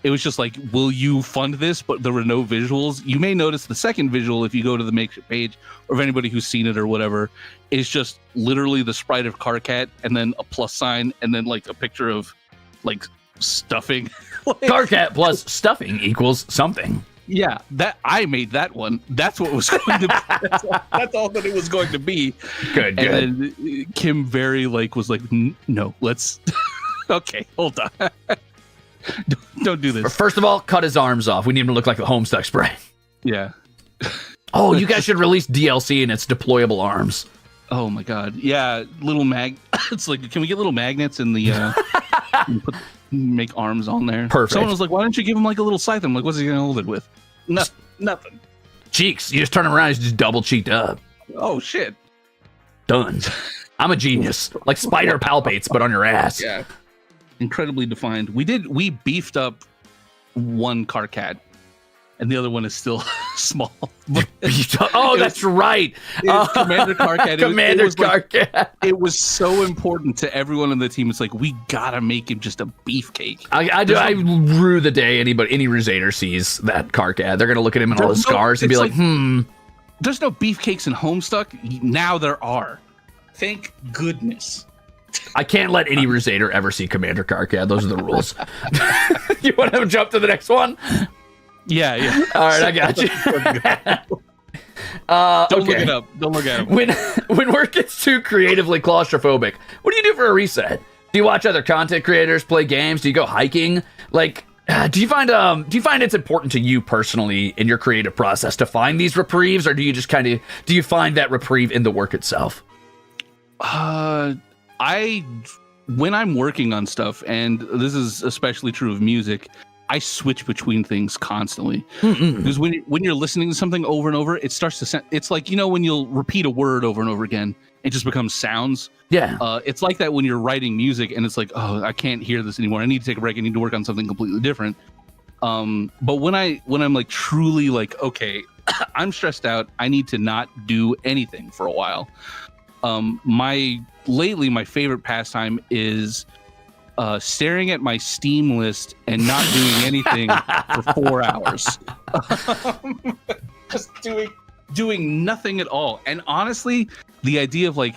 It was just like, will you fund this? But there were no visuals. You may notice the second visual, if you go to the makeshift page, or if anybody who's seen it or whatever, is just literally the sprite of Carcat, and then a plus sign, and then like a picture of like stuffing. Carcat plus stuffing equals something. Yeah, that I made that one. That's what it was going to be. That's all that it was going to be. Good. And then Kim very like was like, no, let's. Okay, hold on. Don't do this. First of all, cut his arms off. We need him to look like the Homestuck spray. Yeah. Oh, you guys should release DLC and its deployable arms. Oh my god. Yeah, little it's like, can we get little magnets in the make arms on there? Perfect. Someone was like, why don't you give him like a little scythe? I'm like, what's he gonna hold it with? Nothing. Cheeks. You just turn around, he's just double cheeked up. Oh shit. Done. I'm a genius. Like spider palpates, but on your ass. Yeah. Incredibly defined. We beefed up one Carcat, and the other one is still small. Oh, that's right. Commander Karkat. Commander Karkat. It was so important to everyone on the team. It's like, we gotta make him just a beefcake. I rue the day any Ruzader sees that Karkat. They're gonna look at him and all his scars and be like, There's no beefcakes in Homestuck. Now there are. Thank goodness. I can't let any Ruzader ever see Commander Karkat. Those are the rules. You want to jump to the next one? Yeah. All right, I got you. Don't look it up. Don't look at it. When work gets too creatively claustrophobic, what do you do for a reset? Do you watch other content creators play games? Do you go hiking? Like, do you find it's important to you personally in your creative process to find these reprieves, or do you just do you find that reprieve in the work itself? When I'm working on stuff, and this is especially true of music, I switch between things constantly. Because when you're listening to something over and over, it starts to sound, it's like, when you'll repeat a word over and over again, it just becomes sounds. Yeah. It's like that when you're writing music and it's like, oh, I can't hear this anymore. I need to take a break. I need to work on something completely different. But when I'm like truly like, okay, I'm stressed out, I need to not do anything for a while. Lately, my favorite pastime is staring at my Steam list and not doing anything for 4 hours. Just doing nothing at all. And honestly, the idea of like,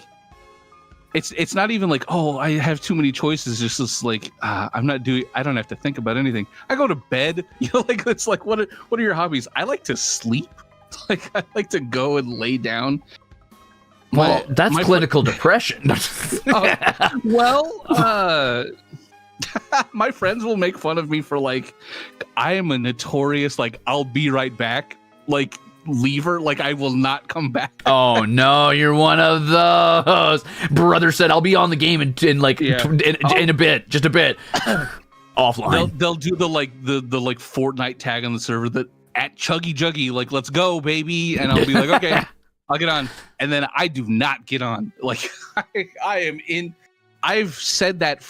it's not even like, oh, I have too many choices. It's just like, I don't have to think about anything. I go to bed. Like, it's like, what are your hobbies? I like to sleep. Like, I like to go and lay down. Well, that's clinical depression. My friends will make fun of me for like, I am a notorious, like, I'll be right back, like, leaver. Like, I will not come back. Oh no, you're one of those. Brother said, I'll be on the game in a bit, just a bit. Offline. They'll do the Fortnite tag on the server that at Chuggy Juggy, like, let's go, baby. And I'll be like, okay. I'll get on, and then I do not get on. Like, I am in. I've said that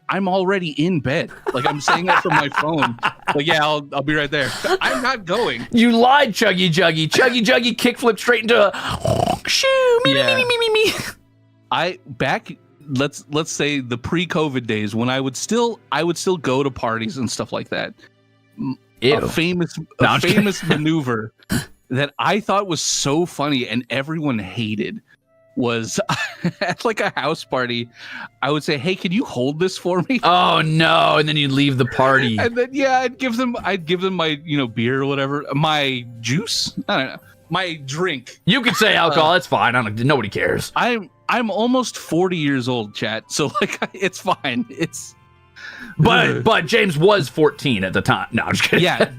I'm already in bed. Like, I'm saying that from my phone. Like, yeah, I'll be right there. I'm not going. You lied, Chuggy Juggy. Chuggy Juggy kickflip straight into a shoo. Me. Let's say the pre-COVID days when I would still go to parties and stuff like that. Ew. A famous maneuver that I thought was so funny and everyone hated was at like a house party, I would say, hey, can you hold this for me? Oh no. And then you'd leave the party. And then, I'd give them my, beer or whatever, my juice. I don't know. My drink. You could say alcohol. It's fine. Nobody cares. I'm almost 40 years old, chat. So like, it's fine. But James was 14 at the time. No, I'm just kidding. Yeah,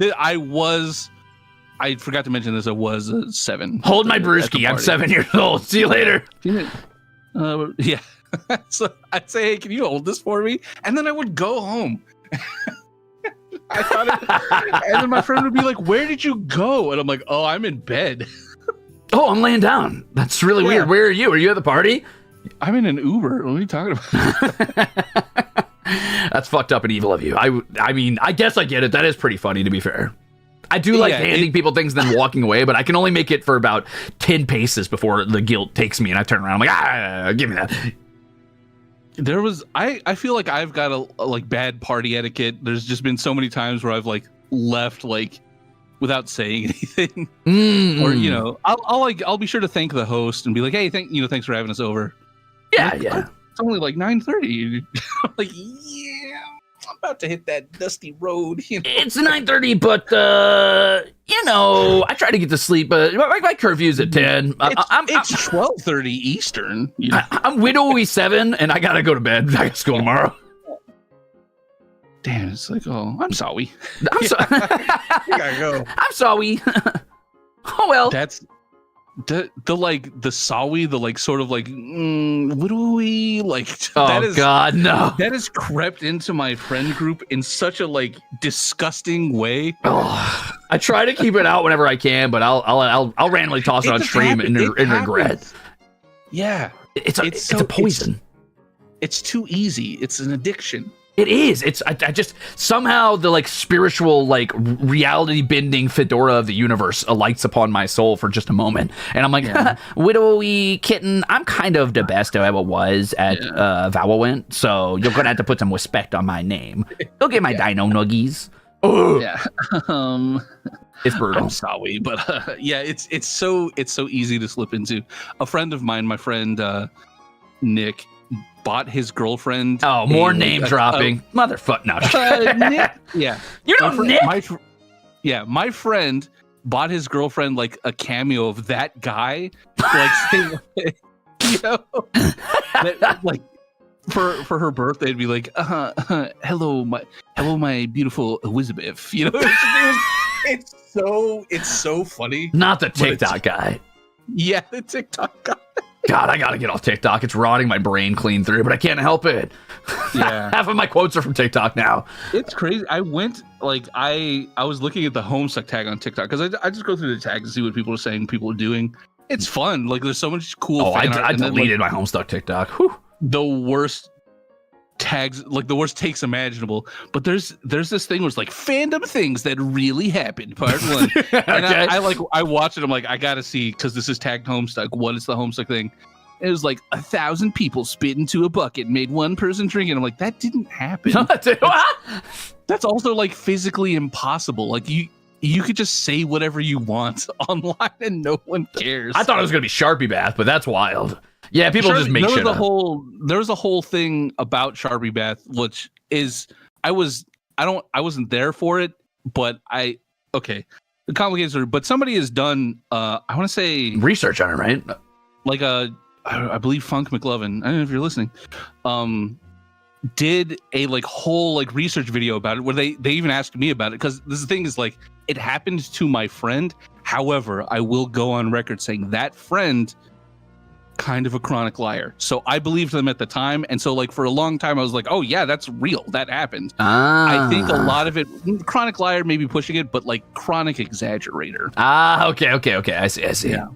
I forgot to mention this. I was 7. Hold my brewski. I'm 7 years old. See you later. Yeah. So I'd say, hey, can you hold this for me? And then I would go home. And then my friend would be like, where did you go? And I'm like, oh, I'm in bed. Oh, I'm laying down. That's really weird. Where are you? Are you at the party? I'm in an Uber. What are you talking about? That's fucked up and evil of you. I mean, I guess I get it. That is pretty funny, to be fair. I do like handing people things and then walking away, but I can only make it for about 10 paces before the guilt takes me and I turn around. I'm like, give me that. There was, I feel like I've got a like bad party etiquette. There's just been so many times where I've like left like without saying anything, or I'll be sure to thank the host and be like, hey, thanks for having us over. Yeah, like, yeah. It's only like 9:30. Like, I'm about to hit that dusty road. It's 9:30, but I try to get to sleep. But my curfew's at 10. It's 12:30 Eastern. I'm widowy 7, and I gotta go to bed. I got school tomorrow. Damn, it's like, oh, I'm sorry. I'm sorry. You gotta go. I'm sorry. Oh well. That's the sawi, the like sort of like widowy, like, oh god, no. That has crept into my friend group in such a like disgusting way. Oh, I try to keep it out whenever I can, but I'll randomly toss it on stream and regret. Yeah, it's a poison. It's too easy. It's an addiction. It is. I just somehow the like spiritual like reality bending fedora of the universe alights upon my soul for just a moment, and I'm like, widowy kitten. I'm kind of the best I ever was at Valorant, so you're gonna have to put some respect on my name. Go get my dino nuggies. Ugh. Yeah. It's brutal. I'm sorry, but yeah, it's so easy to slip into. A friend of mine, my friend Nick, bought his girlfriend. Oh, more name dropping, motherfucker! No, Nick. Yeah, you know Nick. My friend bought his girlfriend like a cameo of that guy, like saying, you know, like for her birthday, it'd be like, hello, my beautiful Elizabeth. You know, it's so funny. Not the TikTok guy. Yeah, the TikTok guy. God, I gotta get off TikTok. It's rotting my brain clean through, but I can't help it. Yeah. Half of my quotes are from TikTok now. It's crazy. I went, like, I was looking at the Homestuck tag on TikTok, because I just go through the tags and see what people are saying, people are doing. It's fun. Like, there's so much cool fan art. I deleted my Homestuck TikTok. Whew. The worst tags, like the worst takes imaginable. But there's this thing where it's like fandom things that really happened, part one. Okay. And I watch it. I'm like, I gotta see, because this is tagged Homestuck. What is the Homestuck thing? It was like 1,000 people spit into a bucket, made one person drink it. I'm like, that didn't happen. That's also like physically impossible. Like you could just say whatever you want online and no one cares. I thought it was gonna be Sharpie Bath, but that's wild. Yeah, people just make shit up. There was a whole thing about Sharpie Bath, which is I wasn't there for it, but the complicated story. But somebody has done I want to say research on it, right? Like I believe Funk McLovin, I don't know if you're listening, did a like whole like research video about it where they even asked me about it, because this thing is like, it happened to my friend. However, I will go on record saying that friend kind of a chronic liar. So I believed them at the time, and so like for a long time I was like, oh yeah, that's real, that happened. I think a lot of it, chronic liar maybe pushing it, but like chronic exaggerator. Okay, I see. Yeah.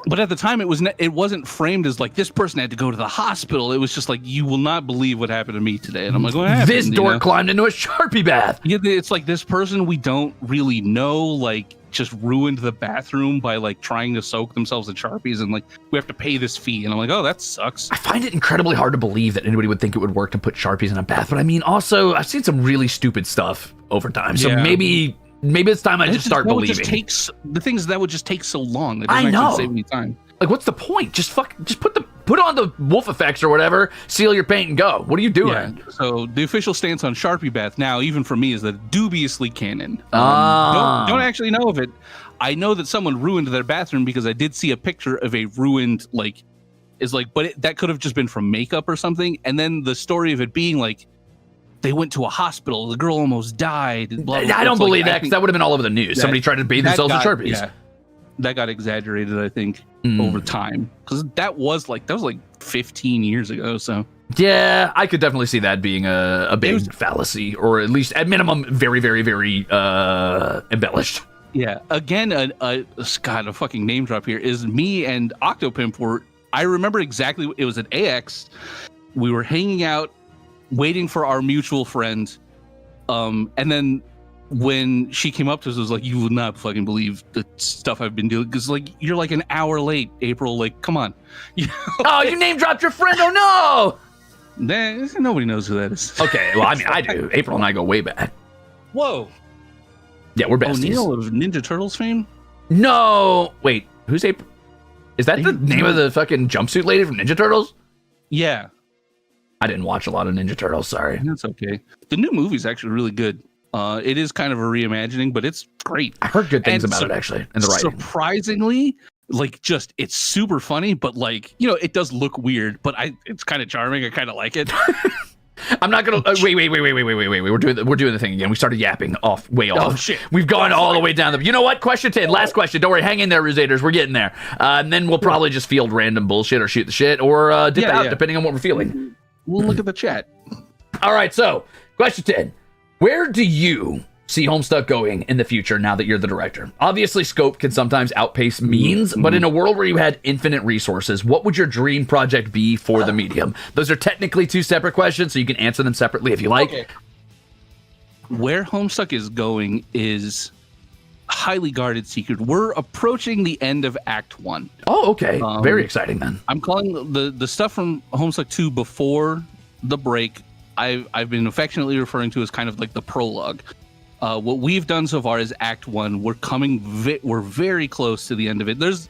But at the time, it wasn't framed as like this person had to go to the hospital. It was just like, you will not believe what happened to me today. And I'm like, what happened? This dork climbed into a Sharpie bath. Yeah, it's like this person we don't really know, like, just ruined the bathroom by like trying to soak themselves in Sharpies, and like we have to pay this fee. And I'm like, oh, that sucks. I find it incredibly hard to believe that anybody would think it would work to put Sharpies in a bath. But I mean, also, I've seen some really stupid stuff over time. So maybe it's time I just start believing. The thing is, that would just take so long. It I know. Save any time. Like, what's the point? Just put on the wolf effects or whatever, seal your paint and go. What are you doing? Yeah. So the official stance on Sharpie Bath now, even for me, is that dubiously canon. Don't actually know of it. I know that someone ruined their bathroom because I did see a picture of a ruined, like, that could have just been from makeup or something. And then the story of it being like, they went to a hospital, the girl almost died. Blah, blah, blah. I don't believe that, because that would have been all over the news. Somebody tried to bathe themselves in Sharpies. Yeah. That got exaggerated, I think, over time, because that was like 15 years ago. So yeah, I could definitely see that being a big fallacy, or at least at minimum very, very, very embellished. Yeah. Again, a fucking name drop here is me and Octopimp were. I remember exactly. It was at AX. We were hanging out, waiting for our mutual friend, and then when she came up to us, it was like, you would not fucking believe the stuff I've been doing, because like you're like an hour late, April. Like, come on. Oh, you name dropped your friend. Oh no. Nobody knows who that is. Okay, well, I mean, I do. April and I go way back. Whoa. Yeah, we're besties. O'Neill of Ninja Turtles fame? No, wait. Who's April? Is that the name of the fucking jumpsuit lady from Ninja Turtles? Yeah. I didn't watch a lot of Ninja Turtles. Sorry. That's okay. The new movie's actually really good. It is kind of a reimagining, but it's great. I heard good things about it, actually, and the writing. Surprisingly, like, just it's super funny, but like, it does look weird, but it's kind of charming. I kind of like it. I'm not gonna wait. We're doing the thing again. We started yapping way off. Oh shit! We've gone all the way down. You know what? Question 10. Last question. Don't worry. Hang in there, Ruzeters. We're getting there. And then we'll probably just field random bullshit or shoot the shit or dip out depending on what we're feeling. We'll look at the chat. All right. So question 10. Where do you see Homestuck going in the future now that you're the director? Obviously, scope can sometimes outpace means, but in a world where you had infinite resources, what would your dream project be for the medium? Those are technically two separate questions, so you can answer them separately if you like. Okay. Where Homestuck is going is highly guarded secret. We're approaching the end of Act 1. Oh, okay. Very exciting then. I'm calling the stuff from Homestuck 2 before the break, I've been affectionately referring to as kind of like the prologue. What we've done so far is Act 1. We're very close to the end of it. There's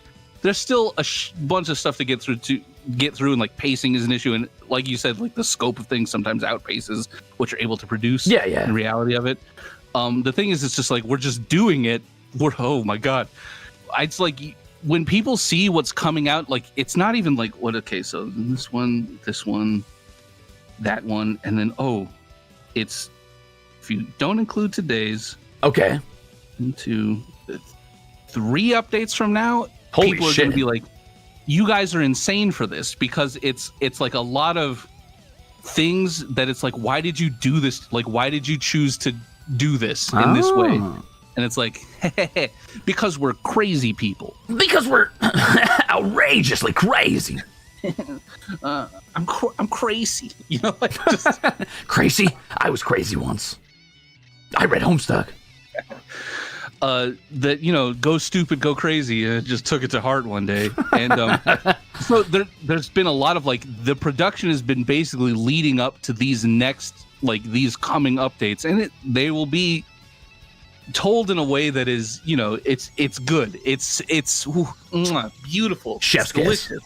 still a bunch of stuff to get through, and like pacing is an issue, and like you said, like the scope of things sometimes outpaces what you're able to produce. Yeah. In reality of it. The thing is, it's just like we're just doing it. Oh my god, it's like when people see what's coming out, like it's not even like what. Okay, so this one, that one, and then it's if you don't include today's. Okay. Into 3 updates from now, Holy people are shit. going to be like, "You guys are insane for this," because it's like a lot of things that it's like, why did you do this? Like, why did you choose to do this in this way? And it's like, because we're crazy people. Because we're outrageously crazy. I'm crazy. You know, like just Crazy? I was crazy once. I read Homestuck. that, you know, go stupid, go crazy. Just took it to heart one day. And so there's been a lot of like the production has been basically leading up to these these coming updates, and they will be told in a way that is, you know, it's good. It's beautiful. Chef's kiss. Delicious.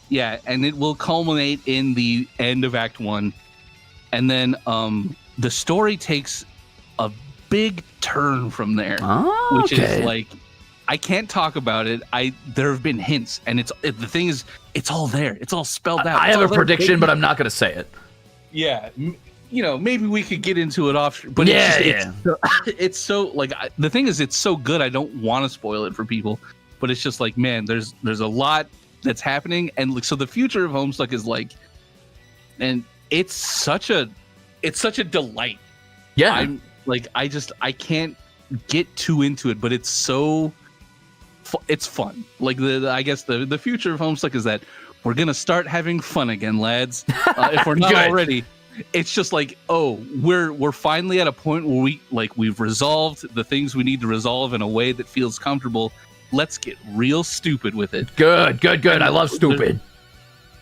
Yeah, and it will culminate in the end of Act 1. And then the story takes a big turn from there, which is like, I can't talk about it. There have been hints, and the thing is, it's all there. It's all spelled out. I have a prediction, but I'm not going to say it. Yeah, you know, maybe we could get into it off. But it's so like the thing is, it's so good. I don't want to spoil it for people, but it's just like, man, there's a lot that's happening, and like, so the future of Homestuck is like, and it's such a delight. Yeah, I'm like, I can't get too into it, but it's so it's fun. Like I guess the future of Homestuck is that we're gonna start having fun again, lads. If we're not already. It's just like, we're finally at a point where we've resolved the things we need to resolve in a way that feels comfortable. Let's get real stupid with it. Good. I love stupid.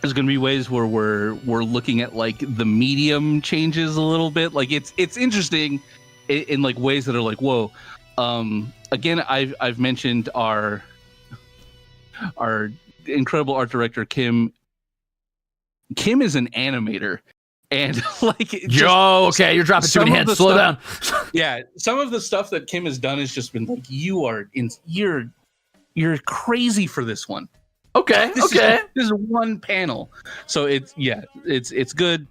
There's gonna be ways where we're looking at like the medium changes a little bit. Like it's interesting in like ways that are like, whoa. Again, I've mentioned our incredible art director Kim. Kim is an animator. And like, you're dropping too many hints. Slow down. Yeah, some of the stuff that Kim has done has just been like, you're crazy for this one. Okay, this is one panel, so it's good.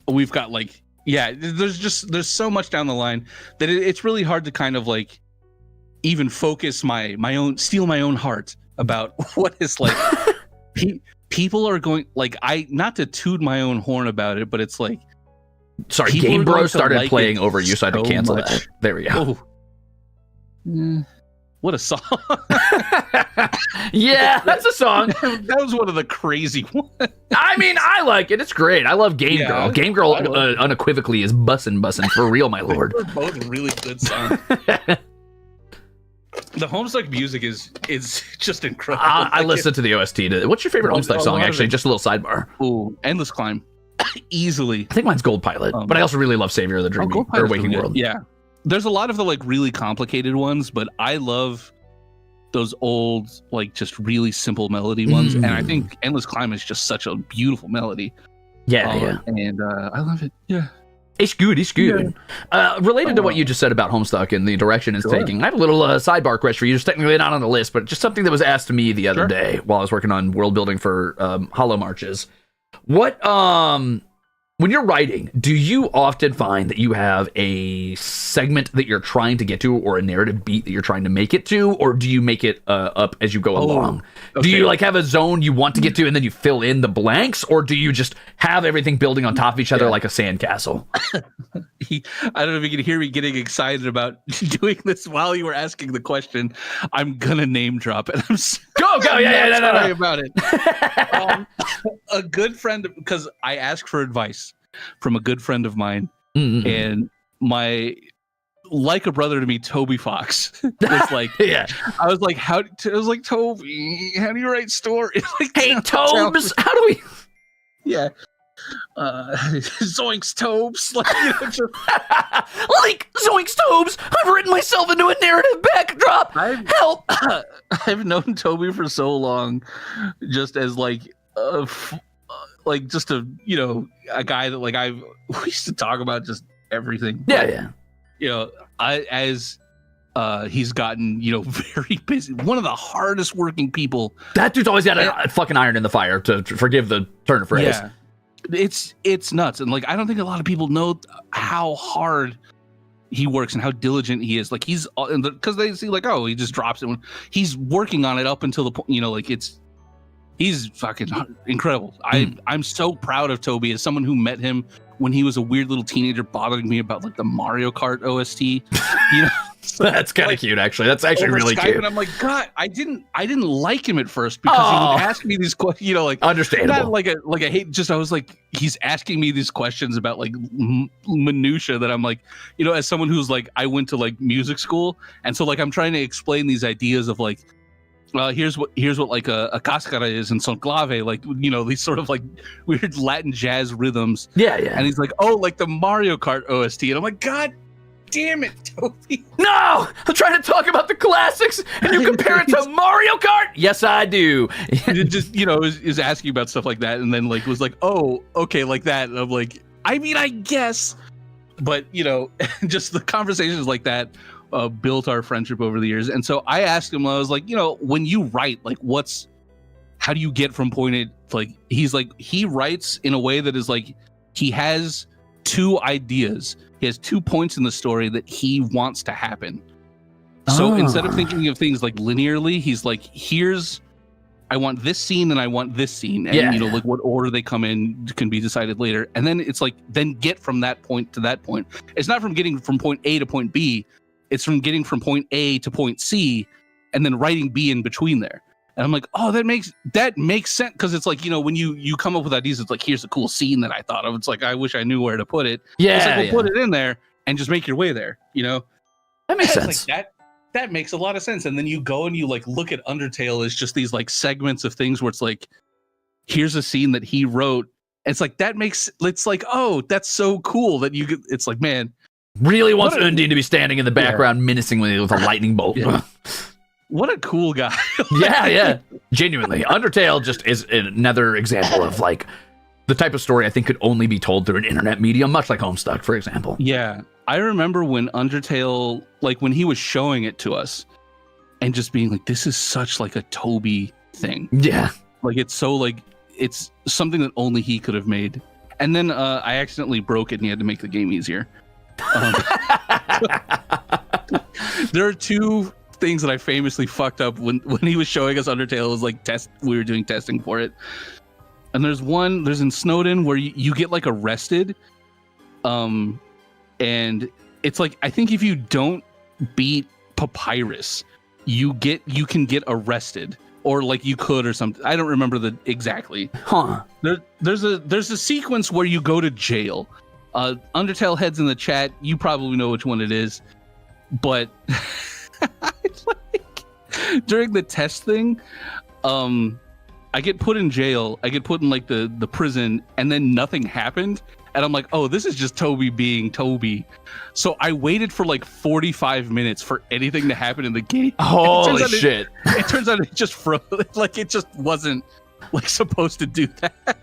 We've got like, there's so much down the line that it's really hard to kind of like even focus steal my own heart about what is like. People are going like, not to toot my own horn about it, but it's like, sorry, Game Bro started playing over you, so I had to cancel that. There we go. What a song. Yeah, that's a song. That was one of the crazy ones. I mean, I like it. It's great. I love Game Girl. Game Girl unequivocally is bussin' for real, my lord. They're both really good songs. The Homestuck music is just incredible. I listened to the OST. What's your favorite Homestuck song? Actually, just a little sidebar. Ooh, Endless Climb. Easily. I think mine's Gold Pilot, but I also really love Savior of the Dreaming or Waking World. Yeah. There's a lot of the like really complicated ones, but I love those old, like just really simple melody ones. And I think Endless Climb is just such a beautiful melody. Yeah. And I love it. Yeah. It's good. Yeah. Related to what you just said about Homestuck and the direction it's taking, I have a little sidebar question for you. Just technically not on the list, but just something that was asked to me the other day while I was working on world building for Hollow Marches. What when you're writing, do you often find that you have a segment that you're trying to get to, or a narrative beat that you're trying to make it to, or do you make it up as you go along? Okay. Do you like have a zone you want to get to and then you fill in the blanks, or do you just have everything building on top of each other like a sandcastle? I don't know if you can hear me getting excited about doing this while you were asking the question. I'm gonna name drop it. I'm go sorry about it. A good friend, because I asked for advice from a good friend of mine, and my like a brother to me, Toby Fox, was like, I was like, Toby, how do you write stories? Like, hey, Tobes, how do we? Yeah. Zoinks Tobes, like, you know, just... like Zoinks Tobes, I've written myself into a narrative backdrop. Help! I've known Toby for so long, just as like just a, you know, a guy that like we used to talk about just everything. Yeah. You know, he's gotten, you know, very busy. One of the hardest working people. That dude's always got a fucking iron in the fire, to forgive the turn of phrase. Yeah. It's nuts, and like I don't think a lot of people know how hard he works and how diligent he is. Like he's, because they see like, oh, he just drops it when he's working on it up until the point, you know, like he's fucking incredible. I'm so proud of Toby as someone who met him when he was a weird little teenager bothering me about like the Mario Kart OST. You know, that's kind of cute, actually. That's actually really Skype, cute. And I'm like, God, I didn't like him at first because he would ask me these questions. You know, like understandable. Not like a hate. Just I was like, he's asking me these questions about like minutia that I'm like, you know, as someone who's like, I went to like music school, and so like I'm trying to explain these ideas of like, here's what like a cascara is and son clave, like, you know, these sort of like weird Latin jazz rhythms. Yeah. And he's like, oh, like the Mario Kart OST, and I'm like, God damn it, Toby. No, I'm trying to talk about the classics, and you compare it to Mario Kart. Yes, I do. Just, you know, is asking about stuff like that, and then like was like, oh, okay, like that. And I'm like, I mean, I guess, but you know, just the conversations like that built our friendship over the years. And so I asked him, I was like, you know, when you write, like, how do you get from point A? Like, he's like, he writes in a way that is like, he has two ideas. He has 2 points in the story that he wants to happen. So instead of thinking of things like linearly, he's like, I want this scene and I want this scene. And, you know, like what order they come in can be decided later. And then it's like, then get from that point to that point. It's not from getting from point A to point B. It's from getting from point A to point C and then writing B in between there. And I'm like, oh, that makes sense. Because it's like, you know, when you come up with ideas, it's like, here's a cool scene that I thought of. It's like, I wish I knew where to put it. Yeah. It's like, well, put it in there and just make your way there, you know? That makes sense. Like, that makes a lot of sense. And then you go and you like look at Undertale as just these like segments of things where it's like, here's a scene that he wrote. And it's like, it's like, oh, that's so cool that it's like, man. Really wants Undine to be standing in the background menacingly with a lightning bolt. Yeah. What a cool guy. Yeah. Genuinely. Undertale just is another example of like the type of story I think could only be told through an internet medium, much like Homestuck, for example. Yeah. I remember when Undertale, like when he was showing it to us and just being like, this is such like a Toby thing. Yeah. Like it's so like, it's something that only he could have made. And then I accidentally broke it and he had to make the game easier. There are 2 things that I famously fucked up when he was showing us Undertale. It was like we were doing testing for it, and there's in Snowden where you get like arrested, and it's like, I think if you don't beat Papyrus, you can get arrested, or like you could or something. I don't remember exactly. There's a sequence where you go to jail. Undertale heads in the chat, you probably know which one it is, but like, during the test thing, I get put in jail, I get put in like the prison, and then nothing happened, and I'm like, oh, this is just Toby being Toby. So I waited for like 45 minutes for anything to happen in the game. Holy shit. It turns out it just froze, like it just wasn't like supposed to do that.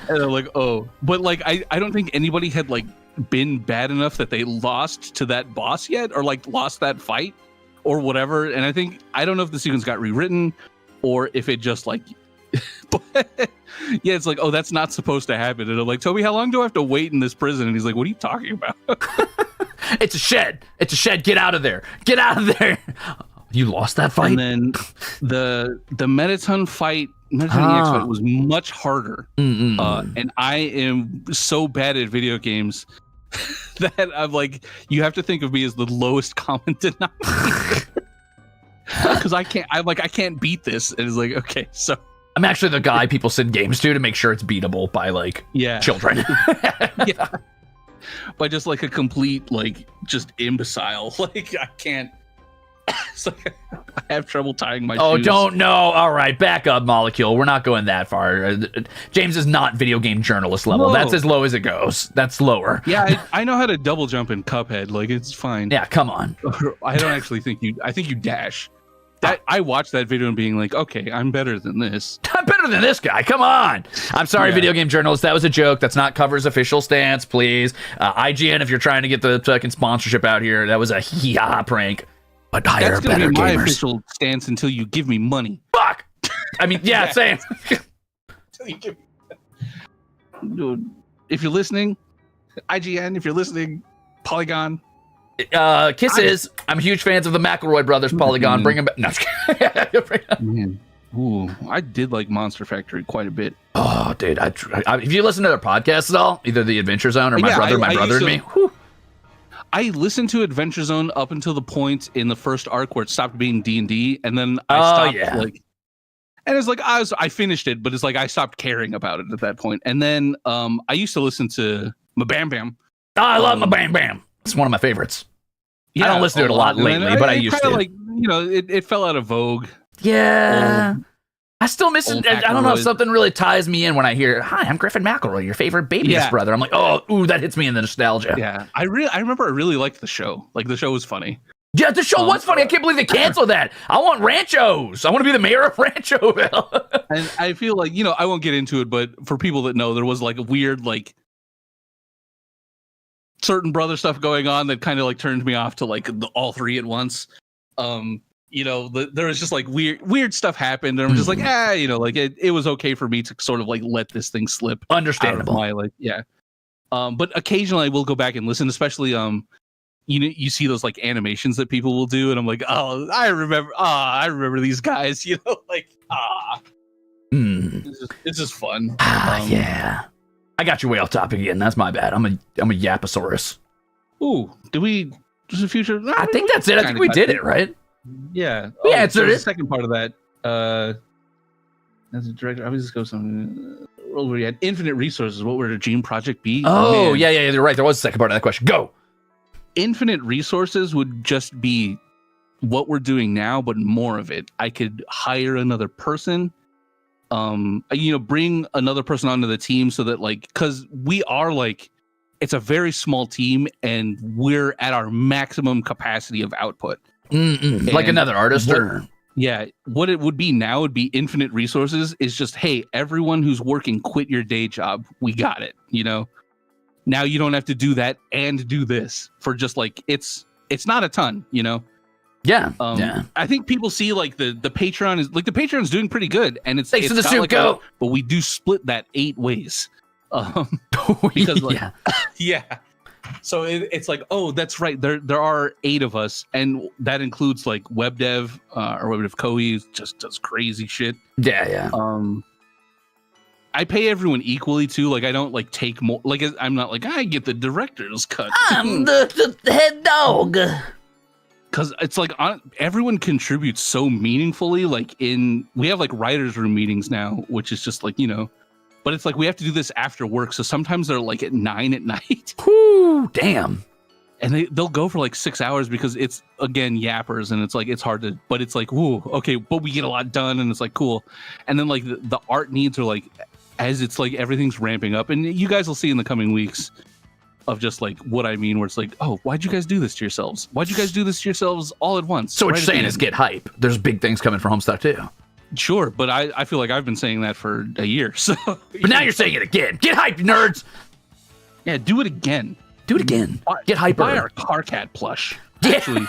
And I'm like, oh, but like I don't think anybody had like been bad enough that they lost to that boss yet, or like lost that fight or whatever. And I don't know if the sequence got rewritten or if it just like But yeah, it's like, oh, that's not supposed to happen. And I'm like, Toby, how long do I have to wait in this prison? And he's like, what are you talking about? It's a shed. It's a shed. Get out of there. Get out of there. You lost that fight? And then the Mettaton fight, Mettaton EX fight was much harder. And I am so bad at video games that I'm like, you have to think of me as the lowest common denominator. Because I can't beat this. And it's like, okay, so I'm actually the guy people send games to make sure it's beatable by like children. Yeah. By just like a complete, like, just imbecile. Like, I can't. It's like, I have trouble tying my shoes. Oh, don't know. All right, back up, Molecule. We're not going that far. James is not video game journalist level. No. That's as low as it goes. That's lower. Yeah, I know how to double jump in Cuphead. Like, it's fine. Yeah, come on. I don't actually think you. I think you dash. I watched that video and being like, okay, I'm better than this. I'm better than this guy. Come on. I'm sorry, video game journalist. That was a joke. That's not Cover's official stance, please. IGN, if you're trying to get the fucking sponsorship out here, that was a hee-ha prank. But hire That's gonna better be my gamers. official stance until you give me money. Fuck. I mean, yeah, same. Dude, if you're listening, IGN, if you're listening, Polygon. Kisses. I'm huge fans of the McElroy brothers. Polygon, bring them back. No, Man. Ooh, I did like Monster Factory quite a bit. Oh, dude, if you listen to their podcasts at all, either the Adventure Zone or my brother and me. Whew. I listened to Adventure Zone up until the point in the first arc where it stopped being D&D, and then I stopped like. And it's like I finished it, but it's like I stopped caring about it at that point. And then I used to listen to Ma Bam Bam. Oh, I love Ma Bam Bam. It's one of my favorites. Yeah, I don't listen to it a lot lately, but I used to. Like, you know, it fell out of vogue. Yeah. I still miss it. I don't know if something really ties me in when I hear, "Hi, I'm Griffin McElroy, your favorite baby's brother." I'm like, "Oh, ooh, that hits me in the nostalgia." Yeah, I remember I really liked the show. Like, the show was funny. Yeah, the show was funny. I can't believe they canceled that. I want Ranchos. I want to be the mayor of Ranchoville. And I feel like, you know, I won't get into it, but for people that know, there was like a weird, like, certain brother stuff going on that kind of like turned me off to like all three at once. You know, there was just like weird stuff happened, and I'm just like, you know, like it was okay for me to sort of like let this thing slip. Understandable. Out of my, like, yeah. But occasionally I will go back and listen, especially you know, you see those like animations that people will do, and I'm like, oh, I remember these guys, you know, like, this is fun. Yeah. I got you way off topic again. That's my bad. I'm a Yaposaurus. Ooh, just a future? I think that's it. I think we did it, right? Yeah. We answered it. The second part of that, as a director, I would just go something. Where we had infinite resources. What would a dream project be? Oh, yeah, you're right. There was a second part of that question. Go. Infinite resources would just be what we're doing now, but more of it. I could hire another person. You know, bring another person onto the team so that, like, because we are like, it's a very small team and we're at our maximum capacity of output. Like another artist, or what it would be now would be infinite resources. Is just, hey, everyone who's working, quit your day job. We got it. You know, now you don't have to do that and do this for just like it's not a ton. You know. Yeah. I think people see like the Patreon is like the Patreon's doing pretty good, and it's thanks to the got, suit, like, go. But we do split that 8 ways. Because like, yeah. So it's like, oh, that's right. There are 8 of us, and that includes like web dev or web dev Koei just does crazy shit. Yeah. I pay everyone equally too. Like, I don't like take more. Like, I'm not like, I get the director's cut. I'm the head dog. Because it's like everyone contributes so meaningfully. Like, we have like writers' room meetings now, which is just like, you know, but it's like we have to do this after work. So sometimes they're like at 9 at night. Whoo, damn. And they'll go for like 6 hours because it's, again, yappers, and it's like it's hard to, but it's like, whoo, okay, but we get a lot done, and it's like cool. And then like the art needs are like, as it's like everything's ramping up, and you guys will see in the coming weeks of just like what I mean, where it's like, oh, why'd you guys do this to yourselves? Why'd you guys do this to yourselves all at once? So what you're saying is get hype. There's big things coming for Homestuck too. Sure, but I feel like I've been saying that for a year. So, but now you're saying it again. Get hype, nerds. Yeah, do it again. Do it again. Get hyper. Buy our Carcat plush. Actually,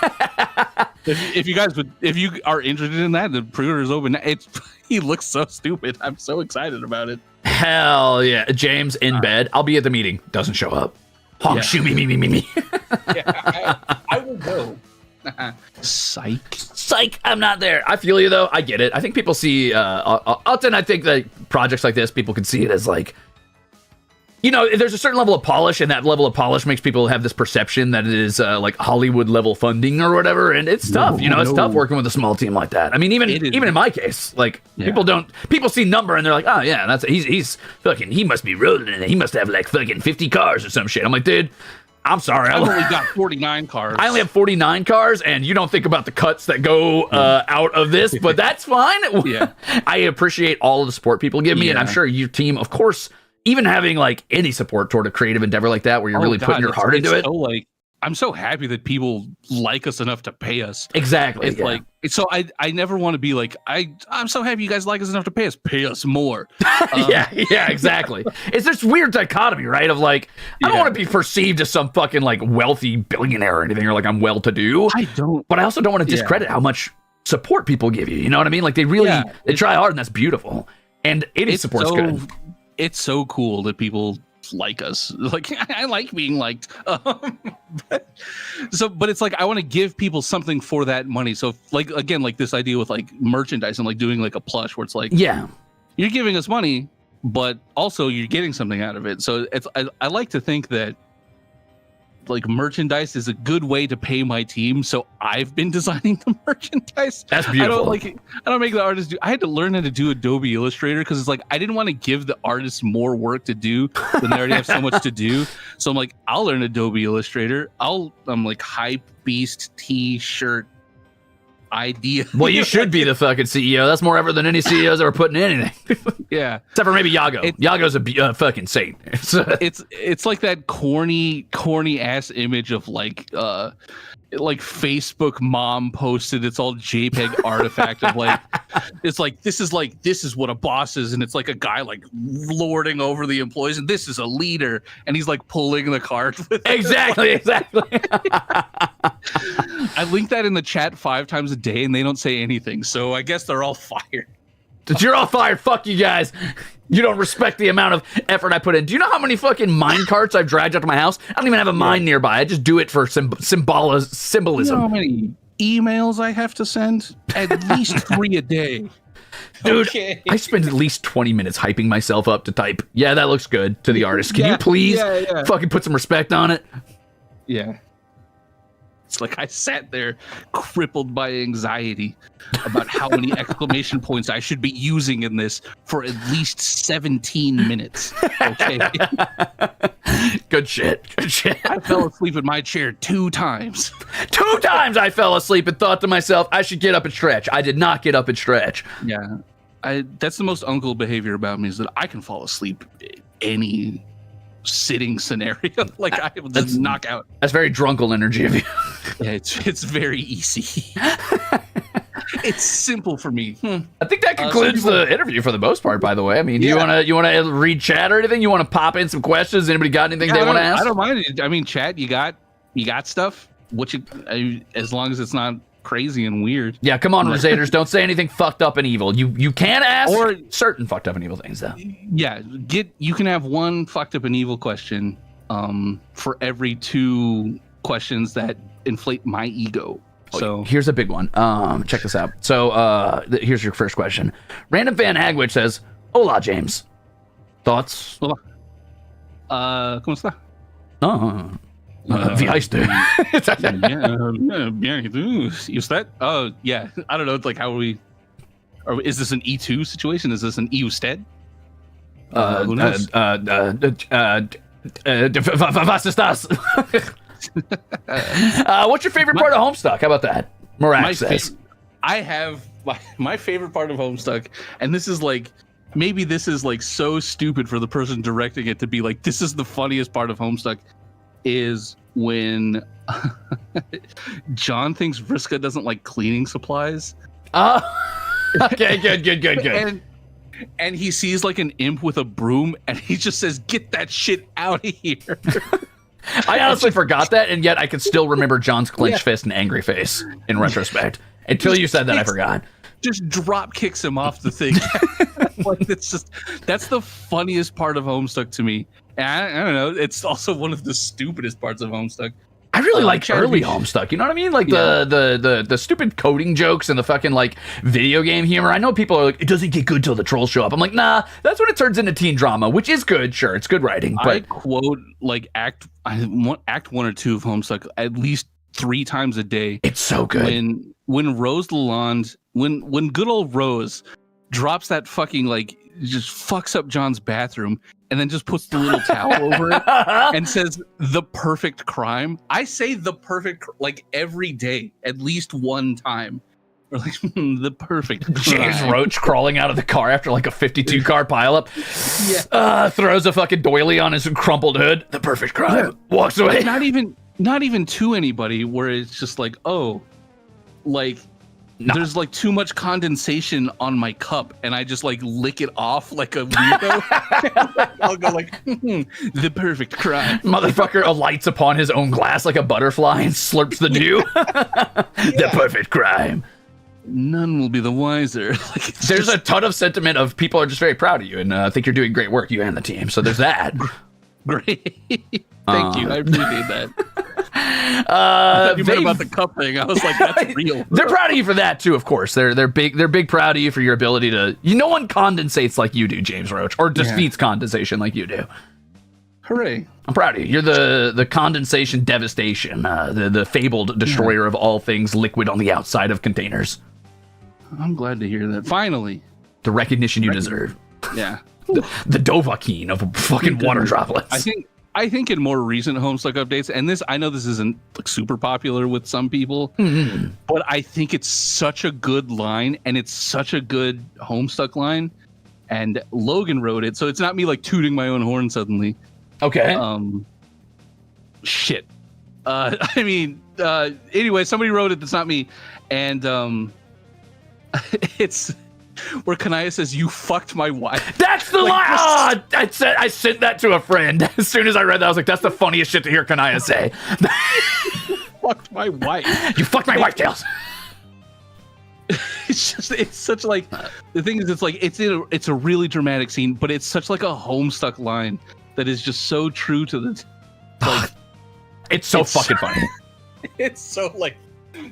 if you are interested in that, the pre-order is open. It's he looks so stupid. I'm so excited about it. Hell yeah. James in bed. I'll be at the meeting. Doesn't show up. Honk, shoot me. Yeah, I will go. Psych. I'm not there. I feel you though. I get it. I think people see often I think that projects like this, people can see it as like, you know, there's a certain level of polish, and that level of polish makes people have this perception that it is like Hollywood level funding or whatever, and it's tough. It's tough working with a small team like that. I mean, even in my case, like people see number and they're like, oh yeah, he's fucking, he must be rolling in it. He must have like fucking 50 cars or some shit. I'm like, dude, I'm sorry. I've only got 49 cars. I only have 49 cars, and you don't think about the cuts that go out of this, but that's fine. Yeah. I appreciate all of the support people give me, and I'm sure your team, of course, even having like any support toward a creative endeavor like that, where you're really putting your heart into it. So, like, I'm so happy that people like us enough to pay us. Exactly. It's like, so I never want to be like, I'm so happy you guys like us enough to pay us more. Yeah, exactly. It's this weird dichotomy, right? Of like, I don't want to be perceived as some fucking like wealthy billionaire or anything, or like I'm well-to-do. I don't. But I also don't want to discredit how much support people give you. You know what I mean? Like they really they try hard, and that's beautiful. And any support's good. It's so cool that people like us. Like I like being liked. But it's like I want to give people something for that money. So like again, like this idea with like merchandise and like doing like a plush where it's like, you're giving us money, but also you're getting something out of it. So it's I like to think that like merchandise is a good way to pay my team. So I've been designing the merchandise. That's beautiful. I don't make the artists do. I had to learn how to do Adobe Illustrator because it's like I didn't want to give the artists more work to do when they already have so much to do. So I'm like, I'll learn Adobe Illustrator. I'm like hype beast t-shirt idea. Well, you should be the fucking CEO. That's more effort than any CEO's ever put in anything. Yeah, except for maybe Yago. Yago's a fucking saint. It's like that corny ass image of like Facebook mom posted. It's all JPEG artifact of like, it's like this is what a boss is, and it's like a guy like lording over the employees, and this is a leader, and he's like pulling the cart with exactly. I link that in the chat 5 times a day, and they don't say anything, so I guess they're all fired. You're all fired. Fuck you guys. You don't respect the amount of effort I put in. Do you know how many fucking mine carts I've dragged up to my house? I don't even have a mine nearby. I just do it for symbolism. You know how many emails I have to send? At least 3 a day. Dude, I spend at least 20 minutes hyping myself up to type, yeah, that looks good, to the artist. Can you please fucking put some respect on it? Yeah. It's like I sat there crippled by anxiety about how many exclamation points I should be using in this for at least 17 minutes. Okay. Good shit. I fell asleep in my chair 2 times. 2 times I fell asleep and thought to myself, I should get up and stretch. I did not get up and stretch. Yeah. That's the most uncle behavior about me, is that I can fall asleep any sitting scenario. Like I will just knock out. That's very drunkle energy of you. Yeah, it's very easy. It's simple for me. I think that concludes the interview for the most part, by the way. I mean, you wanna read chat or anything? You wanna pop in some questions? Anybody got anything they want to ask? I don't mind it. I mean, chat, you got stuff? As long as it's not crazy and weird. Yeah, come on, Ruzeters. Don't say anything fucked up and evil. You can ask certain fucked up and evil things, though. Yeah, you can have 1 fucked up and evil question for every 2 questions that inflate my ego. So here's a big one. Check this out. So here's your first question. Random fan Hagwitch says, "Hola, James. Thoughts?" Hola. ¿Cómo está? Wie heißt du? Bien, ¿y usted? Oh, yeah. I don't know. It's like, how are we? Is this an E2 situation? Is this an E usted? Who knows? Was ist das? What's your favorite part of Homestuck? How about that? Mirac says. I have my favorite part of Homestuck, and this is like, maybe this is like so stupid for the person directing it to be like, this is the funniest part of Homestuck, is when John thinks Vriska doesn't like cleaning supplies. Okay, good. And he sees like an imp with a broom, and he just says, "Get that shit out of here." I honestly forgot that, and yet I can still remember John's clenched fist and angry face in retrospect. Until you said that, I forgot. just drop kicks him off the thing. Like that's the funniest part of Homestuck to me. And I don't know. It's also one of the stupidest parts of Homestuck. I really like early Homestuck. You know what I mean? Like the stupid coding jokes and the fucking like video game humor. I know people are like, it doesn't get good till the trolls show up. I'm like, nah, that's when it turns into teen drama, which is good. Sure, it's good writing. But I quote like act 1 or 2 of Homestuck at least 3 times a day. It's so good. When Rose Lalonde, when good old Rose drops that fucking like just fucks up John's bathroom and then just puts the little towel over it and says the perfect crime. I say the perfect like every day, at least one time. Or like the perfect crime. James Roach crawling out of the car after like a 52 car pileup. Yeah. Throws a fucking doily on his crumpled hood. The perfect crime. Walks away. Not even to anybody where it's just like, oh, like there's like too much condensation on my cup and I just like lick it off like a weirdo. I'll go like, the perfect crime. Motherfucker alights upon his own glass like a butterfly and slurps the dew. The perfect crime. None will be the wiser. Like, there's a ton of sentiment of people are just very proud of you and I think you're doing great work, you and the team. So there's that. Great. Thank you. I appreciate that. I thought you meant about the cup thing. I was like, that's real. They're proud of you for that too, of course. They're big proud of you for your ability to. No one condensates like you do, James Roach, or defeats condensation like you do. Hooray! I'm proud of you. You're the condensation devastation, the fabled destroyer of all things liquid on the outside of containers. I'm glad to hear that. Finally, the recognition you deserve. Yeah. The Dovahkiin of fucking water droplets. I think in more recent Homestuck updates, and I know this isn't like super popular with some people, but I think it's such a good line and it's such a good Homestuck line. And Logan wrote it, so it's not me like tooting my own horn suddenly. Okay. Shit. Anyway, somebody wrote it that's not me, and it's where Kanaya says, "You fucked my wife." That's the line. I sent that to a friend. As soon as I read that, I was like, "That's the funniest shit to hear Kanaya say." Fucked my wife. You fucked my wife, Tails. It's such like the thing is, it's like it's a really dramatic scene, but it's such like a Homestuck line that is just so true to the. Like, it's fucking funny. It's so like.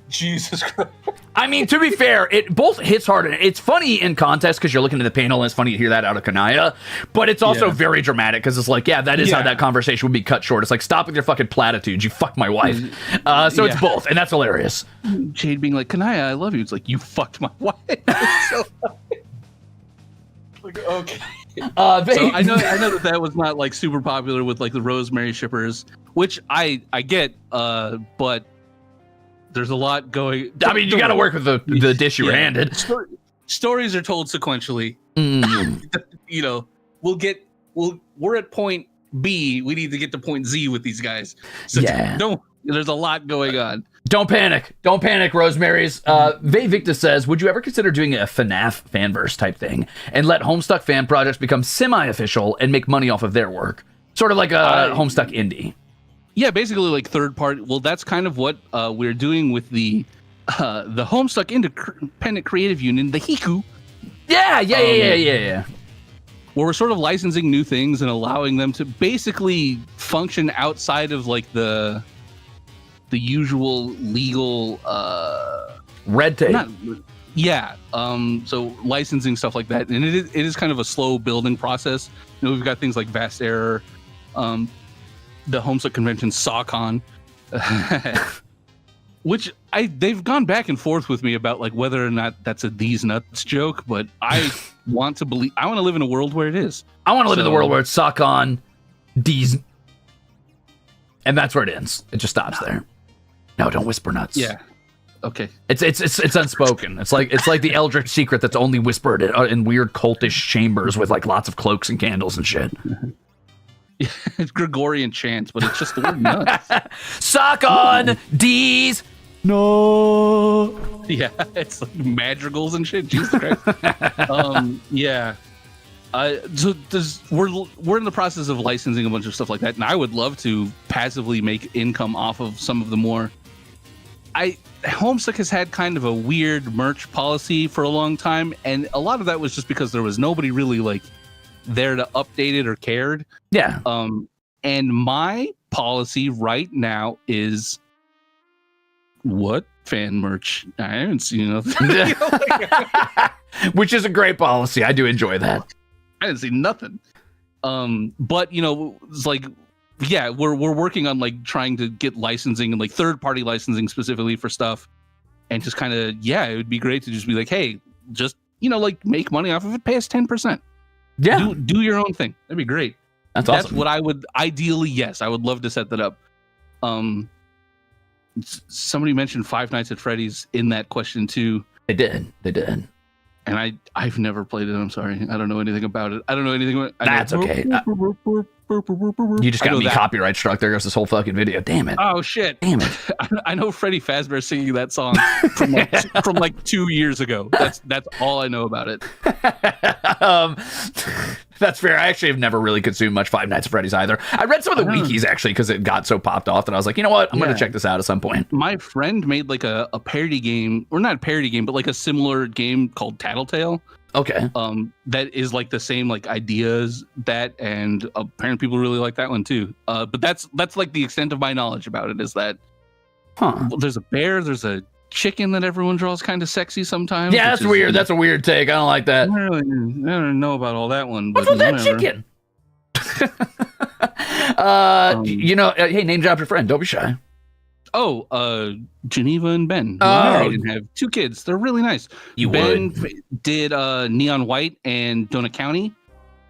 Jesus Christ. I mean, to be fair, it both hits hard. And it's funny in context because you're looking at the panel and it's funny to hear that out of Kanaya, but it's also very dramatic because it's like, that is how that conversation would be cut short. It's like, stop with your fucking platitudes. You fucked my wife. So it's both, and that's hilarious. Jade being like, Kanaya, I love you. It's like, you fucked my wife. It's so funny. Like, okay. So I know that was not like super popular with like the Rosemary shippers, which I get, but there's a lot going. I mean, you got to work with the dish you were handed. Stories are told sequentially. You know, we're at point B. We need to get to point Z with these guys. So there's a lot going on. Don't panic, Rosemary's. Vey Victus says, would you ever consider doing a FNAF fanverse type thing and let Homestuck fan projects become semi-official and make money off of their work? Sort of like a Homestuck indie. Yeah, basically like third party. Well, that's kind of what we're doing with the Homestuck Independent Creative Union, the HIKU. Yeah. Where we're sort of licensing new things and allowing them to basically function outside of like the usual legal red tape. So licensing stuff like that, and it is kind of a slow building process. You know, we've got things like Vast Error, the Homestuck Convention SawCon, which they've gone back and forth with me about like whether or not that's a these nuts joke, but I want to live in a world where it is. I want to live in the world where it's SawCon, these, and that's where it ends. It just stops there. No, don't whisper nuts. Yeah. Okay. It's unspoken. It's like the Eldritch secret that's only whispered in weird cultish chambers with like lots of cloaks and candles and shit. It's Gregorian chants, but it's just the word nuts. Sock on D's. No. Yeah, it's like madrigals and shit. Jesus Christ. Yeah. We're in the process of licensing a bunch of stuff like that, and I would love to passively make income off of some of the more Homestuck has had kind of a weird merch policy for a long time, and a lot of that was just because there was nobody really like there to update it or cared. Yeah. And my policy right now is what fan merch? I haven't seen nothing. Which is a great policy. I do enjoy that. I didn't see nothing. But it's like, yeah, we're working on like trying to get licensing and like third-party licensing specifically for stuff, and just kind of, yeah, it would be great to just be like, hey, just like make money off of it, pay us 10%. Yeah, do your own thing. That'd be great. That's awesome. That's what I would ideally. Yes, I would love to set that up. Somebody mentioned Five Nights at Freddy's in that question too. They did. And I've never played it. I'm sorry. I don't know anything about it. I don't know anything about it. That's okay. You just got me copyright struck. There goes this whole fucking video. Damn it. Oh, shit. Damn it. I know Freddy Fazbear singing that song from like 2 years ago. That's all I know about it. That's fair. I actually have never really consumed much Five Nights at Freddy's either. I read some of the wikis actually because it got so popped off that I was like, you know what? I'm going to check this out at some point. My friend made like a parody game, or not a parody game, but like a similar game called Tattletale. Okay. That is like the same like ideas that, and apparently people really like that one too. But that's like the extent of my knowledge about it, is that there's a bear, there's a chicken that everyone draws kind of sexy sometimes. Yeah, that's weird. That's a weird take. I don't like that. I don't know about all that one. What's with that chicken? Hey, name drop your friend. Don't be shy. Oh, Geneva and Ben. Oh, and have 2 kids. They're really nice. Ben did Neon White and Donut County.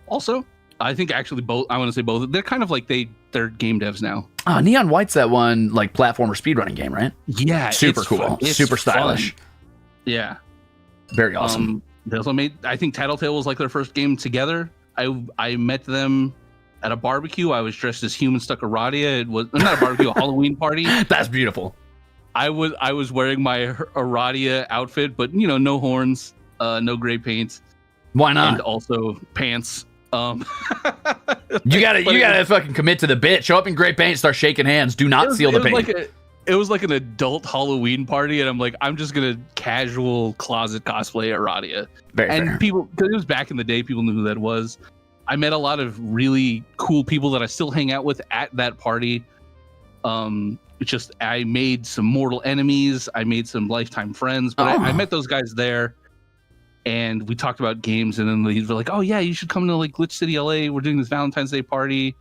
Also, I think actually both. I want to say both. They're kind of like they're game devs now. Neon White's that one like platformer speedrunning game, right? Yeah, super cool, super stylish. Fun. Yeah, very awesome. They also made. I think Tattletale was like their first game together. I met them at a barbecue. I was dressed as Homestuck-related. It was not a barbecue, a Halloween party. That's beautiful. I was wearing my Aradia outfit, but no horns, no gray paint. Why not? And also pants. You gotta fucking commit to the bit. Show up in gray paint, start shaking hands. Do not seal the paint. It was like an adult Halloween party, and I'm like, I'm just gonna casual closet cosplay Aradia. Very fair. People, because it was back in the day, people knew who that was. I met a lot of really cool people that I still hang out with at that party. I made some mortal enemies. I made some lifetime friends, but I met those guys there, and we talked about games. And then they were like, "Oh yeah, you should come to like Glitch City, LA. We're doing this Valentine's Day party."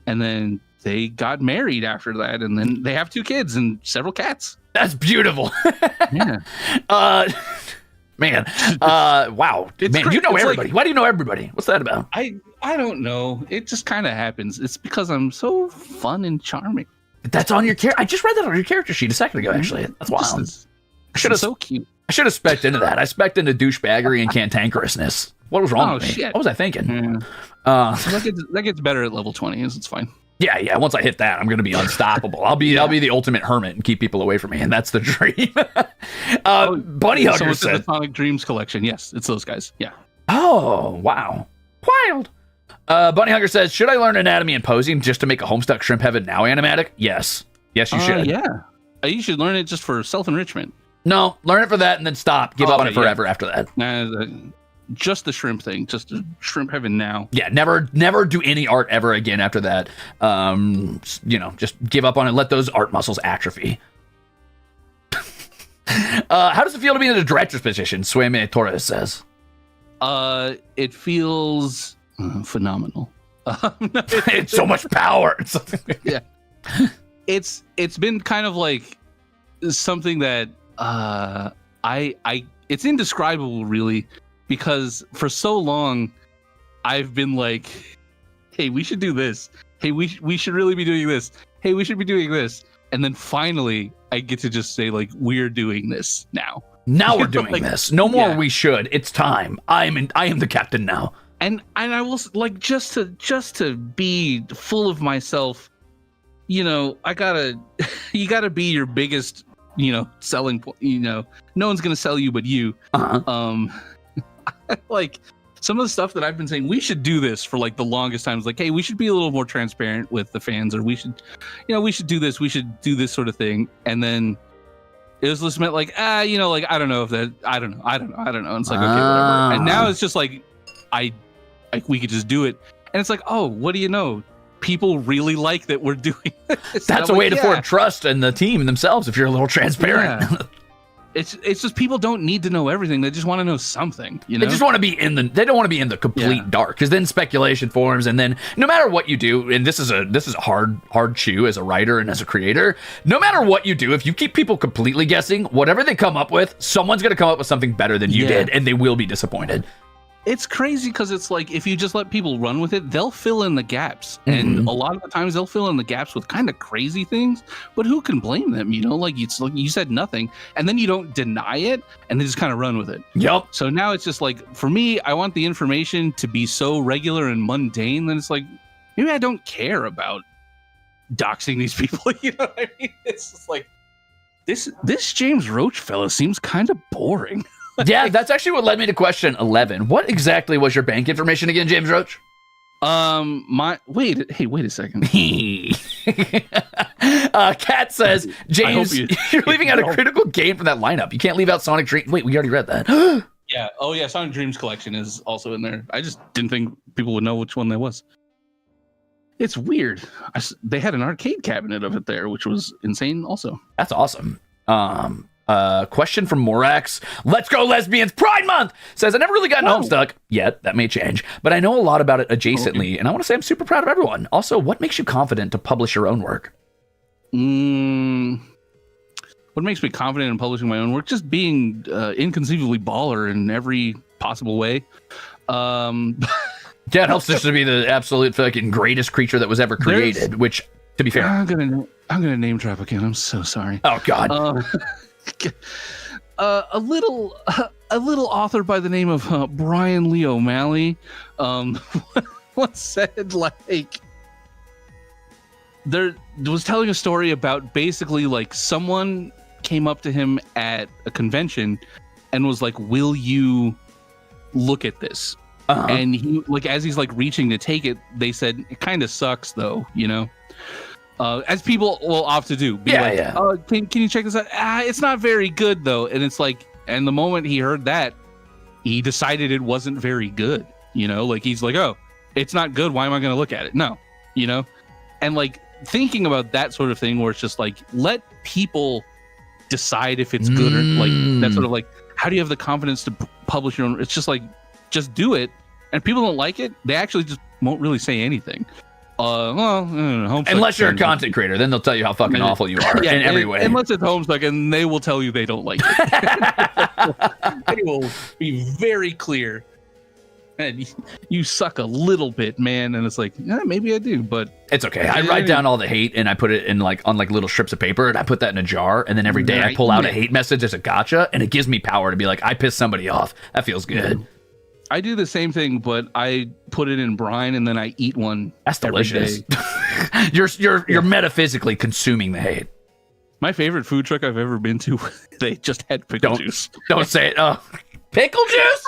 And then they got married after that, and then they have 2 kids and several cats. That's beautiful. Yeah. Man, wow. Man, you know everybody. Why do you know everybody? What's that about? I don't know. It just kind of happens. It's because I'm so fun and charming. That's on your character. I just read that on your character sheet a second ago, actually. That's wild. So cute. I should have spec'd into that. I spec'd into douchebaggery and cantankerousness. What was wrong with me? Shit. What was I thinking? Yeah. That gets better at level 20. It's fine. Yeah. Once I hit that, I'm going to be unstoppable. I'll be the ultimate hermit and keep people away from me, and that's the dream. Bunny Hugger said, the Sonic Dreams collection. Yes, it's those guys. Yeah. Oh wow, wild. Bunny Hugger says, should I learn anatomy and posing just to make a Homestuck Shrimp Heaven now animatic? Yes, you should. Yeah, you should learn it just for self-enrichment. No, learn it for that and then stop. Give up on it forever after that. Just the shrimp thing, just the Shrimp Heaven now. Yeah, never do any art ever again after that. Just give up on it. Let those art muscles atrophy. How does it feel to be in the director's position? Sueme Torres says. It feels phenomenal. It's so much power. Yeah, it's been kind of like something that it's indescribable, really. Because for so long, I've been like, hey, we should do this. Hey, we should really be doing this. Hey, we should be doing this. And then finally, I get to just say, like, we're doing this now. Now we're doing this. No more we should. It's time. I am the captain now. And I will, like, just to be full of myself, you gotta be your biggest, selling point. No one's going to sell you but you. Like some of the stuff that I've been saying, we should do this for like the longest time. It's like, hey, we should be a little more transparent with the fans, or we should do this. We should do this sort of thing. And then It was just meant like, like, I don't know if that, I don't know. And it's like, okay, whatever. And now it's just like, we could just do it. And it's like, oh, what do you know? People really like that we're doing this. That's a way to form trust in the team themselves if you're a little transparent. Yeah. It's just people don't need to know everything. They just want to know something. You know? They just want to be they don't want to be in the complete dark, because then speculation forms, and then no matter what you do, and this is a hard chew as a writer and as a creator, no matter what you do, if you keep people completely guessing, whatever they come up with, someone's going to come up with something better than you did, and they will be disappointed. It's crazy because it's like, if you just let people run with it, they'll fill in the gaps. And a lot of the times they'll fill in the gaps with kind of crazy things, but who can blame them? You know, like, it's like you said nothing and then you don't deny it and they just kind of run with it. Yep. So now it's just like, for me, I want the information to be so regular and mundane that it's like, maybe I don't care about doxing these people. You know what I mean? It's just like, this James Roach fella seems kind of boring. Yeah, that's actually what led me to question 11. What exactly was your bank information again, James Roach? Wait a second. Kat says, James, you're leaving out a critical game from that lineup. You can't leave out Sonic Dream. Wait, we already read that. Yeah. Oh yeah, Sonic Dreams Collection is also in there. I just didn't think people would know which one that was. It's weird. They had an arcade cabinet of it there, which was insane also. That's awesome. Question from Morax. Let's go lesbians Pride Month says, I never really gotten Homestuck yet. That may change, but I know a lot about it adjacently, and I want to say I'm super proud of everyone. Also, what makes you confident to publish your own work? What makes me confident in publishing my own work? Just being inconceivably baller in every possible way. Yeah, it helps just to be the absolute fucking greatest creature that was ever created, which, to be fair, I'm gonna name drop again. I'm so sorry. Oh God. A little author by the name of Brian Lee O'Malley once said, like, there was telling a story about basically like someone came up to him at a convention and was like, will you look at this? And he, like, as he's like reaching to take it, they said, it kind of sucks though, you know? As people will opt to do. Can you check this out? It's not very good though. And it's like, and the moment he heard that, he decided it wasn't very good. You know, like, he's like, oh, it's not good. Why am I going to look at it? No, you know? And like thinking about that sort of thing where it's just like, let people decide if it's good or like that sort of like, how do you have the confidence to publish your own? It's just like, just do it. And if people don't like it, they actually just won't really say anything. Unless you're a content creator, then they'll tell you how fucking awful you are in every way. Unless it's Homestuck, and they will tell you they don't like it. They will be very clear. And you suck a little bit, man. And it's like, yeah, maybe I do, but it's okay. I write down all the hate and I put it in like on like little strips of paper, and I put that in a jar. And then every day I pull out a hate message as a gotcha, and it gives me power to be like, I pissed somebody off. That feels good. I do the same thing, but I put it in brine and then I eat one. That's delicious. You're metaphysically consuming the hate. My favorite food truck I've ever been to, they just had pickle juice. Don't say it. Oh, pickle juice?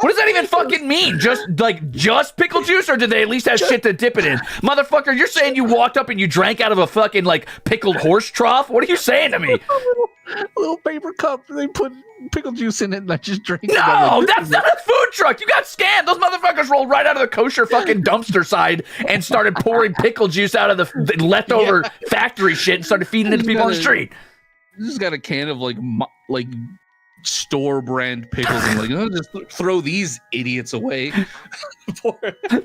What does that even fucking mean? Just pickle juice, or did they at least have shit to dip it in? Motherfucker, you're saying you walked up and you drank out of a fucking like pickled horse trough? What are you saying to me? A little paper cup, they put pickle juice in it, and I just drank it. No, that's not a food truck. You got scammed. Those motherfuckers rolled right out of the kosher fucking dumpster side and started pouring pickle juice out of the leftover factory shit and started feeding it to people on the street. You just got a can of like store brand pickles and like, oh, just throw these idiots away.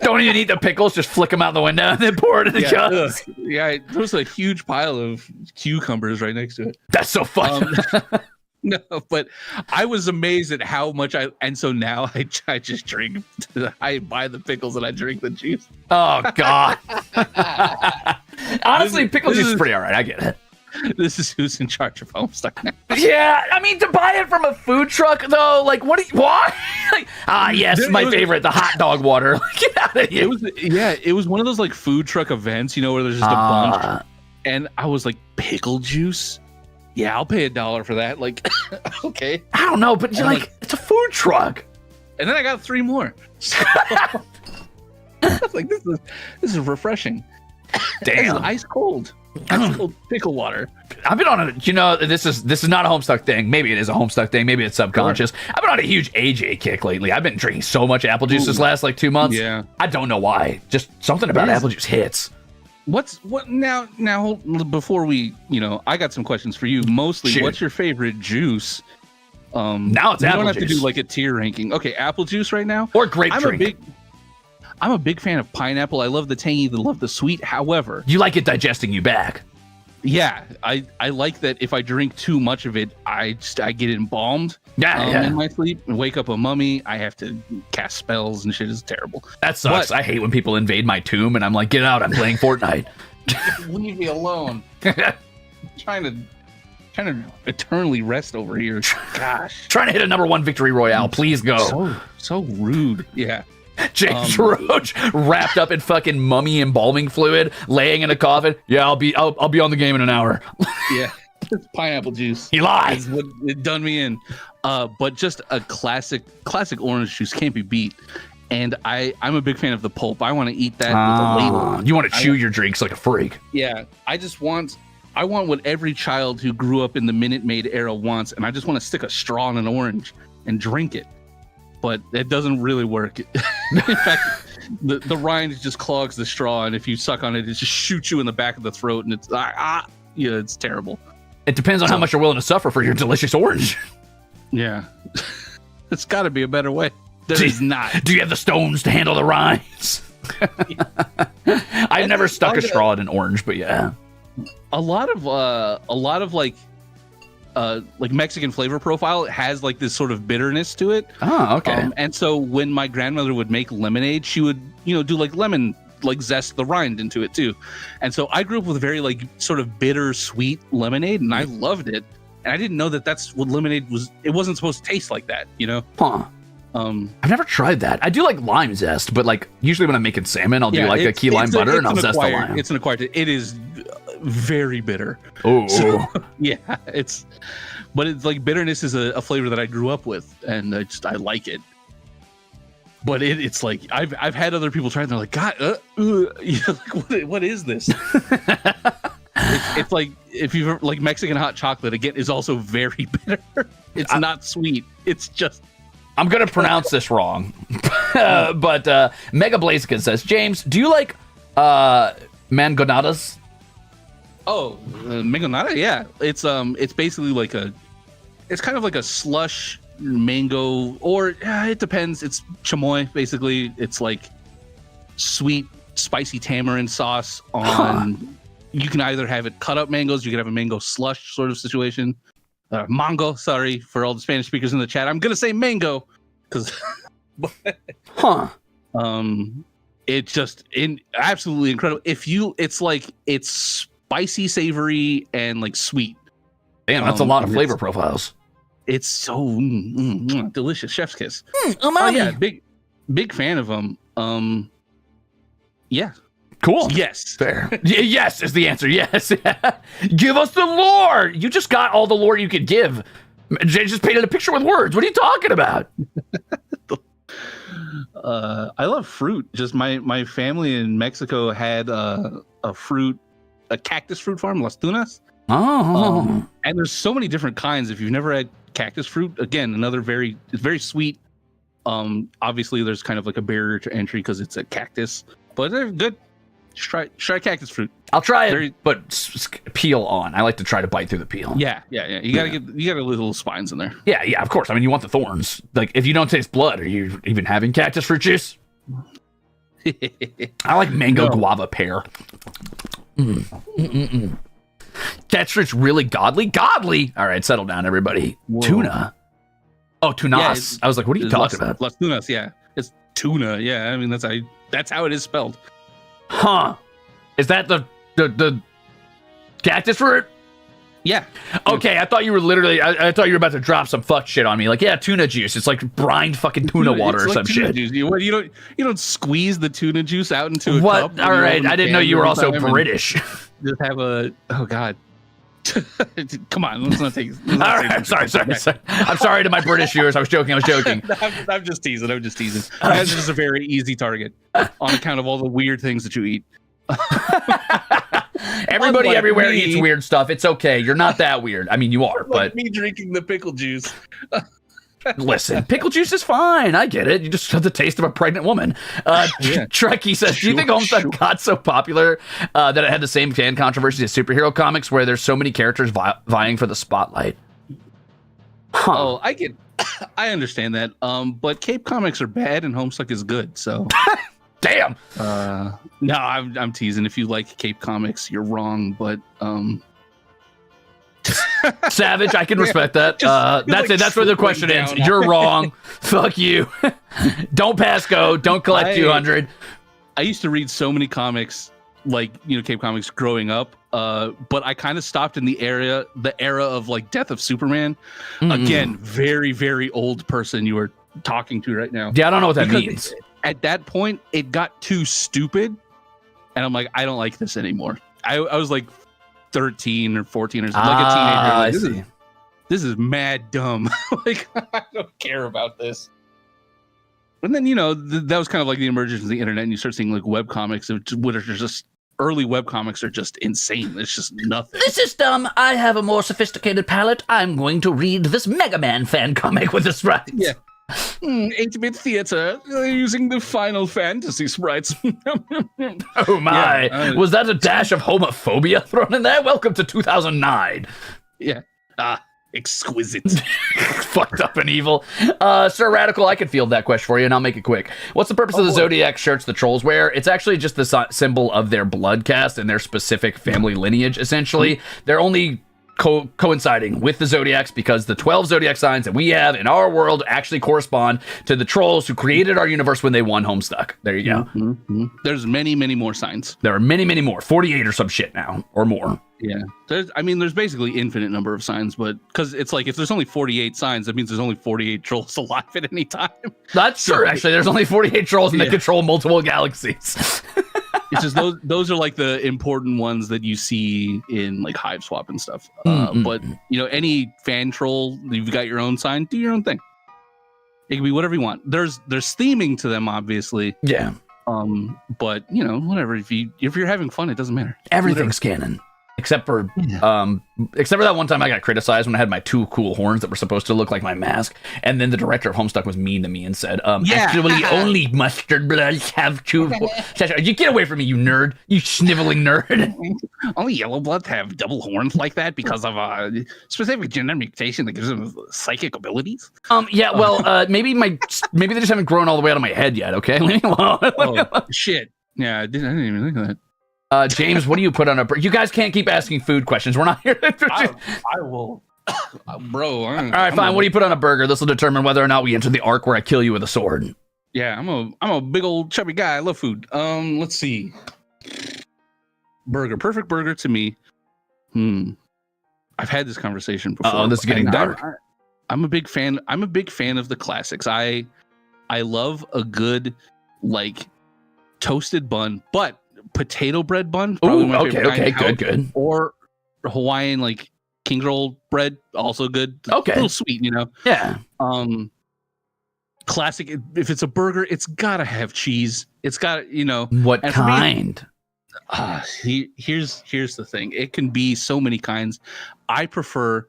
Don't even eat the pickles, just flick them out the window and then pour it in the cups. Yeah, there's a huge pile of cucumbers right next to it. That's so fun. No, but I was amazed at how much and so now I just drink, I buy the pickles and I drink the juice. Oh God. Honestly, pickle juice is pretty all right. I get it. This is who's in charge of Homestuck now. Yeah, I mean, to buy it from a food truck though, like, why? Yes, my favorite, the hot dog water. Get out of here. It was one of those like food truck events, you know, where there's just a bunch. And I was like, pickle juice? Yeah, I'll pay $1 for that. Like, okay. I don't know, but you're like, it's a food truck. And then I got 3 more. I was like, this is refreshing. Damn. This is ice cold. That's called pickle water. I've been on a, this is not a Homestuck thing. Maybe it is a Homestuck thing. Maybe it's subconscious. Sure. I've been on a huge AJ kick lately. I've been drinking so much apple juice this last like 2 months. Yeah. I don't know why. Just something about apple juice hits. What now before we, I got some questions for you. Mostly, Shoot. What's your favorite juice? Now it's apple juice. You don't have to do like a tier ranking. Okay, apple juice right now. Or grape drink. I'm a big fan of pineapple. I love the tangy, I love the sweet. However, you like it digesting you back. Yeah, I like that. If I drink too much of it, I get embalmed. In my sleep and wake up a mummy. I have to cast spells and shit. Is terrible. That sucks. I hate when people invade my tomb and I'm like, get out! I'm playing Fortnite. Leave me alone. trying to eternally rest over here. Gosh, trying to hit a #1 victory royale. Please go. So rude. Yeah. James Roach wrapped up in fucking mummy embalming fluid, laying in a coffin. Yeah, I'll be on the game in an hour. Yeah, pineapple juice. He lies. It done me in. But just a classic orange juice can't be beat. And I'm a big fan of the pulp. I want to eat that with a ladle. You want to chew your drinks like a freak. Yeah, I want what every child who grew up in the Minute Maid era wants, and I just want to stick a straw in an orange and drink it. But it doesn't really work. In fact, the rind just clogs the straw, and if you suck on it, it just shoots you in the back of the throat, and it's terrible. It depends on how much you're willing to suffer for your delicious orange. Yeah, it's got to be a better way. There is not. Do you have the stones to handle the rinds? I've never stuck a straw in an orange, but yeah. A lot of like Mexican flavor profile, it has like this sort of bitterness to it. Oh, okay. And so when my grandmother would make lemonade, she would, do like lemon, like zest the rind into it too. And so I grew up with a very like sort of bitter sweet lemonade, and I loved it. And I didn't know that that's what lemonade was. It wasn't supposed to taste like that, Huh. I've never tried that. I do like lime zest, but like usually when I'm making salmon, I'll do like a key lime butter and I'll zest the lime. It's an acquired. It is very bitter. Oh, so, yeah. But it's like bitterness is a flavor that I grew up with, and I like it. But it's like I've had other people try it, and they're like, God, like, what is this? it's like if you've ever, like Mexican hot chocolate again is also very bitter. It's not sweet. It's just. I'm going to pronounce this wrong, but Mega Blaziken says, James, do you like mangonadas? Oh, mangonada? Yeah. It's basically like it's kind of like a slush mango, or it depends. It's chamoy, basically. It's like sweet, spicy tamarind sauce on, you can either have it cut up mangoes, you can have a mango slush sort of situation. Mango, sorry for all the Spanish speakers in the chat. I'm gonna say mango because it's just absolutely incredible. It's spicy, savory, and like sweet. Damn, that's a lot of flavor profiles. It's so delicious. Chef's kiss. Oh yeah, big fan of them. Yeah. Cool. Yes. Fair. Yes is the answer. Yes. Give us the lore. You just got all the lore you could give. Jay just painted a picture with words. What are you talking about? I love fruit. Just my family in Mexico had a cactus fruit farm, Las Tunas. Oh. And there's so many different kinds. If you've never had cactus fruit, again, it's very sweet. Obviously there's kind of like a barrier to entry because it's a cactus, but they're good. Try cactus fruit. I'll try it, but peel on. I like to try to bite through the peel. Yeah. You gotta little spines in there. Yeah, of course. I mean, you want the thorns. Like, if you don't taste blood, are you even having cactus fruit juice? I like mango guava pear. Cactus fruit's really godly. Godly. All right, settle down, everybody. Whoa. Tuna. Oh, tunas. Yeah, I was like, what are you talking about? Las tunas. Yeah, it's tuna. Yeah, I mean that's how it is spelled. Huh? Is that the cactus fruit? Yeah. Okay, I thought you were literally. I thought you were about to drop some fuck shit on me. Like, yeah, tuna juice. It's like brined fucking tuna water or some shit. Juice. You don't squeeze the tuna juice out into a cup. What? All right, I didn't know you were also British. Just have a. Oh God. Come on, let's not take. All right, I'm sorry. I'm sorry to my British viewers. I was joking. I'm just teasing. That's just a very easy target on account of all the weird things that you eat. Everybody Unlike everywhere me. eats weird stuff. It's okay. You're not that weird. I mean, you are, Like but me drinking the pickle juice. listen, pickle juice is fine. I get it. You just have the taste of a pregnant woman. Yeah. Trekkie says, do you think Homestuck got so popular that it had the same fan controversy as superhero comics where there's so many characters vying for the spotlight? Huh. Oh, I understand that. But Cape comics are bad and Homestuck is good. So, Damn. no, I'm teasing. If you like Cape comics, you're wrong. But Savage, I can respect that. Just- That's like it. That's where the question slipping ends. down. You're wrong. Fuck you. Don't pass go. Don't collect 200. I used to read so many comics, like Cape comics growing up. But I kind of stopped in the era of like Death of Superman. Again, very, very old person you were talking to right now. Yeah, I don't know what that Because means. At that point, it got too stupid, and I'm like, I don't like this anymore. I was like 13 or 14 or something, like a teenager. I Like, see. this is mad dumb. Like, I don't care about this. And then that was kind of like the emergence of the internet, and you start seeing like web comics, which are just early web comics are just insane. It's just nothing. This is dumb. I have a more sophisticated palette. I'm going to read this Mega Man fan comic with the sprites. Yeah. 8-bit theater using the Final Fantasy sprites. Oh my. Yeah, Was that a dash of homophobia thrown in there? Welcome to 2009. Yeah. Exquisite. Fucked up and evil. Sir Radical, I could field that question for you, and I'll make it quick. What's the purpose of the Zodiac shirts the trolls wear? It's actually just the symbol of their blood caste and their specific family lineage, essentially. They're only coinciding with the Zodiacs because the 12 Zodiac signs that we have in our world actually correspond to the trolls who created our universe when they won Homestuck. There you go. Mm-hmm. There's many, many more signs. There are many, many more. 48 or some shit now, or more. Yeah. There's basically infinite number of signs, but because it's like if there's only 48 signs, that means there's only 48 trolls alive at any time. That's true, actually. There's only 48 trolls and they control multiple galaxies. It's just those are like the important ones that you see in like Hive Swap and stuff. But any fan troll, you've got your own sign, do your own thing. It can be whatever you want. There's theming to them, obviously. Yeah. But whatever. If you're having fun, it doesn't matter. Everything's canon. Except for that one time I got criticized when I had my two cool horns that were supposed to look like my mask, and then the director of Homestuck was mean to me and said, actually only mustard bloods have two. You get away from me, you nerd, you sniveling nerd. Only yellow bloods have double horns like that because of a specific genetic mutation that gives them psychic abilities. Maybe they just haven't grown all the way out of my head yet. Okay, leave me alone. Oh shit! Yeah, I didn't even think of that. James, what do you put on a burger? You guys can't keep asking food questions. We're not here. I will, bro. All right, fine. What do you put on a burger? This will determine whether or not we enter the arc where I kill you with a sword. Yeah, I'm a big old chubby guy. I love food. Let's see. Burger, perfect burger to me. I've had this conversation before. Oh, this is getting dark. I'm a big fan. I'm a big fan of the classics. I love a good like toasted bun, but potato bread bun. Ooh, okay, good. Or Hawaiian like king roll bread, also good. Okay, a little sweet, Yeah. Classic. If it's a burger, it's gotta have cheese. It's got What kind? Here's the thing. It can be so many kinds. I prefer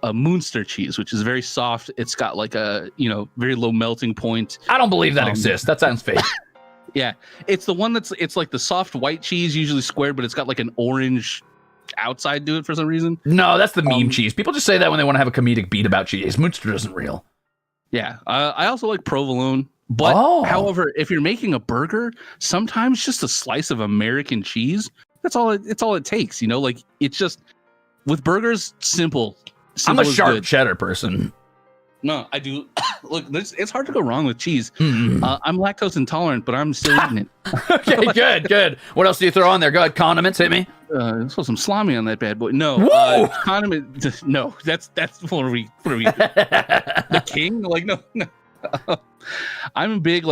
a Munster cheese, which is very soft. It's got like a very low melting point. I don't believe that exists. That sounds fake. Yeah, it's the one it's like the soft white cheese, usually squared, but it's got like an orange outside to it for some reason. No, that's the meme cheese. People just say that when they want to have a comedic beat about cheese. Munster isn't real. Yeah, I also like provolone. But however, if you're making a burger, sometimes just a slice of American cheese, that's all it takes. Like it's just with burgers, simple I'm a sharp good. cheddar person. No, I do. Look, it's hard to go wrong with cheese. Mm. I'm lactose intolerant, but I'm still eating it. Okay, good. What else do you throw on there? Go ahead, condiments, hit me. So some salami on that bad boy. No, condiment. No, that's what are we? The king? Like no. I'm a big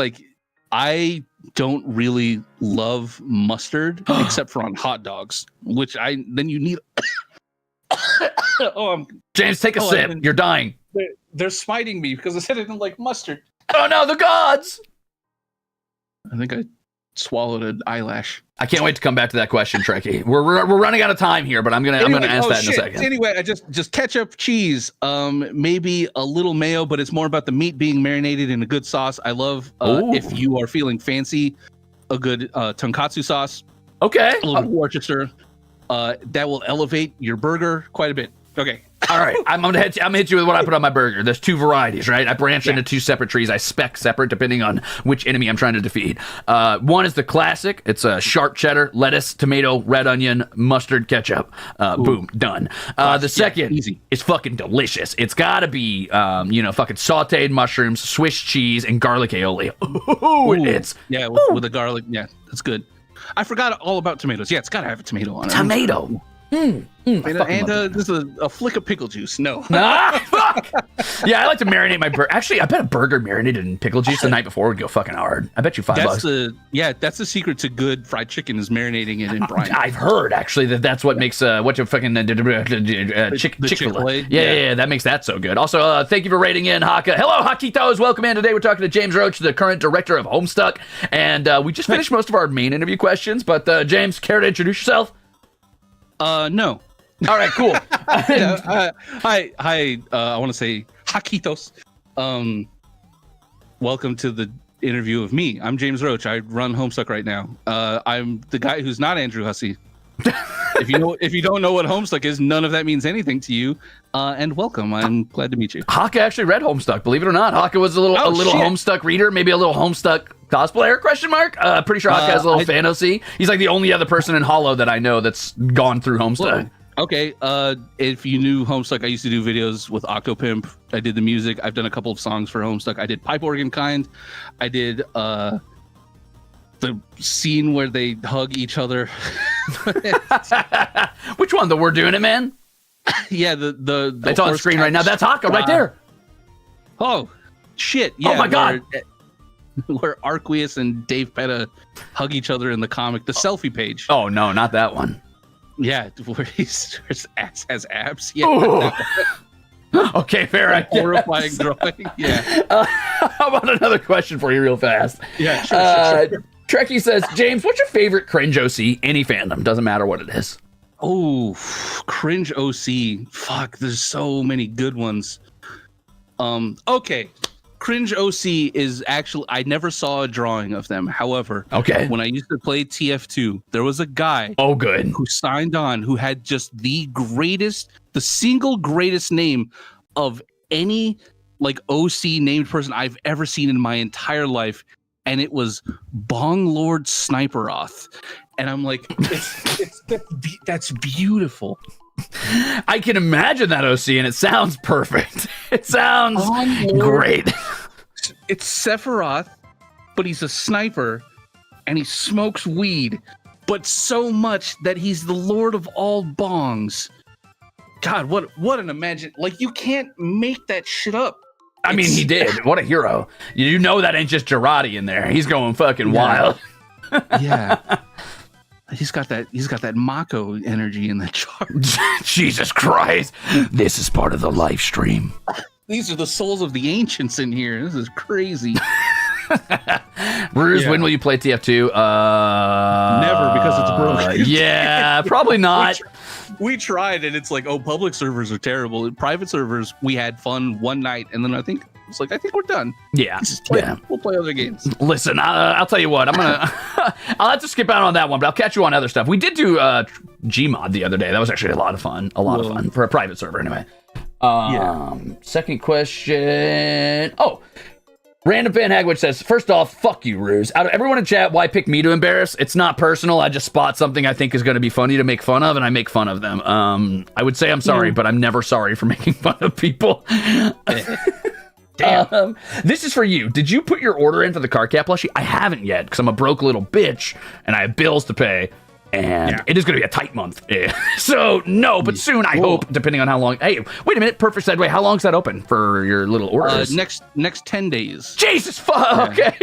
I don't really love mustard except for on hot dogs, which then you need. James, take a sip. You're dying. They're smiting me because I said I didn't like mustard. Oh no, the gods! I think I swallowed an eyelash. I can't wait to come back to that question, Trekkie. We're running out of time here, but I'm gonna ask that in a second. Anyway, I just ketchup, cheese, maybe a little mayo, but it's more about the meat being marinated in a good sauce. I love if you are feeling fancy, a good tonkatsu sauce. Okay, a little Worcester. That will elevate your burger quite a bit. Okay. All right, I'm gonna hit you with what I put on my burger. There's 2 varieties, right? I branch into 2 separate trees. I spec separate depending on which enemy I'm trying to defeat. One is the classic. It's a sharp cheddar, lettuce, tomato, red onion, mustard, ketchup. Boom, done. The second is fucking delicious. It's gotta be, fucking sauteed mushrooms, Swiss cheese, and garlic aioli. With the garlic. Yeah, that's good. I forgot all about tomatoes. Yeah, it's gotta have a tomato on it. Tomato. And this is a flick of pickle juice. No. Fuck. Yeah, I like to marinate my burger. Actually, I bet a burger marinated in pickle juice the night before would go fucking hard. I bet you $5. That's the secret to good fried chicken is marinating it in brine. I've heard actually that's what makes what you fucking Chick-fil-A. Yeah, that makes that so good. Also, thank you for rating in, Haka. Hello, Hakitos. Welcome in. Today we're talking to James Roach, the current director of Homestuck, and we just finished most of our main interview questions. But James, care to introduce yourself? No. All right, cool. Hi. I want to say Hakitos. Welcome to the interview of me. I'm James Roach. I run Homestuck right now. I'm the guy who's not Andrew Hussey. If you don't know what Homestuck is, none of that means anything to you. And welcome. I'm glad to meet you. Haka actually read Homestuck. Believe it or not, Haka was a little Homestuck reader, maybe a little Homestuck cosplayer? Question mark. Pretty sure Haka has a little fantasy. He's like the only other person in Holo that I know that's gone through Homestuck. Okay. If you knew Homestuck, I used to do videos with Octopimp. I did the music. I've done a couple of songs for Homestuck. I did Pipe Organ Kind. I did the scene where they hug each other. Which one? The We're Doing It Man? Yeah, the it's on the screen right now. That's Haka right there. Oh shit! Yeah, oh my god. Where Arqueus and Dave Petta hug each other in the comic, the selfie page. Oh no, not that one. Yeah, where his ass has abs. Yeah. Okay, fair. Horrifying drawing. Yeah. How about another question for you, real fast? Yeah, sure. Trekkie says, James, what's your favorite cringe OC? Any fandom, doesn't matter what it is. Oh, cringe OC. Fuck, there's so many good ones. Okay. Cringe OC is actually, I never saw a drawing of them. However, when I used to play TF2, there was a guy who signed on who had just the single greatest name of any like OC named person I've ever seen in my entire life. And it was Bong Lord Sniperoth. And I'm like, that's beautiful. I can imagine that OC, and it sounds perfect. It sounds great. It's Sephiroth, but he's a sniper, and he smokes weed, but so much that he's the Lord of all bongs. God, what an imagine! Like, you can't make that shit up. I mean, he did. What a hero! You know that ain't just Girardi in there. He's going fucking wild. Yeah. He's got that Mako energy in the chart. Jesus Christ. This is part of the live stream. These are the souls of the ancients in here. This is crazy. Ruze, when will you play TF2? Never, because it's broken. Yeah, probably not. We tried, and it's like, public servers are terrible. In private servers, we had fun one night, and then I think we're done. Yeah. We'll play other games. Listen, I'll tell you what. I'll have to skip out on that one, but I'll catch you on other stuff. We did do Gmod the other day. That was actually a lot of fun. Of fun for a private server, anyway. Second question. Random Fan Hagwitch says, first off, fuck you, Ruze. Out of everyone in chat, why pick me to embarrass? It's not personal. I just spot something I think is going to be funny to make fun of, and I make fun of them. I would say I'm sorry, but I'm never sorry for making fun of people. Damn. This is for you. Did you put your order in for the car cat plushie? I haven't yet, because I'm a broke little bitch, and I have bills to pay. And it is going to be a tight month. So, no, but soon, I hope, depending on how long. Hey, wait a minute. Perfect segue. How long is that open for your little orders? Next 10 days. Jesus, fuck. Okay.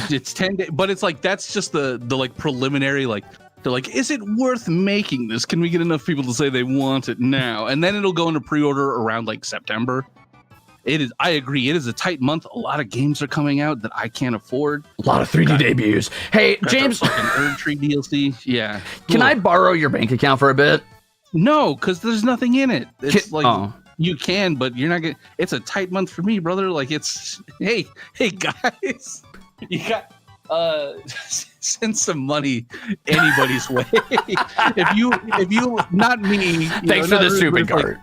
It's 10 days. But it's like, that's just the like preliminary, like, they're like, is it worth making this? Can we get enough people to say they want it now? And then it'll go into pre-order around like September. it is. I agree. It is a tight month. A lot of games are coming out that I can't afford. A lot of 3D debuts. Hey, James. Fucking Erdtree DLC. Yeah. Can I borrow your bank account for a bit? No, because there's nothing in it. It's you can, but you're not gonna. It's a tight month for me, brother. Like it's. Hey guys, you got. Send some money anybody's way. if you not me. Thanks for the soup and cart.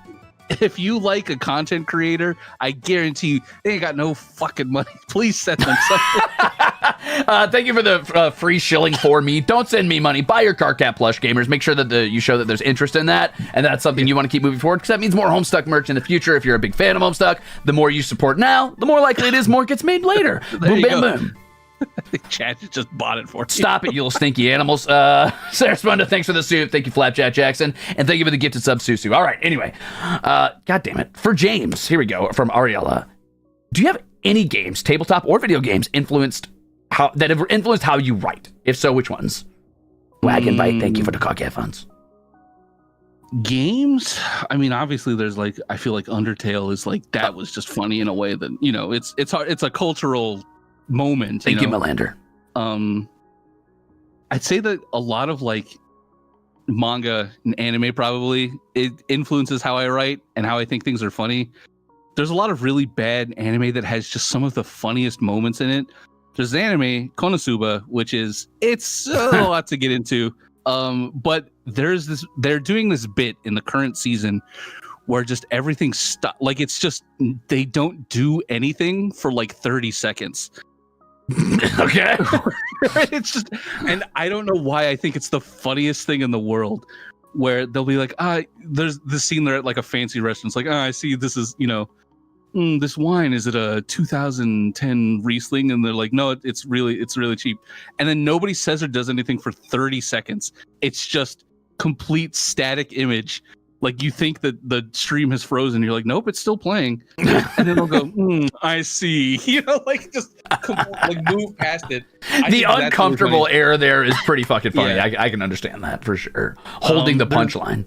If you like a content creator, I guarantee you they ain't got no fucking money. Please send them something. Thank you for the free shilling for me. Don't send me money. Buy your CarCat plush, gamers. Make sure that you show that there's interest in that, and that's something you want to keep moving forward, because that means more Homestuck merch in the future. If you're a big fan of Homestuck, the more you support now, the more likely it is more gets made later. Boom, bam, boom. Chad just bought it for you. Stop it, you little stinky animals. Sarah Spunda, thanks for the soup. Thank you, Flapjack Jackson. And thank you for the gifted sub, Susu. All right, anyway. God damn it. For James, here we go, from Ariella. Do you have any games, tabletop or video games, that have influenced how you write? If so, which ones? Wagon Bite, thank you for the cock funds. Games? I mean, obviously there's like, I feel like Undertale is like, that was just funny in a way that, you know, it's hard, it's a cultural moment. Thank you, Melander. I'd say that a lot of like manga and anime probably it influences how I write and how I think things are funny. There's a lot of really bad anime that has just some of the funniest moments in it. There's anime Konosuba, which is it's a lot to get into. But they're doing this bit in the current season where just everything like it's just they don't do anything for like 30 seconds. Okay. It's just, and I don't know why I think it's the funniest thing in the world, where they'll be like, there's this scene they're at like a fancy restaurant. It's like, I see this is, you know, this wine, is it a 2010 Riesling? And they're like, no, it's really cheap. And then nobody says or does anything for 30 seconds. It's just complete static image. Like you think that the stream has frozen. You're like, nope, it's still playing. And then they'll go, I see. You know, like just like move past it. The uncomfortable air there is pretty fucking funny. Yeah. I can understand that for sure. Holding the punchline.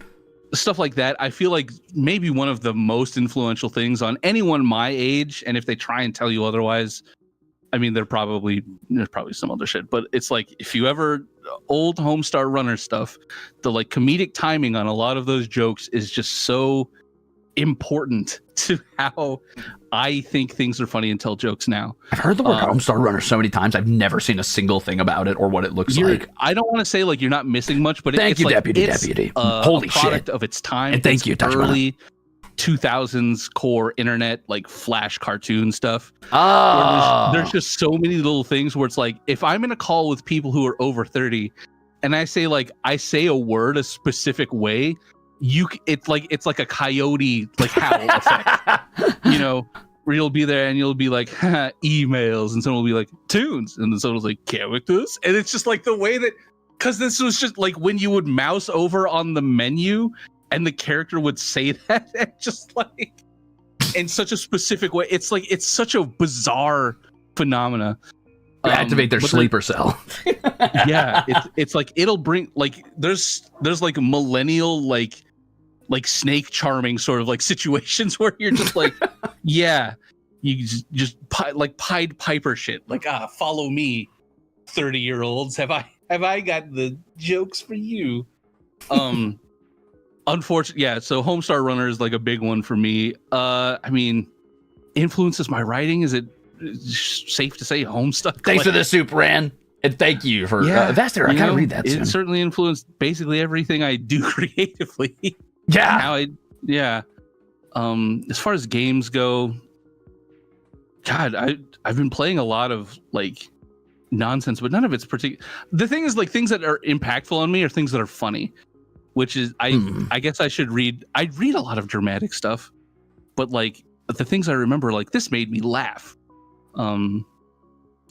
Stuff like that. I feel like maybe one of the most influential things on anyone my age, and if they try and tell you otherwise, I mean, there's probably some other shit, but it's like if you ever old Homestar Runner stuff, the like comedic timing on a lot of those jokes is just so important to how I think things are funny and tell jokes now. I've heard the word Homestar Runner so many times. I've never seen a single thing about it or what it looks like. I don't want to say like you're not missing much, but thank it's you, like, Deputy. Holy a product shit. of its time. And thank you, early 2000s core internet, like flash cartoon stuff. There's just so many little things where it's like, if I'm in a call with people who are over 30 and I say a word a specific way, it's like a coyote like howl effect, you know, where you'll be there and you'll be like emails, and someone will be like tunes, and then someone's like characters, and it's just like the way that, because this was just like when you would mouse over on the menu and the character would say that, and just like in such a specific way. It's like, it's such a bizarre phenomena. Activate their sleeper cell. Yeah, it's like it'll bring like there's like millennial like snake charming sort of like situations where you're just like, yeah, you just like Pied Piper shit, like follow me, 30-year-olds. Have I got the jokes for you? Unfortunately, yeah. So Homestar Runner is like a big one for me. I mean, influences my writing. Is it safe to say Homestuck? Thanks for the soup, Ran, and thank you for Vaster. I gotta read that soon. It certainly influenced basically everything I do creatively. Yeah. As far as games go, God, I've been playing a lot of like nonsense, but none of it's particular. The thing is, like, things that are impactful on me are things that are funny, which is I guess I should read. I read a lot of dramatic stuff, but like the things I remember, like this made me laugh. And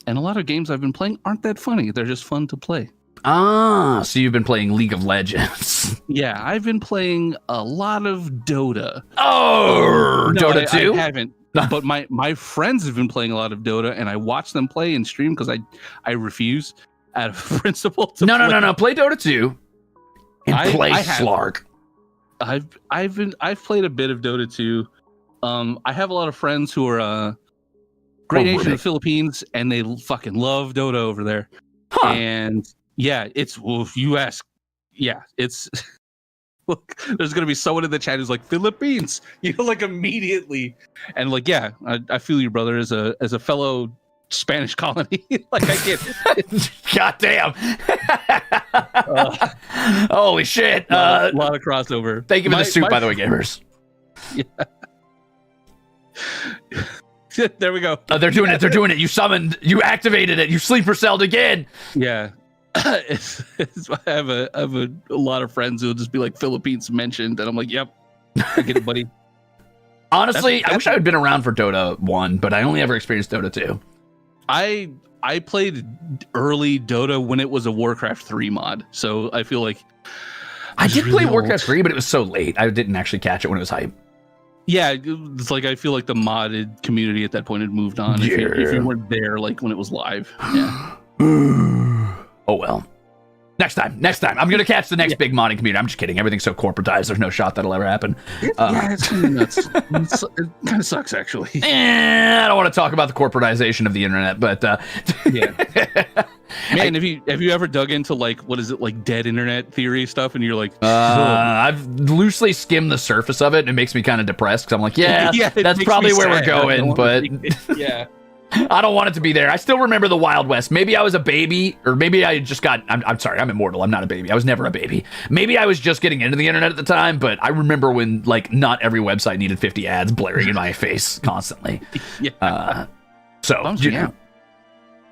a lot of games I've been playing aren't that funny. They're just fun to play. So you've been playing League of Legends. Yeah, I've been playing a lot of Dota. Oh, no, Dota 2? I haven't. But my friends have been playing a lot of Dota, and I watch them play and stream because I refuse out of principle to No. Play Dota 2 and play Slark. I've played a bit of Dota 2. I have a lot of friends who are Great Nation of the Philippines, and they fucking love Dota over there. Huh. And yeah, it's if you ask, yeah, it's look. There's gonna be someone in the chat who's like Philippines, like immediately, and like yeah, I feel you, brother, as a fellow Spanish colony. Like I get it. God damn. Holy shit. A lot of crossover. Thank you for the soup, by the way, gamers. Yeah. There we go. They're doing it. They're doing it. You activated it. You sleeper celled again. Yeah. I have a lot of friends who'll just be like Philippines mentioned, and I'm like, yep, I get it, buddy. Honestly, I wish I had been around for Dota 1, but I only ever experienced Dota 2. I played early Dota when it was a Warcraft 3 mod, so I feel like I did play Warcraft 3, but it was so late. I didn't actually catch it when it was hype. Yeah, it's like I feel like the modded community at that point had moved on. Yeah. If you weren't there, like when it was live. Yeah. Oh well. Next time. I'm gonna catch the next big modding community. I'm just kidding. Everything's so corporatized. There's no shot that'll ever happen. Yeah, it's kind of nuts. It kind of sucks, actually. I don't want to talk about the corporatization of the internet, but yeah. Man, have you ever dug into like what is it, like dead internet theory stuff, and you're like, I've loosely skimmed the surface of it, and it makes me kind of depressed because I'm like, yeah, that's probably where we're going, but yeah. I don't want it to be there. I still remember the Wild West. Maybe I was a baby, or maybe I just got... I'm sorry, I'm immortal. I'm not a baby. I was never a baby. Maybe I was just getting into the internet at the time, but I remember when, like, not every website needed 50 ads blaring in my face constantly. Yeah.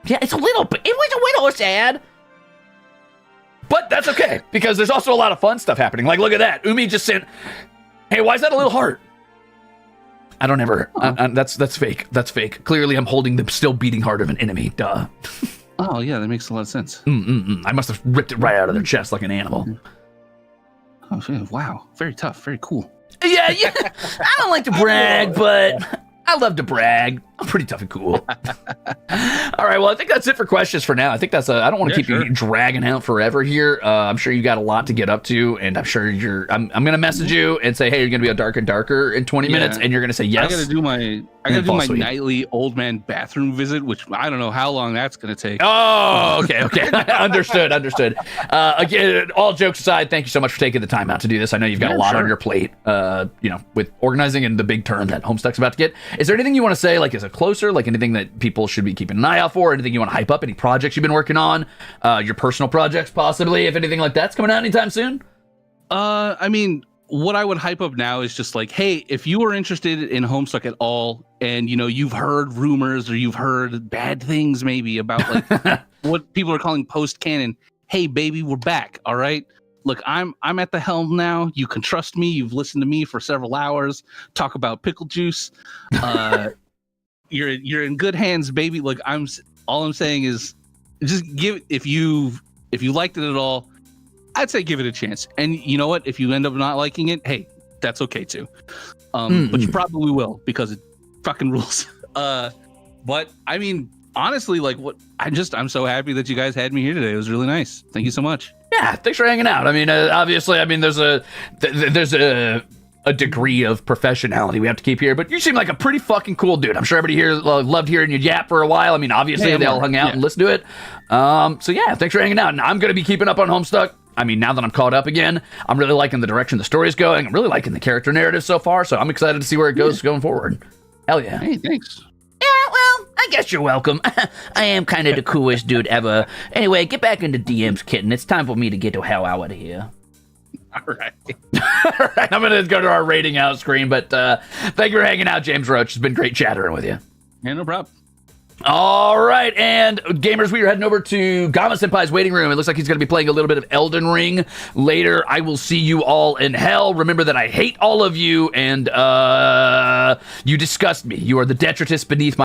Yeah, it was a little sad. But that's okay, because there's also a lot of fun stuff happening. Like, look at that. Umi just sent... Hey, why is that a little heart? I don't ever. That's fake. That's fake. Clearly, I'm holding the still beating heart of an enemy. Duh. Oh yeah, that makes a lot of sense. I must have ripped it right out of their chest like an animal. Oh wow, very tough, very cool. Yeah. I don't like to brag, but I love to brag. I'm pretty tough and cool. All right, well, I think that's it for questions for now. I think that's I don't want to keep you dragging out forever here. I'm sure you got a lot to get up to, and I'm sure I'm going to message you and say, hey, you're going to be a Dark and Darker in 20 minutes, and you're going to say yes. I got to do my nightly old man bathroom visit, which I don't know how long that's going to take. Oh, okay. Understood. Again, all jokes aside, thank you so much for taking the time out to do this. I know you've got a lot on your plate, with organizing and the big turn that Homestuck's about to get. Is there anything you want to say, like, as a closer, like anything that people should be keeping an eye out for, anything you want to hype up, any projects you've been working on, your personal projects possibly, if anything like that's coming out anytime soon? I mean, what I would hype up now is just like, hey, if you are interested in Homestuck at all, and you've heard rumors or you've heard bad things maybe about like what people are calling post canon, hey baby, we're back. All right, look, I'm at the helm now. You can trust me. You've listened to me for several hours talk about pickle juice. You're in good hands, baby. Look, all I'm saying is just give it, if you liked it at all, I'd say give it a chance. And you know what? If you end up not liking it, hey, that's okay too. But you probably will, because it fucking rules. But I mean, honestly, like I'm so happy that you guys had me here today. It was really nice. Thank you so much. Yeah, thanks for hanging out. I mean, obviously, there's a degree of professionality we have to keep here, but you seem like a pretty fucking cool dude. I'm sure everybody here loved hearing you yap for a while. I mean, obviously they all hung out and listened to it. So yeah, thanks for hanging out. And I'm going to be keeping up on Homestuck. I mean, now that I'm caught up again, I'm really liking the direction the story's going. I'm really liking the character narrative so far, so I'm excited to see where it goes going forward. Hell yeah. Hey, thanks. Yeah, well, I guess you're welcome. I am kind of the coolest dude ever. Anyway, get back into DMs, kitten. It's time for me to get the hell out of here. All right. All right, I'm going to go to our rating out screen, but thank you for hanging out, James Roach. It's been great chattering with you. Yeah, no problem. All right, and gamers, we are heading over to Gama Senpai's waiting room. It looks like he's going to be playing a little bit of Elden Ring later. I will see you all in hell. Remember that I hate all of you, and you disgust me. You are the detritus beneath my